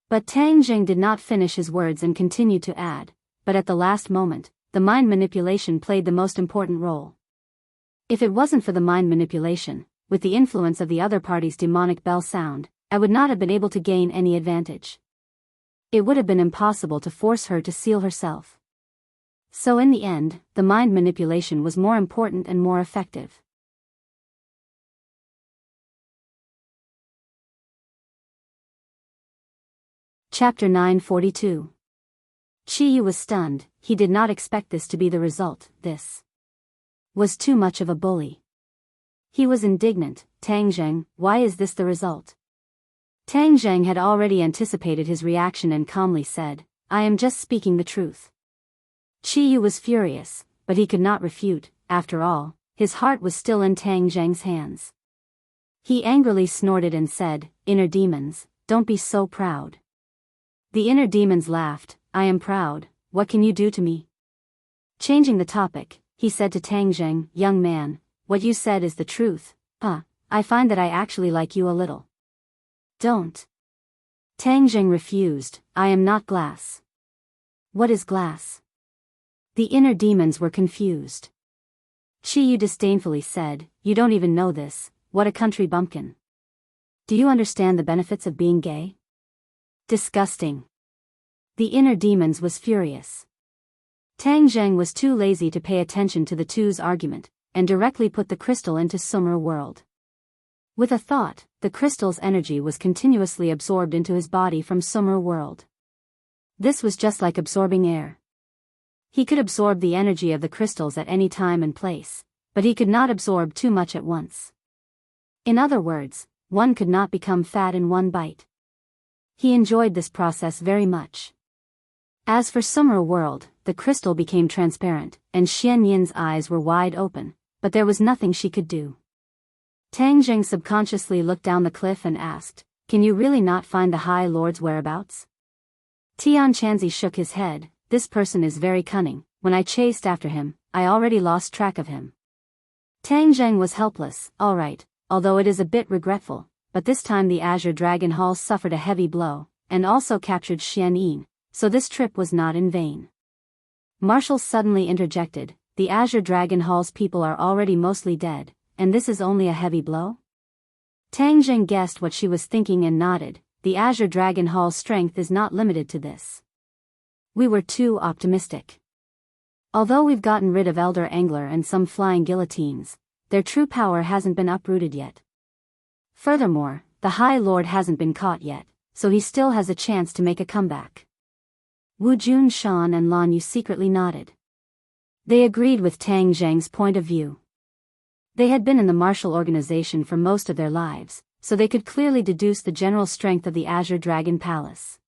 But Tang Jing did not finish his words and continued to add, "But at the last moment, the mind manipulation played the most important role. If it wasn't for the mind manipulation, with the influence of the other party's demonic bell sound, I would not have been able to gain any advantage. It would have been impossible to force her to seal herself. So in the end, the mind manipulation was more important and more effective." Chapter 942. Qiyu was stunned. He did not expect this to be the result. This was too much of a bully. He was indignant. "Tang Zheng, why is this the result?" Tang Zheng had already anticipated his reaction and calmly said, "I am just speaking the truth." Qiyu was furious, but he could not refute. After all, his heart was still in Tang Zheng's hands. He angrily snorted and said, "Inner demons, don't be so proud." The inner demons laughed. "I am proud, what can you do to me?" Changing the topic, he said to Tang Zheng, "Young man, what you said is the truth. I find that I actually like you a little." "Don't." Tang Zheng refused. "I am not glass." "What is glass?" The inner demons were confused. Qiyu disdainfully said, "You don't even know this, what a country bumpkin. Do you understand the benefits of being gay?" "Disgusting." The inner demons was furious. Tang Zheng was too lazy to pay attention to the two's argument, and directly put the crystal into Sumer world. With a thought, the crystal's energy was continuously absorbed into his body from Sumer world. This was just like absorbing air. He could absorb the energy of the crystals at any time and place, but he could not absorb too much at once. In other words, one could not become fat in one bite. He enjoyed this process very much. As for Sumer world, the crystal became transparent, and Xian Yin's eyes were wide open, but there was nothing she could do. Tang Zheng subconsciously looked down the cliff and asked, "Can you really not find the High Lord's whereabouts?" Tian Chanzi shook his head. "This person is very cunning. When I chased after him, I already lost track of him." Tang Zheng was helpless. "All right, although it is a bit regretful, but this time the Azure Dragon Hall suffered a heavy blow, and also captured Xian Yin, so this trip was not in vain." Marshall suddenly interjected, "The Azure Dragon Hall's people are already mostly dead, and this is only a heavy blow?" Tang Zheng guessed what she was thinking and nodded. "The Azure Dragon Hall's strength is not limited to this. We were too optimistic. Although we've gotten rid of Elder Angler and some flying guillotines, their true power hasn't been uprooted yet. Furthermore, the High Lord hasn't been caught yet, so he still has a chance to make a comeback." Wu Jun Shan and Lan Yu secretly nodded. They agreed with Tang Zheng's point of view. They had been in the martial organization for most of their lives, so they could clearly deduce the general strength of the Azure Dragon Palace.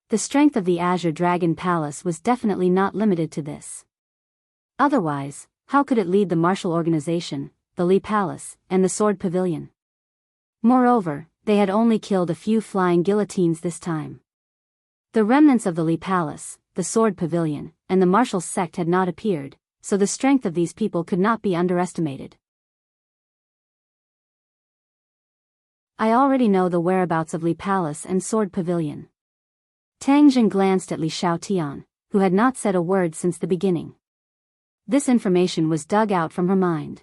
The strength of the Azure Dragon Palace was definitely not limited to this. Otherwise, how could it lead the martial organization, the Li Palace, and the Sword Pavilion? Moreover, they had only killed a few flying guillotines this time. The remnants of the Li Palace, the Sword Pavilion, and the martial sect had not appeared, so the strength of these people could not be underestimated. "I already know the whereabouts of Li Palace and Sword Pavilion." Tang Zheng glanced at Li Xiaotian, who had not said a word since the beginning. This information was dug out from her mind.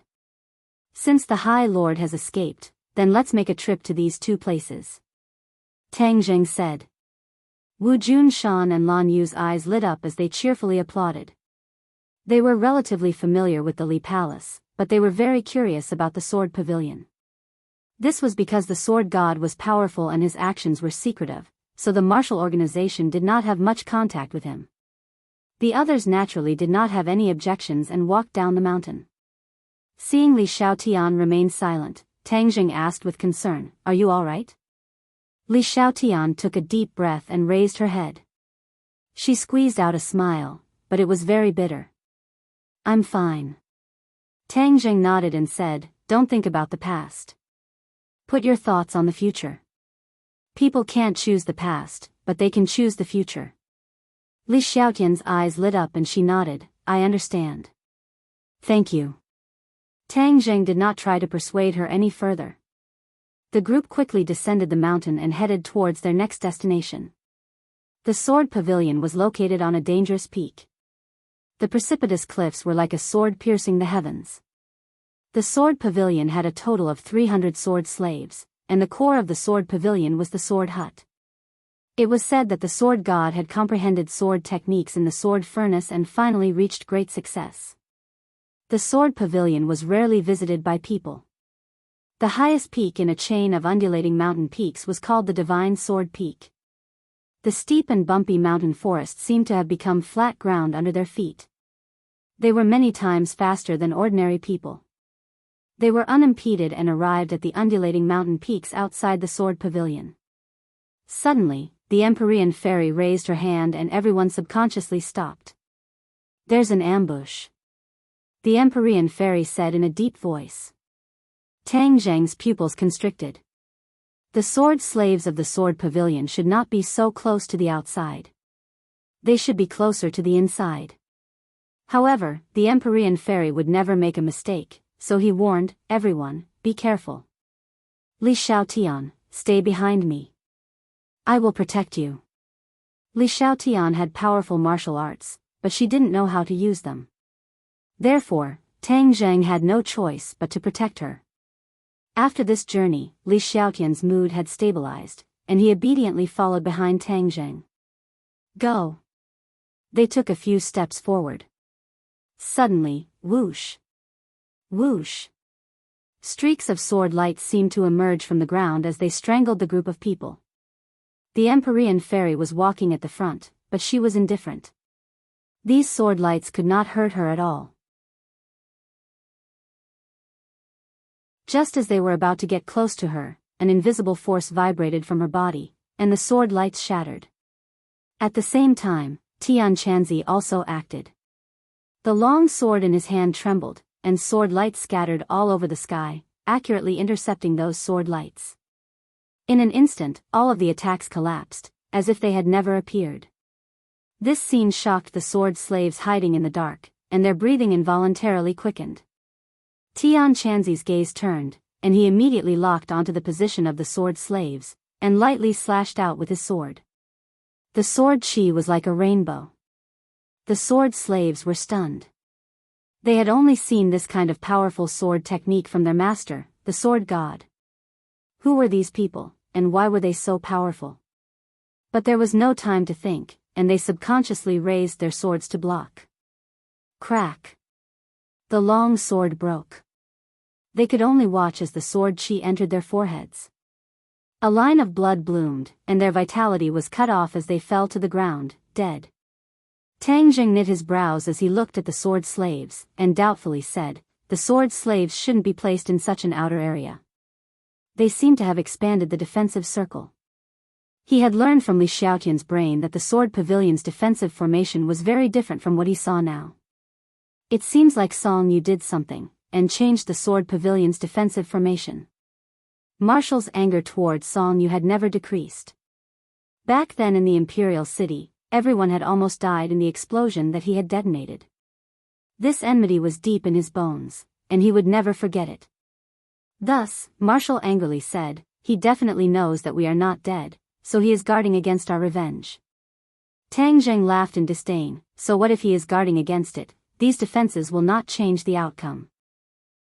"Since the High Lord has escaped, then let's make a trip to these two places," Tang Zheng said. Wu Jun Shan and Lan Yu's eyes lit up as they cheerfully applauded. They were relatively familiar with the Li Palace, but they were very curious about the Sword Pavilion. This was because the Sword God was powerful and his actions were secretive, so the martial organization did not have much contact with him. The others naturally did not have any objections and walked down the mountain. Seeing Li Xiaotian remain silent, Tang Zheng asked with concern, "Are you all right?" Li Xiaotian took a deep breath and raised her head. She squeezed out a smile, but it was very bitter. "I'm fine." Tang Zheng nodded and said, "Don't think about the past. Put your thoughts on the future. People can't choose the past, but they can choose the future." Li Xiaotian's eyes lit up and she nodded, "I understand. Thank you." Tang Zheng did not try to persuade her any further. The group quickly descended the mountain and headed towards their next destination. The sword pavilion was located on a dangerous peak. The precipitous cliffs were like a sword piercing the heavens. The sword pavilion had a total of 300 sword slaves, and the core of the sword pavilion was the sword hut. It was said that the sword god had comprehended sword techniques in the sword furnace and finally reached great success. The sword pavilion was rarely visited by people. The highest peak in a chain of undulating mountain peaks was called the Divine Sword Peak. The steep and bumpy mountain forest seemed to have become flat ground under their feet. They were many times faster than ordinary people. They were unimpeded and arrived at the undulating mountain peaks outside the sword pavilion. Suddenly, the Empyrean fairy raised her hand and everyone subconsciously stopped. "There's an ambush," the Empyrean fairy said in a deep voice. Tang Zheng's pupils constricted. The sword slaves of the sword pavilion should not be so close to the outside. They should be closer to the inside. However, the Empyrean fairy would never make a mistake, so he warned, "Everyone, be careful. Li Xiaotian, stay behind me. I will protect you." Li Xiaotian had powerful martial arts, but she didn't know how to use them. Therefore, Tang Zheng had no choice but to protect her. After this journey, Li Xiaotian's mood had stabilized, and he obediently followed behind Tang Zheng. "Go." They took a few steps forward. Suddenly, whoosh! Whoosh! Streaks of sword light seemed to emerge from the ground as they strangled the group of people. The Empyrean fairy was walking at the front, but she was indifferent. These sword lights could not hurt her at all. Just as they were about to get close to her, an invisible force vibrated from her body, and the sword lights shattered. At the same time, Tian Chanzi also acted. The long sword in his hand trembled, and sword lights scattered all over the sky, accurately intercepting those sword lights. In an instant, all of the attacks collapsed, as if they had never appeared. This scene shocked the sword slaves hiding in the dark, and their breathing involuntarily quickened. Tian Chanzi's gaze turned, and he immediately locked onto the position of the sword slaves, and lightly slashed out with his sword. The sword chi was like a rainbow. The sword slaves were stunned. They had only seen this kind of powerful sword technique from their master, the sword god. Who were these people, and why were they so powerful? But there was no time to think, and they subconsciously raised their swords to block. Crack! The long sword broke. They could only watch as the sword chi entered their foreheads. A line of blood bloomed, and their vitality was cut off as they fell to the ground, dead. Tang Zheng knit his brows as he looked at the sword slaves, and doubtfully said, "The sword slaves shouldn't be placed in such an outer area. They seem to have expanded the defensive circle." He had learned from Li Xiaotian's brain that the sword pavilion's defensive formation was very different from what he saw now. It seems like Song Yu did something, and changed the sword pavilion's defensive formation. Marshall's anger towards Song Yu had never decreased. Back then in the Imperial City, everyone had almost died in the explosion that he had detonated. This enmity was deep in his bones, and he would never forget it. Thus, Marshall angrily said, "He definitely knows that we are not dead, so he is guarding against our revenge." Tang Zheng laughed in disdain, "So what if he is guarding against it? These defenses will not change the outcome."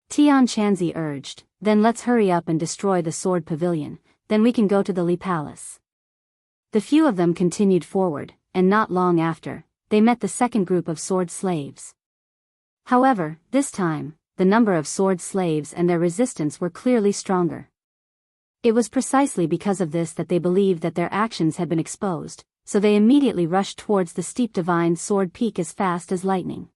Tian Chanzi urged, "Then let's hurry up and destroy the sword pavilion, then we can go to the Li Palace." The few of them continued forward, and not long after, they met the second group of sword slaves. However, this time, the number of sword slaves and their resistance were clearly stronger. It was precisely because of this that they believed that their actions had been exposed, so they immediately rushed towards the steep divine sword peak as fast as lightning.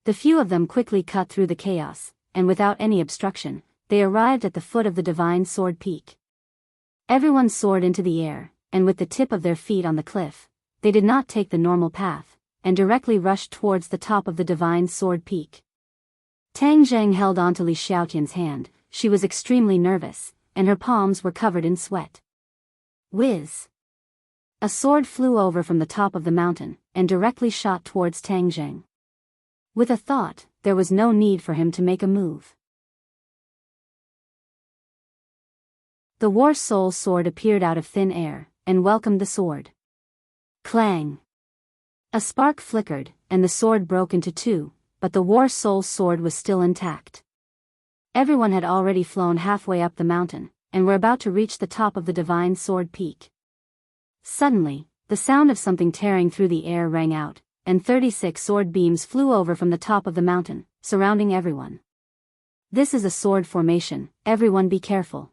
The few of them quickly cut through the chaos, and without any obstruction, they arrived at the foot of the divine sword peak. Everyone soared into the air, and with the tip of their feet on the cliff, they did not take the normal path, and directly rushed towards the top of the divine sword peak. Tang Zheng held onto Li Xiaotian's hand. She was extremely nervous, and her palms were covered in sweat. Whiz! A sword flew over from the top of the mountain, and directly shot towards Tang Zheng. With a thought, there was no need for him to make a move. The War Soul sword appeared out of thin air, and welcomed the sword. Clang! A spark flickered, and the sword broke into two, but the War Soul sword was still intact. Everyone had already flown halfway up the mountain, and were about to reach the top of the Divine Sword Peak. Suddenly, the sound of something tearing through the air rang out, and 36 sword beams flew over from the top of the mountain, surrounding everyone. This is a sword formation, everyone be careful.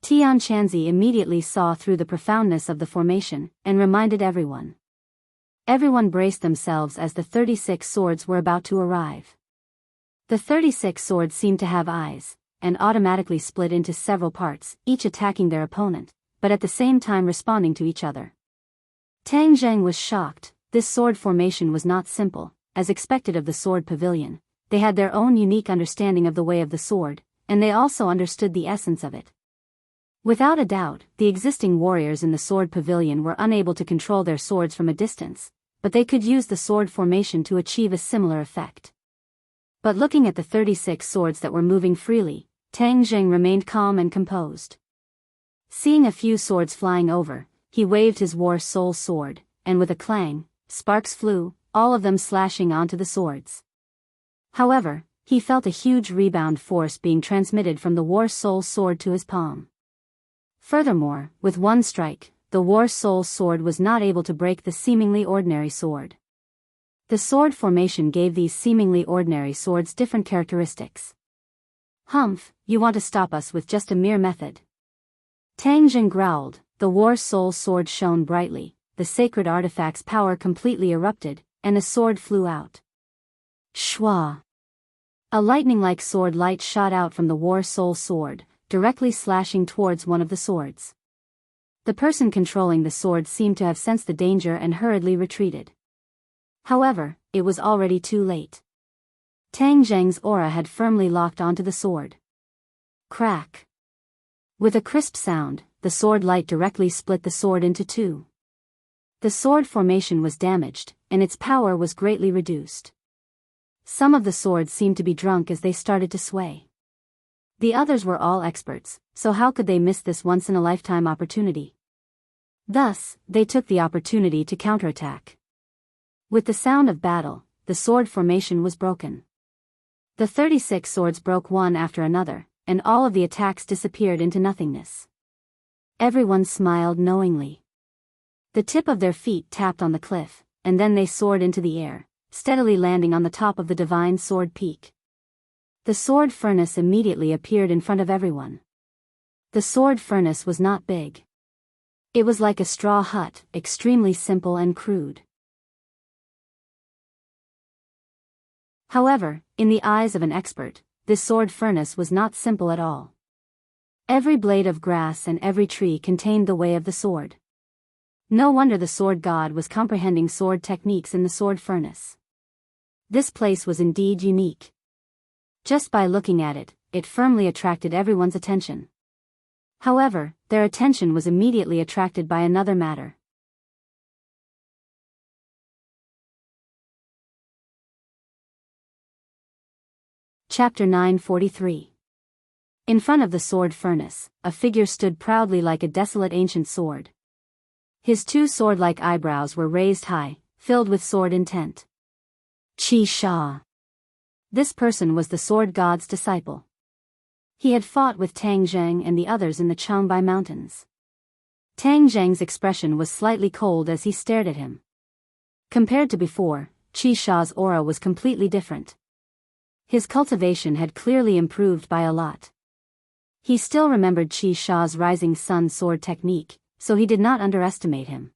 Tian Chanzi immediately saw through the profoundness of the formation, and reminded everyone. Everyone braced themselves as the 36 swords were about to arrive. The 36 swords seemed to have eyes, and automatically split into several parts, each attacking their opponent, but at the same time responding to each other. Tang Zheng was shocked. This sword formation was not simple, as expected of the sword pavilion. They had their own unique understanding of the way of the sword, and they also understood the essence of it. Without a doubt, the existing warriors in the sword pavilion were unable to control their swords from a distance, but they could use the sword formation to achieve a similar effect. But looking at the 36 swords that were moving freely, Tang Zheng remained calm and composed. Seeing a few swords flying over, he waved his War Soul sword, and with a clang, sparks flew, all of them slashing onto the swords. However, he felt a huge rebound force being transmitted from the War Soul sword to his palm. Furthermore, with one strike, the War Soul sword was not able to break the seemingly ordinary sword. The sword formation gave these seemingly ordinary swords different characteristics. Humph, you want to stop us with just a mere method. Tang Zheng growled. The War Soul sword shone brightly, the sacred artifact's power completely erupted, and the sword flew out. Shwa! A lightning-like sword light shot out from the War Soul sword, directly slashing towards one of the swords. The person controlling the sword seemed to have sensed the danger and hurriedly retreated. However, it was already too late. Tang Zheng's aura had firmly locked onto the sword. Crack! With a crisp sound, the sword light directly split the sword into two. The sword formation was damaged, and its power was greatly reduced. Some of the swords seemed to be drunk as they started to sway. The others were all experts, so how could they miss this once-in-a-lifetime opportunity? Thus, they took the opportunity to counterattack. With the sound of battle, the sword formation was broken. The 36 swords broke one after another, and all of the attacks disappeared into nothingness. Everyone smiled knowingly. The tip of their feet tapped on the cliff, and then they soared into the air, steadily landing on the top of the Divine Sword Peak. The sword furnace immediately appeared in front of everyone. The sword furnace was not big. It was like a straw hut, extremely simple and crude. However, in the eyes of an expert, this sword furnace was not simple at all. Every blade of grass and every tree contained the way of the sword. No wonder the sword god was comprehending sword techniques in the sword furnace. This place was indeed unique. Just by looking at it, it firmly attracted everyone's attention. However, their attention was immediately attracted by another matter. Chapter 943. In front of the sword furnace, a figure stood proudly like a desolate ancient sword. His two sword-like eyebrows were raised high, filled with sword intent. Qi Sha. This person was the sword god's disciple. He had fought with Tang Zheng and the others in the Changbai Mountains. Tang Zheng's expression was slightly cold as he stared at him. Compared to before, Qi Sha's aura was completely different. His cultivation had clearly improved by a lot. He still remembered Qi Sha's rising sun sword technique, so he did not underestimate him.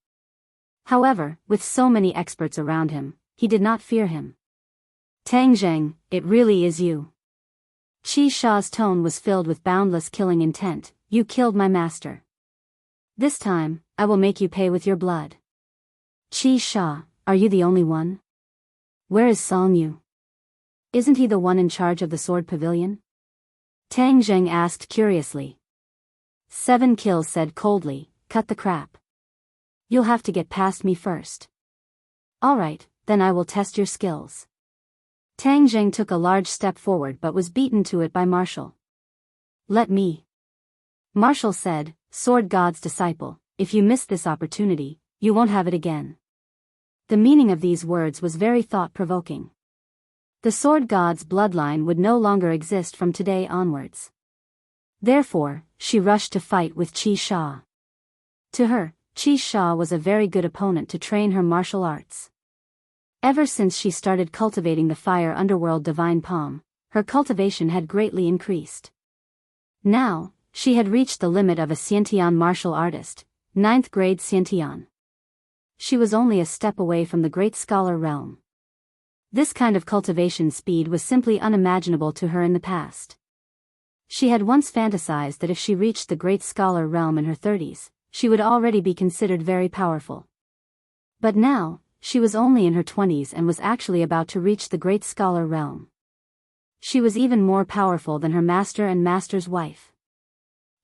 However, with so many experts around him, he did not fear him. Tang Zheng, it really is you. Qi Sha's tone was filled with boundless killing intent. You killed my master. This time, I will make you pay with your blood. Qi Sha, are you the only one? Where is Song Yu? Isn't he the one in charge of the sword pavilion? Tang Zheng asked curiously. 7 Kills said coldly, cut the crap. You'll have to get past me first. Alright, then I will test your skills. Tang Zheng took a large step forward but was beaten to it by Marshall. Let me. Marshall said, Sword God's disciple, if you miss this opportunity, you won't have it again. The meaning of these words was very thought-provoking. The Sword God's bloodline would no longer exist from today onwards. Therefore, she rushed to fight with Qi Sha. To her, Qi Sha was a very good opponent to train her martial arts. Ever since she started cultivating the fire underworld divine palm, her cultivation had greatly increased. Now, she had reached the limit of a Xiantian martial artist, 9th grade Xiantian. She was only a step away from the great scholar realm. This kind of cultivation speed was simply unimaginable to her in the past. She had once fantasized that if she reached the great scholar realm in her 30s, she would already be considered very powerful. But now, she was only in her 20s and was actually about to reach the great scholar realm. She was even more powerful than her master and master's wife.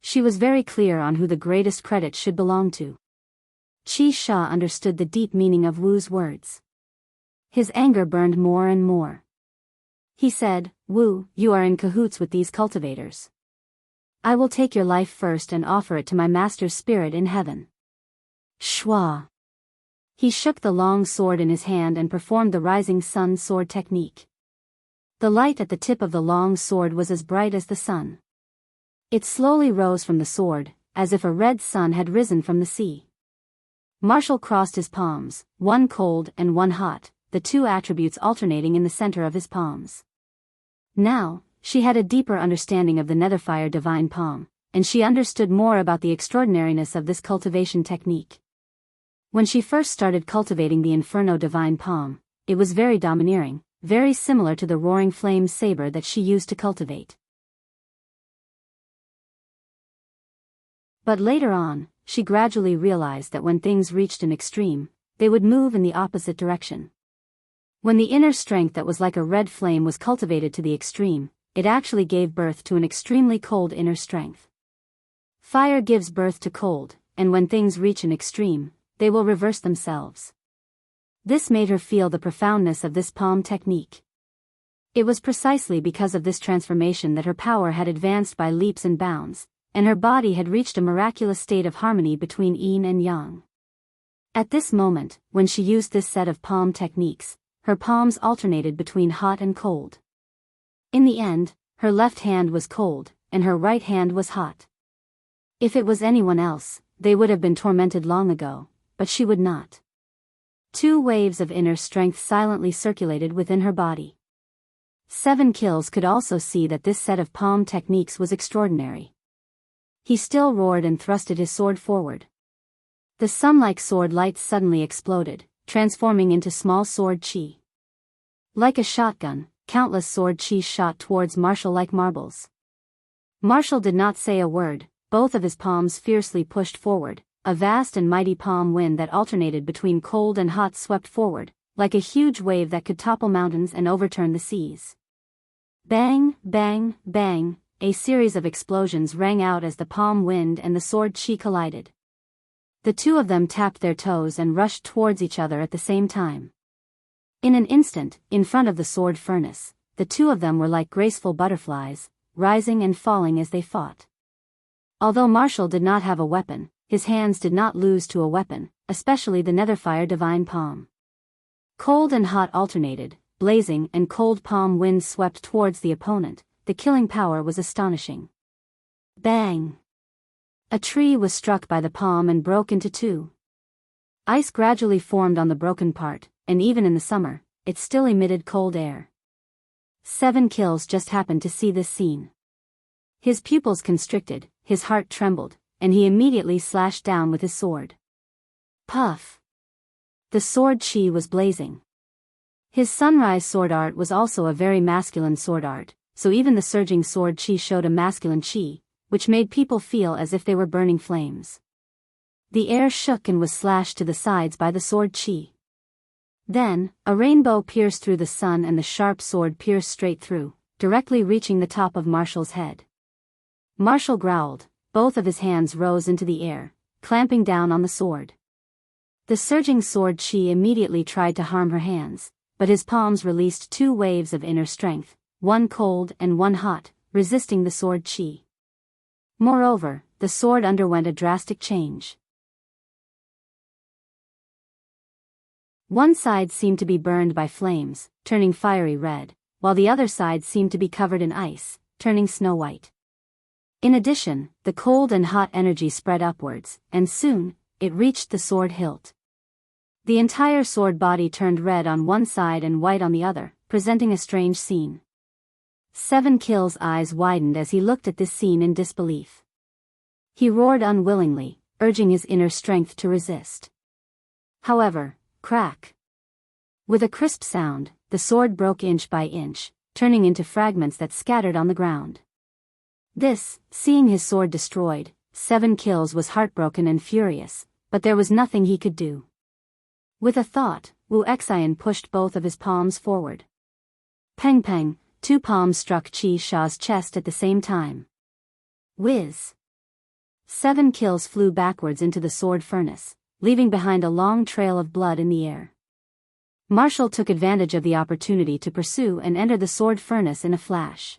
She was very clear on who the greatest credit should belong to. Qi Sha understood the deep meaning of Wu's words. His anger burned more and more. He said, Wu, you are in cahoots with these cultivators. I will take your life first and offer it to my master's spirit in heaven. Shwa. He shook the long sword in his hand and performed the rising sun sword technique. The light at the tip of the long sword was as bright as the sun. It slowly rose from the sword, as if a red sun had risen from the sea. Marshall crossed his palms, one cold and one hot, the two attributes alternating in the center of his palms. Now, she had a deeper understanding of the Netherfire divine palm, and she understood more about the extraordinariness of this cultivation technique. When she first started cultivating the Inferno divine palm, it was very domineering, very similar to the roaring flame saber that she used to cultivate. But later on, she gradually realized that when things reached an extreme, they would move in the opposite direction. When the inner strength that was like a red flame was cultivated to the extreme, it actually gave birth to an extremely cold inner strength. Fire gives birth to cold, and when things reach an extreme, they will reverse themselves. This made her feel the profoundness of this palm technique. It was precisely because of this transformation that her power had advanced by leaps and bounds, and her body had reached a miraculous state of harmony between yin and yang. At this moment, when she used this set of palm techniques, her palms alternated between hot and cold. In the end, her left hand was cold, and her right hand was hot. If it was anyone else, they would have been tormented long ago, but she would not. 2 waves of inner strength silently circulated within her body. 7 Kills could also see that this set of palm techniques was extraordinary. He still roared and thrusted his sword forward. The sun-like sword lights suddenly exploded, transforming into small sword chi. Like a shotgun, countless sword chi shot towards Marshall like marbles. Marshall did not say a word, both of his palms fiercely pushed forward, a vast and mighty palm wind that alternated between cold and hot swept forward, like a huge wave that could topple mountains and overturn the seas. Bang, bang, bang, a series of explosions rang out as the palm wind and the sword chi collided. The two of them tapped their toes and rushed towards each other at the same time. In an instant, in front of the sword furnace, the two of them were like graceful butterflies, rising and falling as they fought. Although Marshall did not have a weapon, his hands did not lose to a weapon, especially the Netherfire divine palm. Cold and hot alternated, blazing and cold palm winds swept towards the opponent. The killing power was astonishing. Bang! A tree was struck by the palm and broke into 2. Ice gradually formed on the broken part, and even in the summer, it still emitted cold air. 7 Kills just happened to see this scene. His pupils constricted, his heart trembled, and he immediately slashed down with his sword. Puff! The sword chi was blazing. His sunrise sword art was also a very masculine sword art, so even the surging sword chi showed a masculine chi, which made people feel as if they were burning flames. The air shook and was slashed to the sides by the sword chi. Then, a rainbow pierced through the sun and the sharp sword pierced straight through, directly reaching the top of Marshall's head. Marshall growled, both of his hands rose into the air, clamping down on the sword. The surging sword chi immediately tried to harm her hands, but his palms released two waves of inner strength, one cold and one hot, resisting the sword chi. Moreover, the sword underwent a drastic change. One side seemed to be burned by flames, turning fiery red, while the other side seemed to be covered in ice, turning snow white. In addition, the cold and hot energy spread upwards, and soon, it reached the sword hilt. The entire sword body turned red on one side and white on the other, presenting a strange scene. Seven Kill's eyes widened as he looked at this scene in disbelief. He roared unwillingly, urging his inner strength to resist. However, crack! With a crisp sound, the sword broke inch by inch, turning into fragments that scattered on the ground. Seeing his sword destroyed, Seven Kills was heartbroken and furious, but there was nothing he could do. With a thought, Wu Xian pushed both of his palms forward. Peng peng, two palms struck Qi Sha's chest at the same time. Whiz! Seven Kills flew backwards into the sword furnace, leaving behind a long trail of blood in the air. Marshall took advantage of the opportunity to pursue and enter the sword furnace in a flash.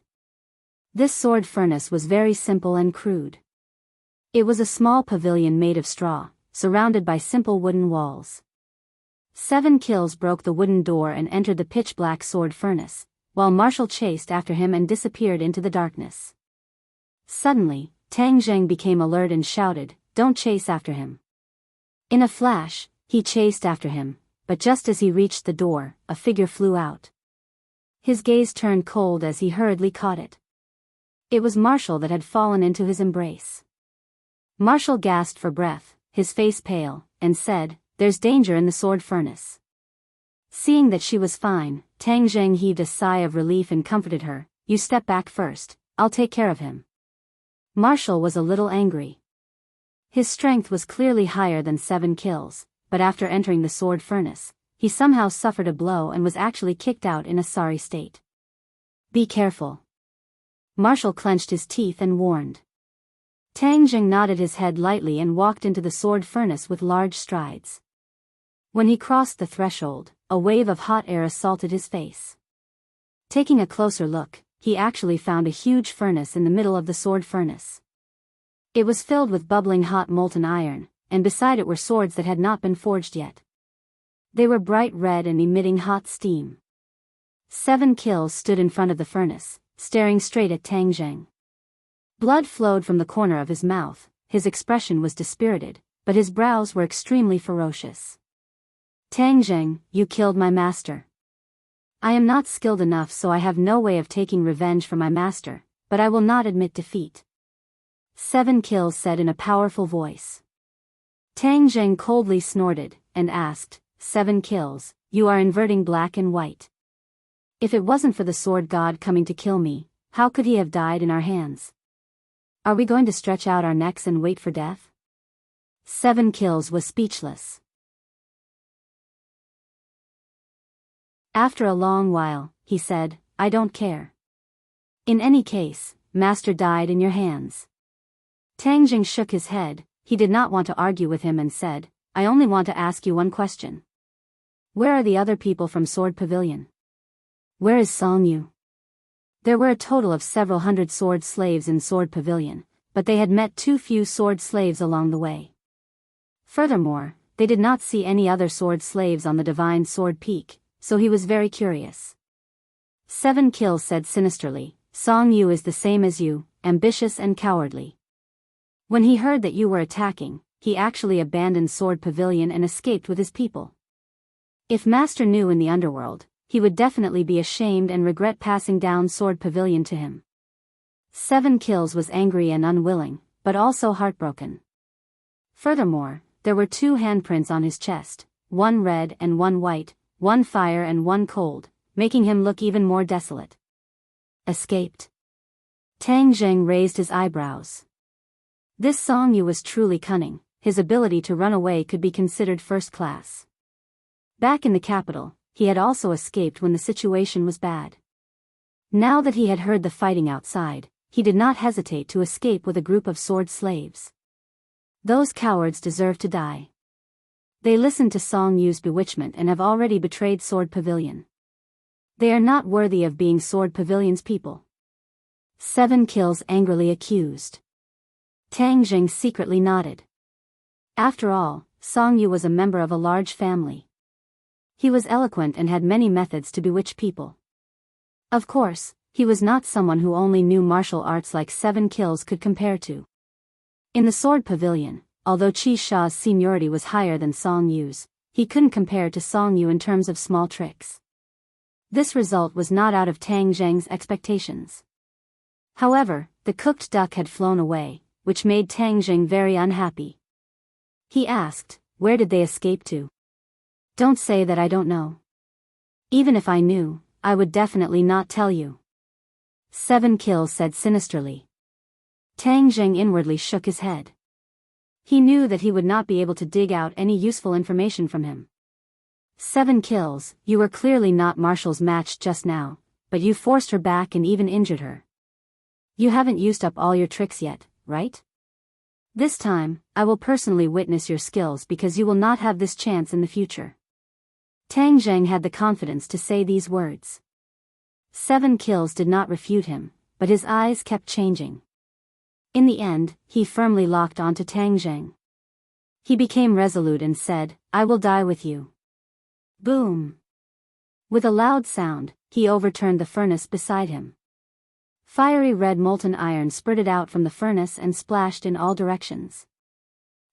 This sword furnace was very simple and crude. It was a small pavilion made of straw, surrounded by simple wooden walls. Seven Kills broke the wooden door and entered the pitch-black sword furnace, while Marshall chased after him and disappeared into the darkness. Suddenly, Tang Zheng became alert and shouted, "Don't chase after him." In a flash, he chased after him, but just as he reached the door, a figure flew out. His gaze turned cold as he hurriedly caught it. It was Marshall that had fallen into his embrace. Marshall gasped for breath, his face pale, and said, "There's danger in the sword furnace." Seeing that she was fine, Tang Zheng heaved a sigh of relief and comforted her, "You step back first, I'll take care of him." Marshall was a little angry. His strength was clearly higher than Seven Kills, but after entering the sword furnace, he somehow suffered a blow and was actually kicked out in a sorry state. "Be careful." Marshall clenched his teeth and warned. Tang Zheng nodded his head lightly and walked into the sword furnace with large strides. When he crossed the threshold, a wave of hot air assaulted his face. Taking a closer look, he actually found a huge furnace in the middle of the sword furnace. It was filled with bubbling hot molten iron, and beside it were swords that had not been forged yet. They were bright red and emitting hot steam. Seven Kills stood in front of the furnace, staring straight at Tang Zheng. Blood flowed from the corner of his mouth, his expression was dispirited, but his brows were extremely ferocious. "Tang Zheng, you killed my master. I am not skilled enough, so I have no way of taking revenge for my master, but I will not admit defeat," Seven Kills said in a powerful voice. Tang Zheng coldly snorted, and asked, "Seven Kills, you are inverting black and white. If it wasn't for the sword god coming to kill me, how could he have died in our hands? Are we going to stretch out our necks and wait for death?" Seven Kills was speechless. After a long while, he said, "I don't care. In any case, master died in your hands." Tang Zheng shook his head. He did not want to argue with him and said, "I only want to ask you one question. Where are the other people from Sword Pavilion? Where is Song Yu?" There were a total of several hundred sword slaves in Sword Pavilion, but they had met too few sword slaves along the way. Furthermore, they did not see any other sword slaves on the Divine Sword Peak, so he was very curious. Seven Kills said sinisterly, "Song Yu is the same as you, ambitious and cowardly. When he heard that you were attacking, he actually abandoned Sword Pavilion and escaped with his people. If Master knew in the underworld, he would definitely be ashamed and regret passing down Sword Pavilion to him." Seven Kills was angry and unwilling, but also heartbroken. Furthermore, there were two handprints on his chest, one red and one white, one fire and one cold, making him look even more desolate. Escaped? Tang Zheng raised his eyebrows. This Song Yu was truly cunning, his ability to run away could be considered first class. Back in the capital, he had also escaped when the situation was bad. Now that he had heard the fighting outside, he did not hesitate to escape with a group of sword slaves. Those cowards deserve to die. They listened to Song Yu's bewitchment and have already betrayed Sword Pavilion. They are not worthy of being Sword Pavilion's people. 7 Kills angrily accused. Tang Jing secretly nodded. After all, Song Yu was a member of a large family. He was eloquent and had many methods to bewitch people. Of course, he was not someone who only knew martial arts like 7 Kills could compare to. In the Sword Pavilion, although Qi Sha's seniority was higher than Song Yu's, he couldn't compare to Song Yu in terms of small tricks. This result was not out of Tang Zheng's expectations. However, the cooked duck had flown away, which made Tang Zheng very unhappy. He asked, "Where did they escape to?" "Don't say that I don't know. Even if I knew, I would definitely not tell you," 7 Kills said sinisterly. Tang Zheng inwardly shook his head. He knew that he would not be able to dig out any useful information from him. 7 Kills, you were clearly not Marshall's match just now, but you forced her back and even injured her. You haven't used up all your tricks yet, right? This time, I will personally witness your skills because you will not have this chance in the future. Tang Zheng had the confidence to say these words. 7 Kills did not refute him, but his eyes kept changing. In the end, he firmly locked onto Tang Zheng. He became resolute and said, "I will die with you." Boom! With a loud sound, he overturned the furnace beside him. Fiery red molten iron spurted out from the furnace and splashed in all directions.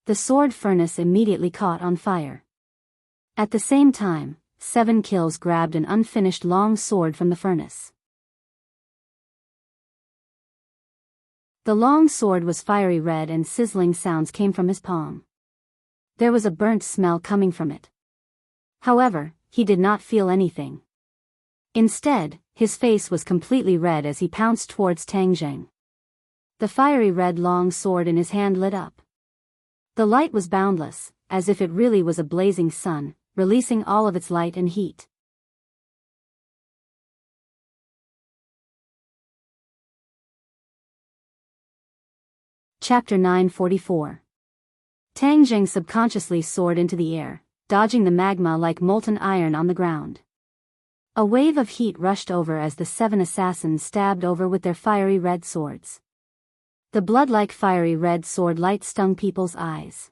The sword furnace immediately caught on fire. At the same time, 7 Kills grabbed an unfinished long sword from the furnace. The long sword was fiery red and sizzling sounds came from his palm. There was a burnt smell coming from it. However, he did not feel anything. Instead, his face was completely red as he pounced towards Tang Zheng. The fiery red long sword in his hand lit up. The light was boundless, as if it really was a blazing sun, releasing all of its light and heat. Chapter 944. Tang Zheng subconsciously soared into the air, dodging the magma like molten iron on the ground. A wave of heat rushed over as the 7 assassins stabbed over with their fiery red swords. The blood-like fiery red sword light stung people's eyes.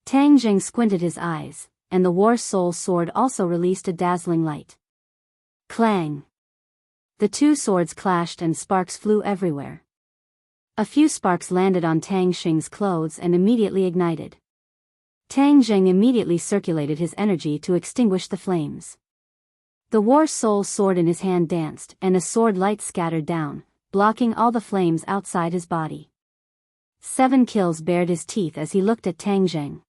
Tang Zheng squinted his eyes, and the War Soul sword also released a dazzling light. Clang! The two swords clashed and sparks flew everywhere. A few sparks landed on Tang Zheng's clothes and immediately ignited. Tang Zheng immediately circulated his energy to extinguish the flames. The War Soul sword in his hand danced and a sword light scattered down, blocking all the flames outside his body. 7 Kills bared his teeth as he looked at Tang Zheng.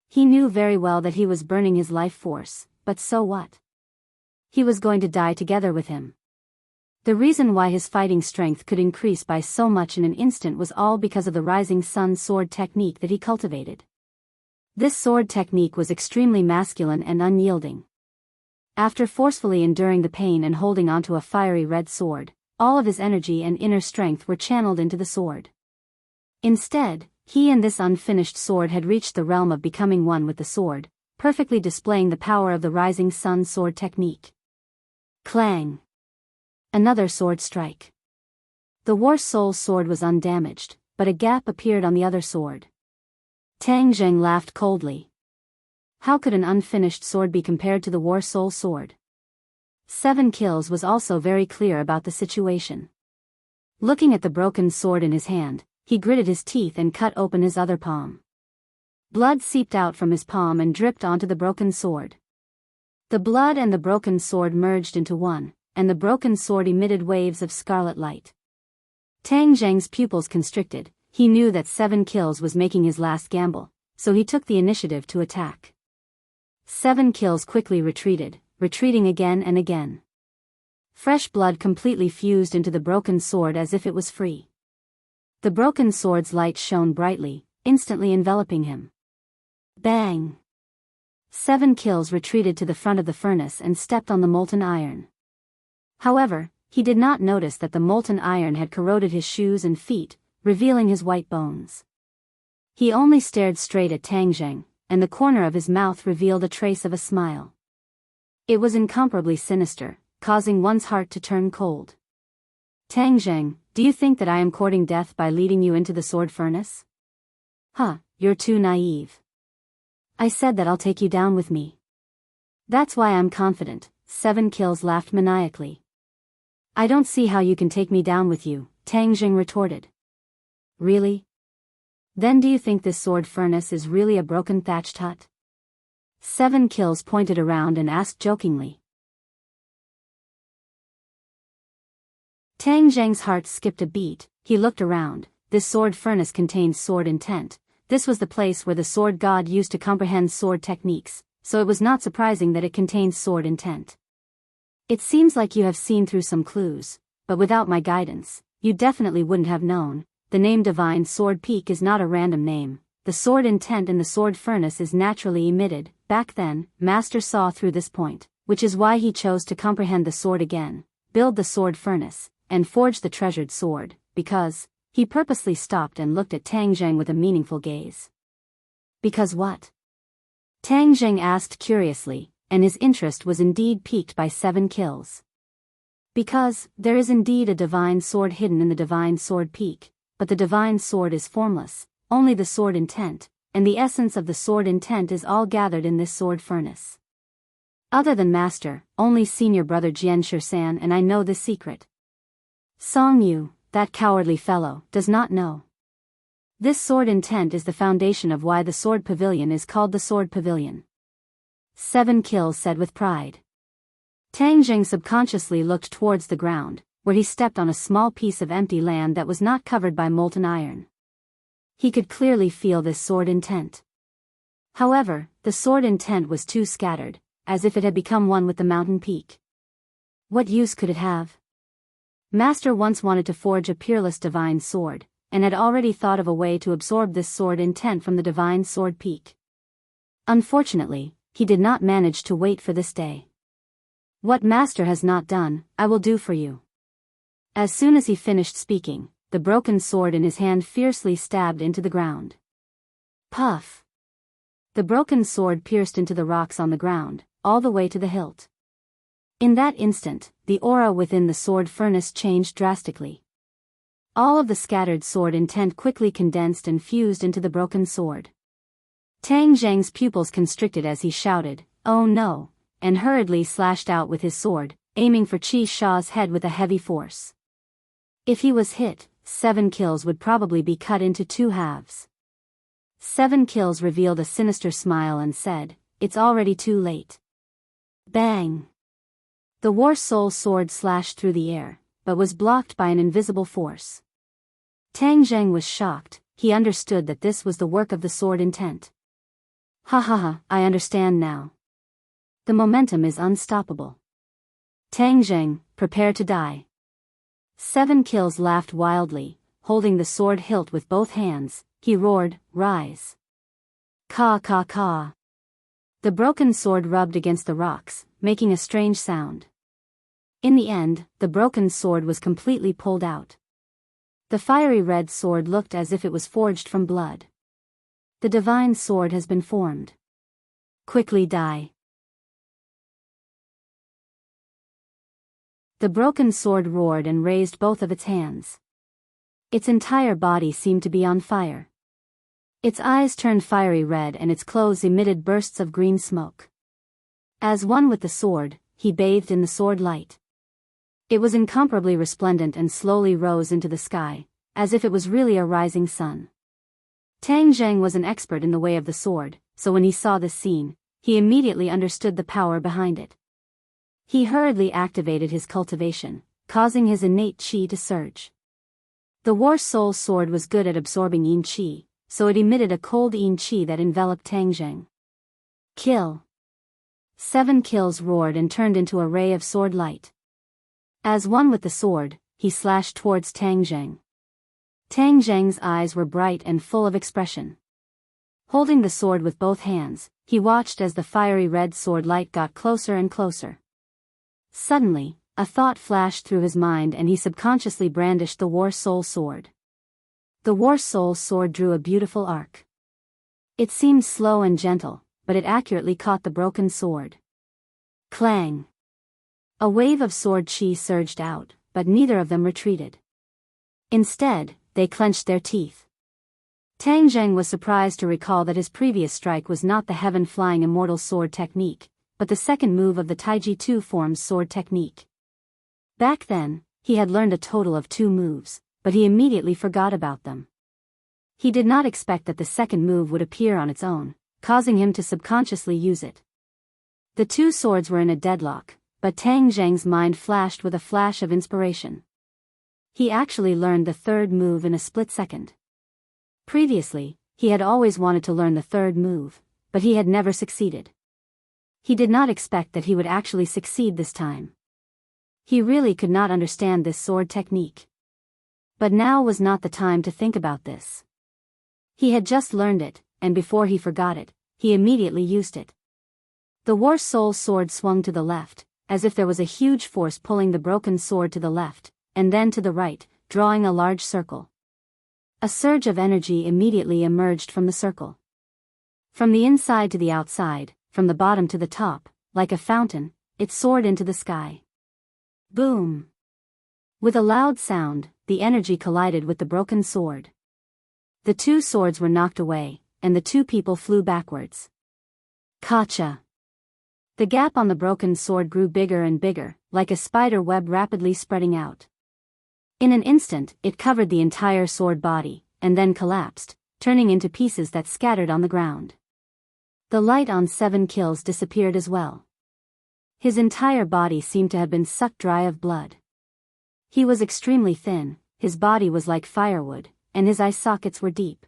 He knew very well that he was burning his life force, but so what? He was going to die together with him. The reason why his fighting strength could increase by so much in an instant was all because of the Rising Sun sword technique that he cultivated. This sword technique was extremely masculine and unyielding. After forcefully enduring the pain and holding onto a fiery red sword, all of his energy and inner strength were channeled into the sword. Instead, he and this unfinished sword had reached the realm of becoming one with the sword, perfectly displaying the power of the Rising Sun sword technique. Clang! Another sword strike. The War Soul sword was undamaged, but a gap appeared on the other sword. Tang Zheng laughed coldly. How could an unfinished sword be compared to the War Soul sword? 7 Kills was also very clear about the situation. Looking at the broken sword in his hand, he gritted his teeth and cut open his other palm. Blood seeped out from his palm and dripped onto the broken sword. The blood and the broken sword merged into one, and the broken sword emitted waves of scarlet light. Tang Zheng's pupils constricted. He knew that 7 Kills was making his last gamble, so he took the initiative to attack. 7 Kills quickly retreated, retreating again and again. Fresh blood completely fused into the broken sword as if it was free. The broken sword's light shone brightly, instantly enveloping him. Bang! 7 Kills retreated to the front of the furnace and stepped on the molten iron. However, he did not notice that the molten iron had corroded his shoes and feet, revealing his white bones. He only stared straight at Tang Zheng, and the corner of his mouth revealed a trace of a smile. It was incomparably sinister, causing one's heart to turn cold. Tang Zheng, do you think that I am courting death by leading you into the sword furnace? Huh, you're too naive. I said that I'll take you down with me. That's why I'm confident, 7 Kills laughed maniacally. I don't see how you can take me down with you, Tang Zheng retorted. Really? Then do you think this sword furnace is really a broken thatched hut? 7 Kills pointed around and asked jokingly. Tang Zheng's heart skipped a beat. He looked around. This sword furnace contained sword intent. This was the place where the sword god used to comprehend sword techniques, so it was not surprising that it contained sword intent. It seems like you have seen through some clues, but without my guidance, you definitely wouldn't have known. The name Divine Sword Peak is not a random name. The sword intent in the sword furnace is naturally emitted. Back then, Master saw through this point, which is why he chose to comprehend the sword again, build the sword furnace, and forge the treasured sword, because, he purposely stopped and looked at Tang Zheng with a meaningful gaze. Because what? Tang Zheng asked curiously, and his interest was indeed piqued by 7 Kills. Because, there is indeed a divine sword hidden in the Divine Sword Peak, but the divine sword is formless, only the sword intent, and the essence of the sword intent is all gathered in this sword furnace. Other than Master, only senior brother Jian Shirsan and I know this secret. Song Yu, that cowardly fellow, does not know. This sword intent is the foundation of why the sword pavilion is called the sword pavilion. 7 Kills said with pride. Tang Zheng subconsciously looked towards the ground, where he stepped on a small piece of empty land that was not covered by molten iron. He could clearly feel this sword intent. However, the sword intent was too scattered, as if it had become one with the mountain peak. What use could it have? Master once wanted to forge a peerless divine sword, and had already thought of a way to absorb this sword intent from the Divine Sword Peak. Unfortunately, he did not manage to wait for this day. What Master has not done, I will do for you. As soon as he finished speaking, the broken sword in his hand fiercely stabbed into the ground. Puff! The broken sword pierced into the rocks on the ground, all the way to the hilt. In that instant, the aura within the sword furnace changed drastically. All of the scattered sword intent quickly condensed and fused into the broken sword. Tang Zheng's pupils constricted as he shouted, "Oh no," and hurriedly slashed out with his sword, aiming for Qi Sha's head with a heavy force. If he was hit, 7 Kills would probably be cut into 2 halves. 7 Kills revealed a sinister smile and said, "It's already too late." Bang! The War Soul sword slashed through the air, but was blocked by an invisible force. Tang Zheng was shocked. He understood that this was the work of the sword intent. Ha ha ha, I understand now. The momentum is unstoppable. Tang Zheng, prepare to die. 7 Kills laughed wildly, holding the sword hilt with both hands. He roared, "Rise!" Ka ka ka. The broken sword rubbed against the rocks, making a strange sound. In the end, the broken sword was completely pulled out. The fiery red sword looked as if it was forged from blood. The divine sword has been formed. Quickly die. The broken sword roared and raised both of its hands. Its entire body seemed to be on fire. Its eyes turned fiery red and its clothes emitted bursts of green smoke. As one with the sword, he bathed in the sword light. It was incomparably resplendent and slowly rose into the sky, as if it was really a rising sun. Tang Zheng was an expert in the way of the sword, so when he saw this scene, he immediately understood the power behind it. He hurriedly activated his cultivation, causing his innate qi to surge. The War Soul sword was good at absorbing yin qi, so it emitted a cold yin qi that enveloped Tang Zheng. Kill! 7 Kills roared and turned into a ray of sword light. As one with the sword, he slashed towards Tang Zheng. Tang Zheng's eyes were bright and full of expression. Holding the sword with both hands, he watched as the fiery red sword light got closer and closer. Suddenly, a thought flashed through his mind and he subconsciously brandished the War Soul sword. The War Soul sword drew a beautiful arc. It seemed slow and gentle, but it accurately caught the broken sword. Clang! A wave of sword chi surged out, but neither of them retreated. Instead, they clenched their teeth. Tang Zheng was surprised to recall that his previous strike was not the heaven-flying immortal sword technique, but the second move of the Taiji 2 forms sword technique. Back then, he had learned a total of 2 moves, but he immediately forgot about them. He did not expect that the second move would appear on its own, causing him to subconsciously use it. The 2 swords were in a deadlock, but Tang Zheng's mind flashed with a flash of inspiration. He actually learned the third move in a split second. Previously, he had always wanted to learn the third move, but he had never succeeded. He did not expect that he would actually succeed this time. He really could not understand this sword technique. But now was not the time to think about this. He had just learned it, and before he forgot it, he immediately used it. The War Soul sword swung to the left, as if there was a huge force pulling the broken sword to the left, and then to the right, drawing a large circle. A surge of energy immediately emerged from the circle. From the inside to the outside, from the bottom to the top, like a fountain, it soared into the sky. Boom! With a loud sound, the energy collided with the broken sword. The 2 swords were knocked away, and the 2 people flew backwards. Kacha! The gap on the broken sword grew bigger and bigger, like a spider web rapidly spreading out. In an instant, it covered the entire sword body, and then collapsed, turning into pieces that scattered on the ground. The light on 7 kills disappeared as well. His entire body seemed to have been sucked dry of blood. He was extremely thin, his body was like firewood, and his eye sockets were deep.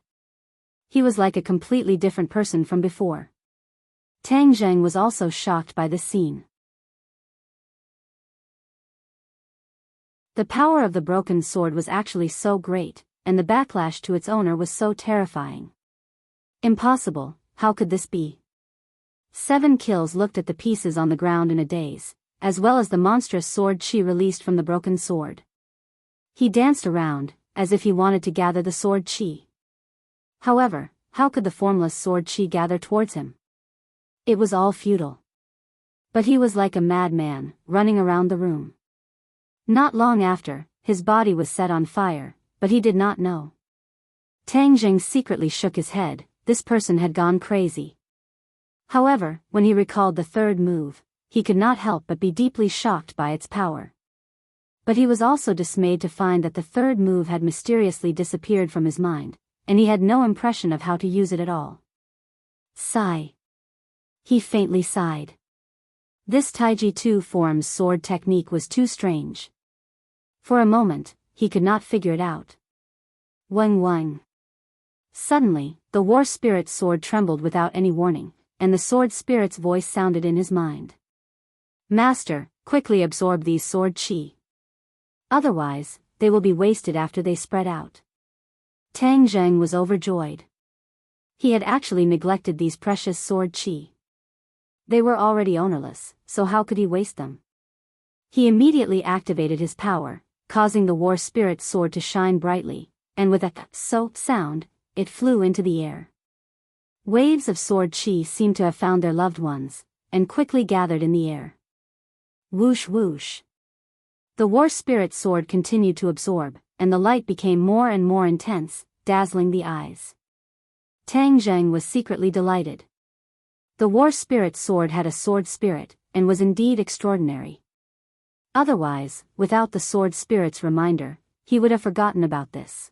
He was like a completely different person from before. Tang Zheng was also shocked by this scene. The power of the broken sword was actually so great, and the backlash to its owner was so terrifying. Impossible, how could this be? 7 kills looked at the pieces on the ground in a daze, as well as the monstrous sword chi released from the broken sword. He danced around, as if he wanted to gather the sword chi. However, how could the formless sword chi gather towards him? It was all futile. But he was like a madman, running around the room. Not long after, his body was set on fire, but he did not know. Tang Zheng secretly shook his head, this person had gone crazy. However, when he recalled the third move, he could not help but be deeply shocked by its power. But he was also dismayed to find that the third move had mysteriously disappeared from his mind, and he had no impression of how to use it at all. Sigh. He faintly sighed. This Taiji 2 form's sword technique was too strange. For a moment, he could not figure it out. Wang wang. Suddenly, the war spirit's sword trembled without any warning, and the sword spirit's voice sounded in his mind. Master, quickly absorb these sword chi. Otherwise, they will be wasted after they spread out. Tang Zheng was overjoyed. He had actually neglected these precious sword chi. They were already ownerless, so how could he waste them? He immediately activated his power, causing the war spirit's sword to shine brightly, and with a so sound, it flew into the air. Waves of sword chi seemed to have found their loved ones, and quickly gathered in the air. Whoosh whoosh. The war spirit's sword continued to absorb, and the light became more and more intense, dazzling the eyes. Tang Zheng was secretly delighted. The war spirit's sword had a sword spirit, and was indeed extraordinary. Otherwise, without the sword spirit's reminder, he would have forgotten about this.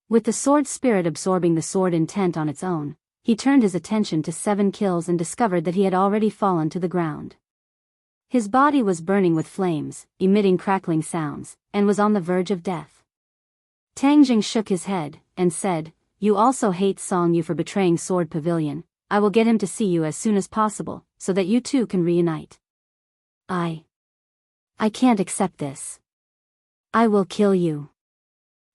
With the sword spirit absorbing the sword intent on its own, he turned his attention to 7 kills and discovered that he had already fallen to the ground. His body was burning with flames, emitting crackling sounds, and was on the verge of death. Tang Jing shook his head, and said, "You also hate Song Yu for betraying Sword Pavilion. I will get him to see you as soon as possible, so that you two can reunite." I can't accept this. I will kill you."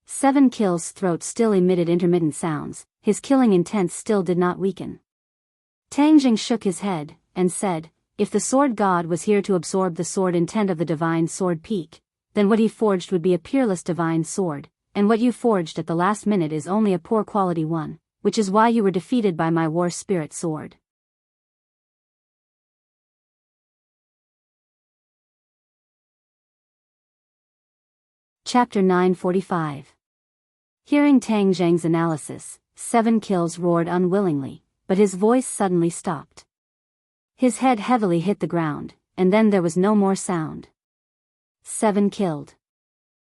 7 Kill's throat still emitted intermittent sounds, his killing intent still did not weaken. Tang Jing shook his head, and said, if the sword god was here to absorb the sword intent of the divine sword peak, then what he forged would be a peerless divine sword, and what you forged at the last minute is only a poor quality one, which is why you were defeated by my war spirit sword. Chapter 945. Hearing Tang Zhang's analysis, 7 kills roared unwillingly, but his voice suddenly stopped. His head heavily hit the ground, and then there was no more sound. 7 killed.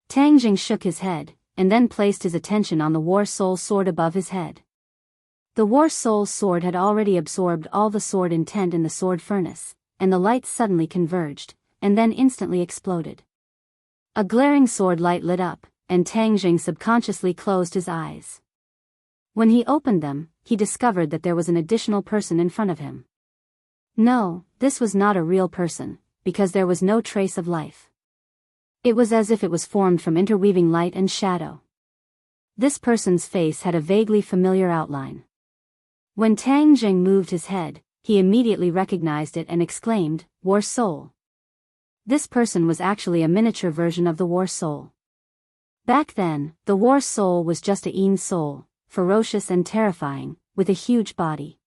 Tang Jing shook his head, and then placed his attention on the War Soul sword above his head. The War Soul sword had already absorbed all the sword intent in the sword furnace, and the light suddenly converged, and then instantly exploded. A glaring sword light lit up, and Tang Jing subconsciously closed his eyes. When he opened them, he discovered that there was an additional person in front of him. No, this was not a real person, because there was no trace of life. It was as if it was formed from interweaving light and shadow. This person's face had a vaguely familiar outline. When Tang Jing moved his head, he immediately recognized it and exclaimed, War Soul. This person was actually a miniature version of the War Soul. Back then, the War Soul was just a Yin soul, ferocious and terrifying, with a huge body.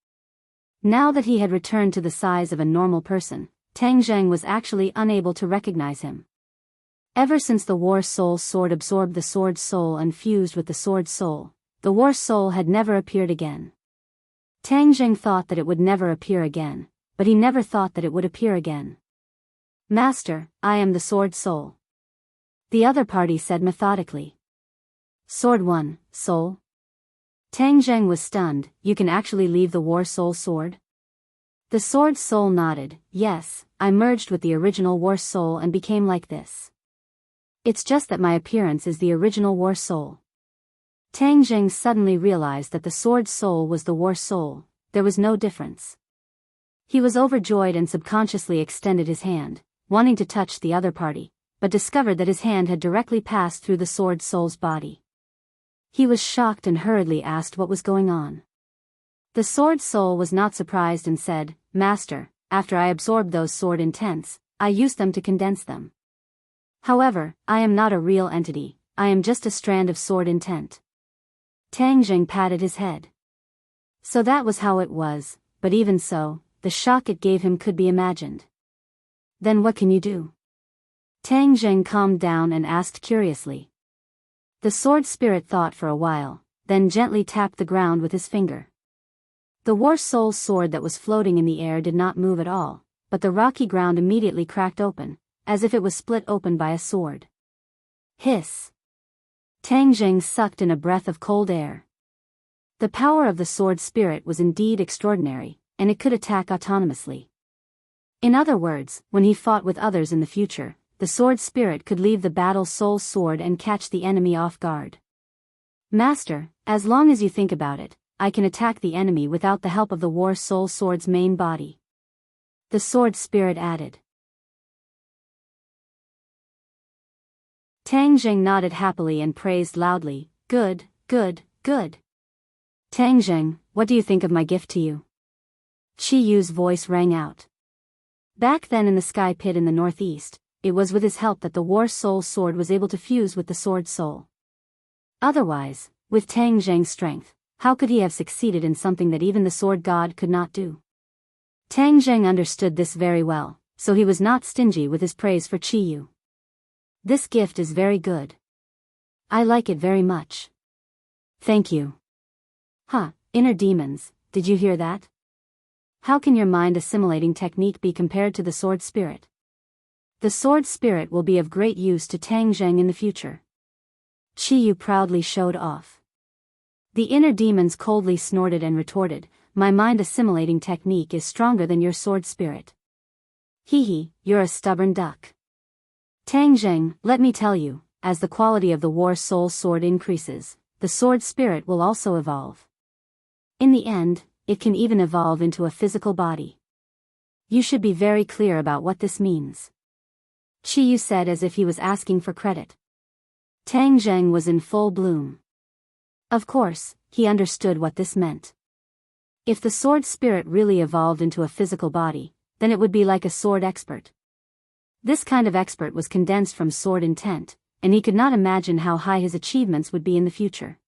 Now that he had returned to the size of a normal person, Tang Zhang was actually unable to recognize him. Ever since the War Soul sword absorbed the sword soul and fused with the sword soul, the War Soul had never appeared again. Tang Zhang thought that it would never appear again, but he never thought that it would appear again. Master, I am the Sword Soul. The other party said methodically. Sword 1, Soul. Tang Zhang was stunned. You can actually leave the War Soul sword? The Sword Soul nodded. Yes, I merged with the original War Soul and became like this. It's just that my appearance is the original War Soul. Tang Zhang suddenly realized that the Sword Soul was the War Soul. There was no difference. He was overjoyed and subconsciously extended his hand, wanting to touch the other party, but discovered that his hand had directly passed through the Sword Soul's body. He was shocked and hurriedly asked what was going on. The Sword Soul was not surprised and said, Master, after I absorbed those sword intents, I used them to condense them. However, I am not a real entity, I am just a strand of sword intent. Tang Jing patted his head. So that was how it was, but even so, the shock it gave him could be imagined. Then what can you do? Tang Jing calmed down and asked curiously. The sword spirit thought for a while, then gently tapped the ground with his finger. The War Soul sword that was floating in the air did not move at all, but the rocky ground immediately cracked open, as if it was split open by a sword. Hiss! Tang Jing sucked in a breath of cold air. The power of the sword spirit was indeed extraordinary, and it could attack autonomously. In other words, when he fought with others in the future, the sword spirit could leave the battle soul sword and catch the enemy off guard. Master, as long as you think about it, I can attack the enemy without the help of the War Soul sword's main body. The sword spirit added. Tang Jing nodded happily and praised loudly, Good, good, good. Tang Jing, what do you think of my gift to you? Qi Yu's voice rang out. Back then in the sky pit in the northeast, it was with his help that the War Soul sword was able to fuse with the Sword Soul. Otherwise, with Tang Zhang's strength, how could he have succeeded in something that even the sword god could not do? Tang Zhang understood this very well, so he was not stingy with his praise for Qi Yu. This gift is very good. I like it very much. Thank you. Inner demons, did you hear that? How can your mind assimilating technique be compared to the sword spirit? The sword spirit will be of great use to Tang Zhang in the future. Qi Yu proudly showed off. The inner demons coldly snorted and retorted, My mind assimilating technique is stronger than your sword spirit. Hee, you're a stubborn duck. Tang Zhang, let me tell you, as the quality of the War Soul sword increases, the sword spirit will also evolve. In the end, it can even evolve into a physical body. You should be very clear about what this means. Qi Yu said as if he was asking for credit. Tang Zhang was in full bloom. Of course, he understood what this meant. If the sword spirit really evolved into a physical body, then it would be like a sword expert. This kind of expert was condensed from sword intent, and he could not imagine how high his achievements would be in the future.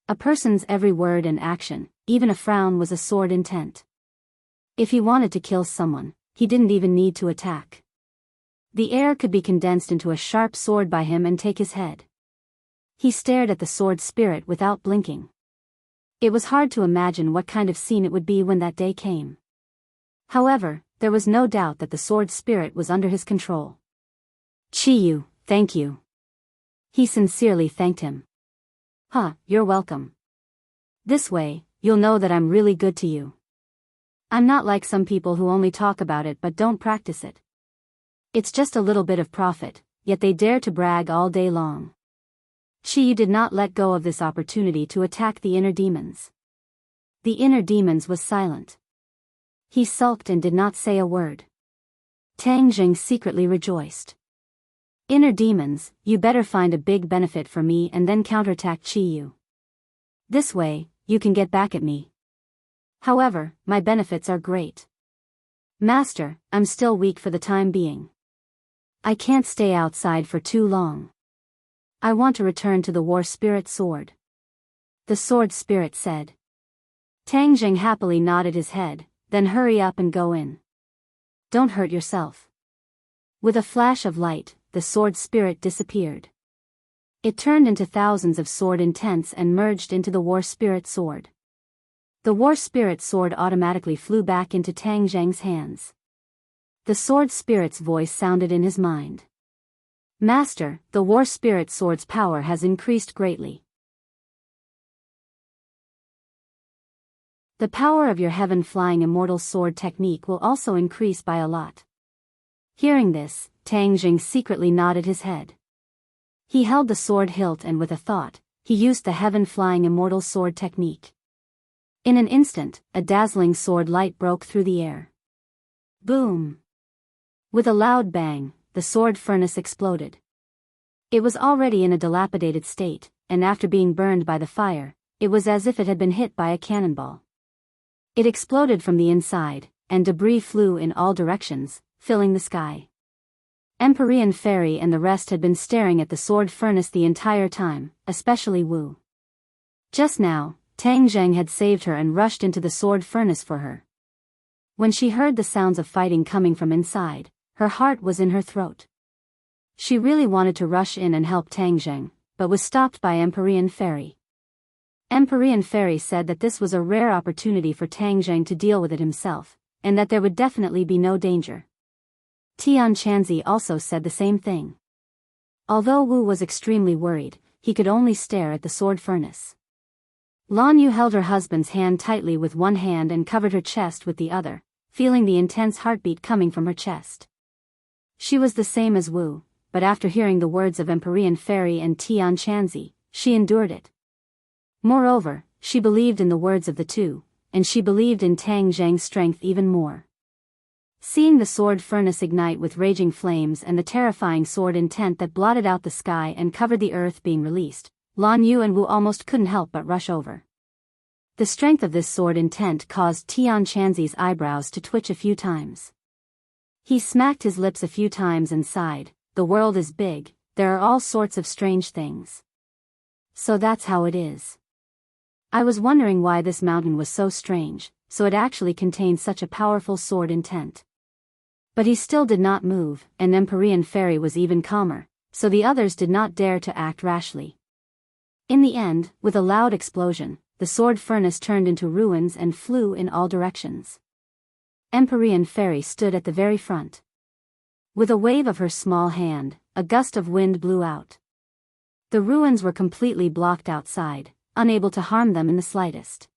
A person's every word and action, even a frown, was a sword intent. If he wanted to kill someone, he didn't even need to attack. The air could be condensed into a sharp sword by him and take his head. He stared at the sword spirit without blinking. It was hard to imagine what kind of scene it would be when that day came. However, there was no doubt that the sword spirit was under his control. "Chi-Yu, thank you." He sincerely thanked him. You're welcome. This way, you'll know that I'm really good to you. I'm not like some people who only talk about it but don't practice it. It's just a little bit of profit, yet they dare to brag all day long. Chi-Yu did not let go of this opportunity to attack the inner demons. The inner demons was silent. He sulked and did not say a word. Tang Jing secretly rejoiced. Inner demons, you better find a big benefit for me and then counterattack Chi-Yu. This way, you can get back at me. However, my benefits are great. Master, I'm still weak for the time being. I can't stay outside for too long. I want to return to the war spirit sword. The sword spirit said. Tang Jing happily nodded his head, then hurry up and go in. Don't hurt yourself. With a flash of light, the sword spirit disappeared. It turned into thousands of sword intents and merged into the war spirit sword. The war spirit sword automatically flew back into Tang Jing's hands. The sword spirit's voice sounded in his mind. Master, the war spirit sword's power has increased greatly. The power of your heaven-flying immortal sword technique will also increase by a lot. Hearing this, Tang Jing secretly nodded his head. He held the sword hilt and with a thought, he used the heaven-flying immortal sword technique. In an instant, a dazzling sword light broke through the air. Boom! With a loud bang, the sword furnace exploded. It was already in a dilapidated state, and after being burned by the fire, it was as if it had been hit by a cannonball. It exploded from the inside, and debris flew in all directions, filling the sky. Empyrean Fairy and the rest had been staring at the sword furnace the entire time, especially Wu. Just now, Tang Jing had saved her and rushed into the sword furnace for her. When she heard the sounds of fighting coming from inside, her heart was in her throat. She really wanted to rush in and help Tang Jing, but was stopped by Empyrean Fairy. Empyrean Fairy said that this was a rare opportunity for Tang Jing to deal with it himself, and that there would definitely be no danger. Tian Chanzi also said the same thing. Although Wu was extremely worried, he could only stare at the sword furnace. Lan Yu held her husband's hand tightly with one hand and covered her chest with the other, feeling the intense heartbeat coming from her chest. She was the same as Wu, but after hearing the words of Empyrean Fairy and Tian Chanzi, she endured it. Moreover, she believed in the words of the two, and she believed in Tang Jing's strength even more. Seeing the sword furnace ignite with raging flames and the terrifying sword intent that blotted out the sky and covered the earth being released, Lan Yu and Wu almost couldn't help but rush over. The strength of this sword intent caused Tian Chanzi's eyebrows to twitch a few times. He smacked his lips a few times and sighed, "The world is big, there are all sorts of strange things. So that's how it is. I was wondering why this mountain was so strange, so it actually contained such a powerful sword intent." But he still did not move, and Empyrean Fairy was even calmer, so the others did not dare to act rashly. In the end, with a loud explosion, the sword furnace turned into ruins and flew in all directions. Empyrean Fairy stood at the very front. With a wave of her small hand, a gust of wind blew out. The ruins were completely blocked outside, unable to harm them in the slightest.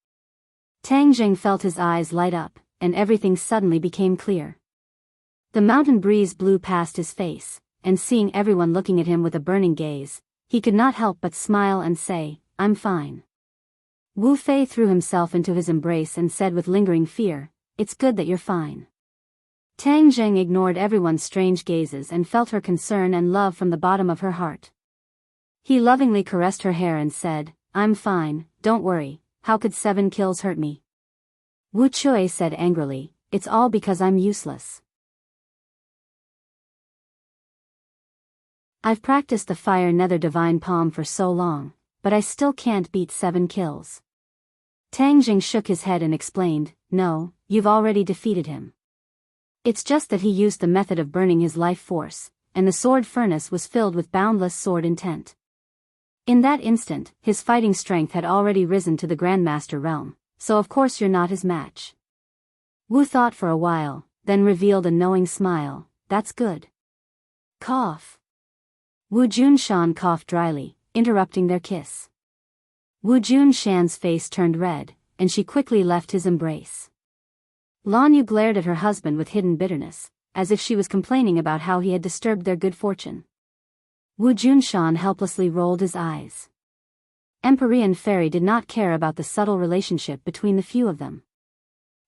Tang Jing felt his eyes light up, and everything suddenly became clear. The mountain breeze blew past his face, and seeing everyone looking at him with a burning gaze, he could not help but smile and say, "I'm fine." Wu Fei threw himself into his embrace and said with lingering fear, "It's good that you're fine." Tang Jing ignored everyone's strange gazes and felt her concern and love from the bottom of her heart. He lovingly caressed her hair and said, "I'm fine, don't worry, how could 7 kills hurt me? Wu Chui said angrily, "It's all because I'm useless. I've practiced the fire nether divine palm for so long, but I still can't beat 7 kills. Tang Jing shook his head and explained, "No, you've already defeated him. It's just that he used the method of burning his life force, and the sword furnace was filled with boundless sword intent. In that instant, his fighting strength had already risen to the Grandmaster realm, so of course you're not his match." Wu thought for a while, then revealed a knowing smile, "That's good." Cough. Wu Junshan coughed dryly, interrupting their kiss. Wu Junshan's face turned red, and she quickly left his embrace. Lan Yu glared at her husband with hidden bitterness, as if she was complaining about how he had disturbed their good fortune. Wu Junshan helplessly rolled his eyes. Empyrean Fairy did not care about the subtle relationship between the few of them.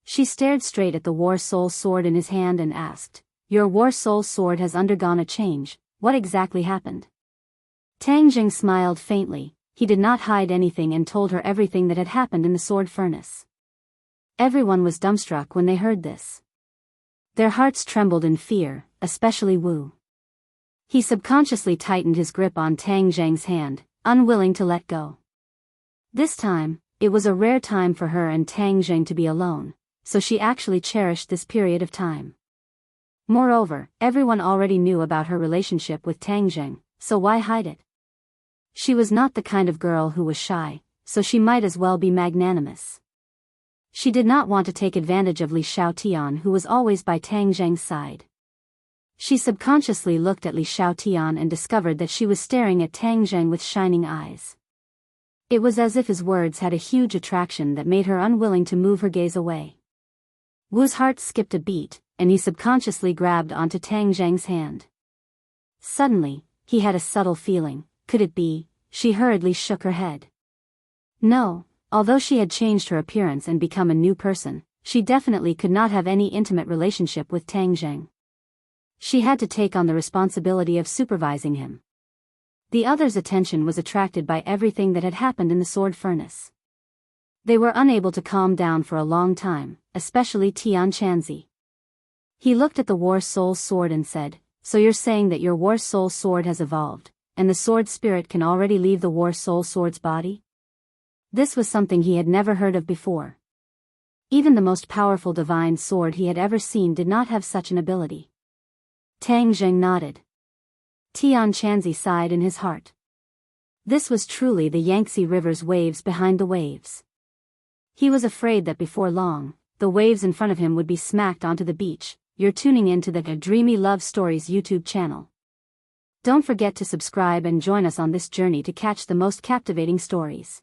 She stared straight at the War Soul sword in his hand and asked, "Your War Soul sword has undergone a change, what exactly happened?" Tang Jing smiled faintly. He did not hide anything and told her everything that had happened in the sword furnace. Everyone was dumbstruck when they heard this. Their hearts trembled in fear, especially Wu. He subconsciously tightened his grip on Tang Jing's hand, unwilling to let go. This time, it was a rare time for her and Tang Jing to be alone, so she actually cherished this period of time. Moreover, everyone already knew about her relationship with Tang Jing, so why hide it? She was not the kind of girl who was shy, so she might as well be magnanimous. She did not want to take advantage of Li Xiaotian, who was always by Tang Jing's side. She subconsciously looked at Li Xiaotian and discovered that she was staring at Tang Jing with shining eyes. It was as if his words had a huge attraction that made her unwilling to move her gaze away. Wu's heart skipped a beat, and he subconsciously grabbed onto Tang Jing's hand. Suddenly, he had a subtle feeling. Could it be? She hurriedly shook her head. No, although she had changed her appearance and become a new person, she definitely could not have any intimate relationship with Tang Jing. She had to take on the responsibility of supervising him. The others' attention was attracted by everything that had happened in the sword furnace. They were unable to calm down for a long time, especially Tian Chanzi. He looked at the War Soul sword and said, "So you're saying that your War Soul sword has evolved, and the sword spirit can already leave the War Soul sword's body?" This was something he had never heard of before. Even the most powerful divine sword he had ever seen did not have such an ability. Tang Jing nodded. Tian Chanzi sighed in his heart. This was truly the Yangtze River's waves behind the waves. He was afraid that before long, the waves in front of him would be smacked onto the beach. You're tuning in to the Dreamy Love Stories YouTube channel. Don't forget to subscribe and join us on this journey to catch the most captivating stories.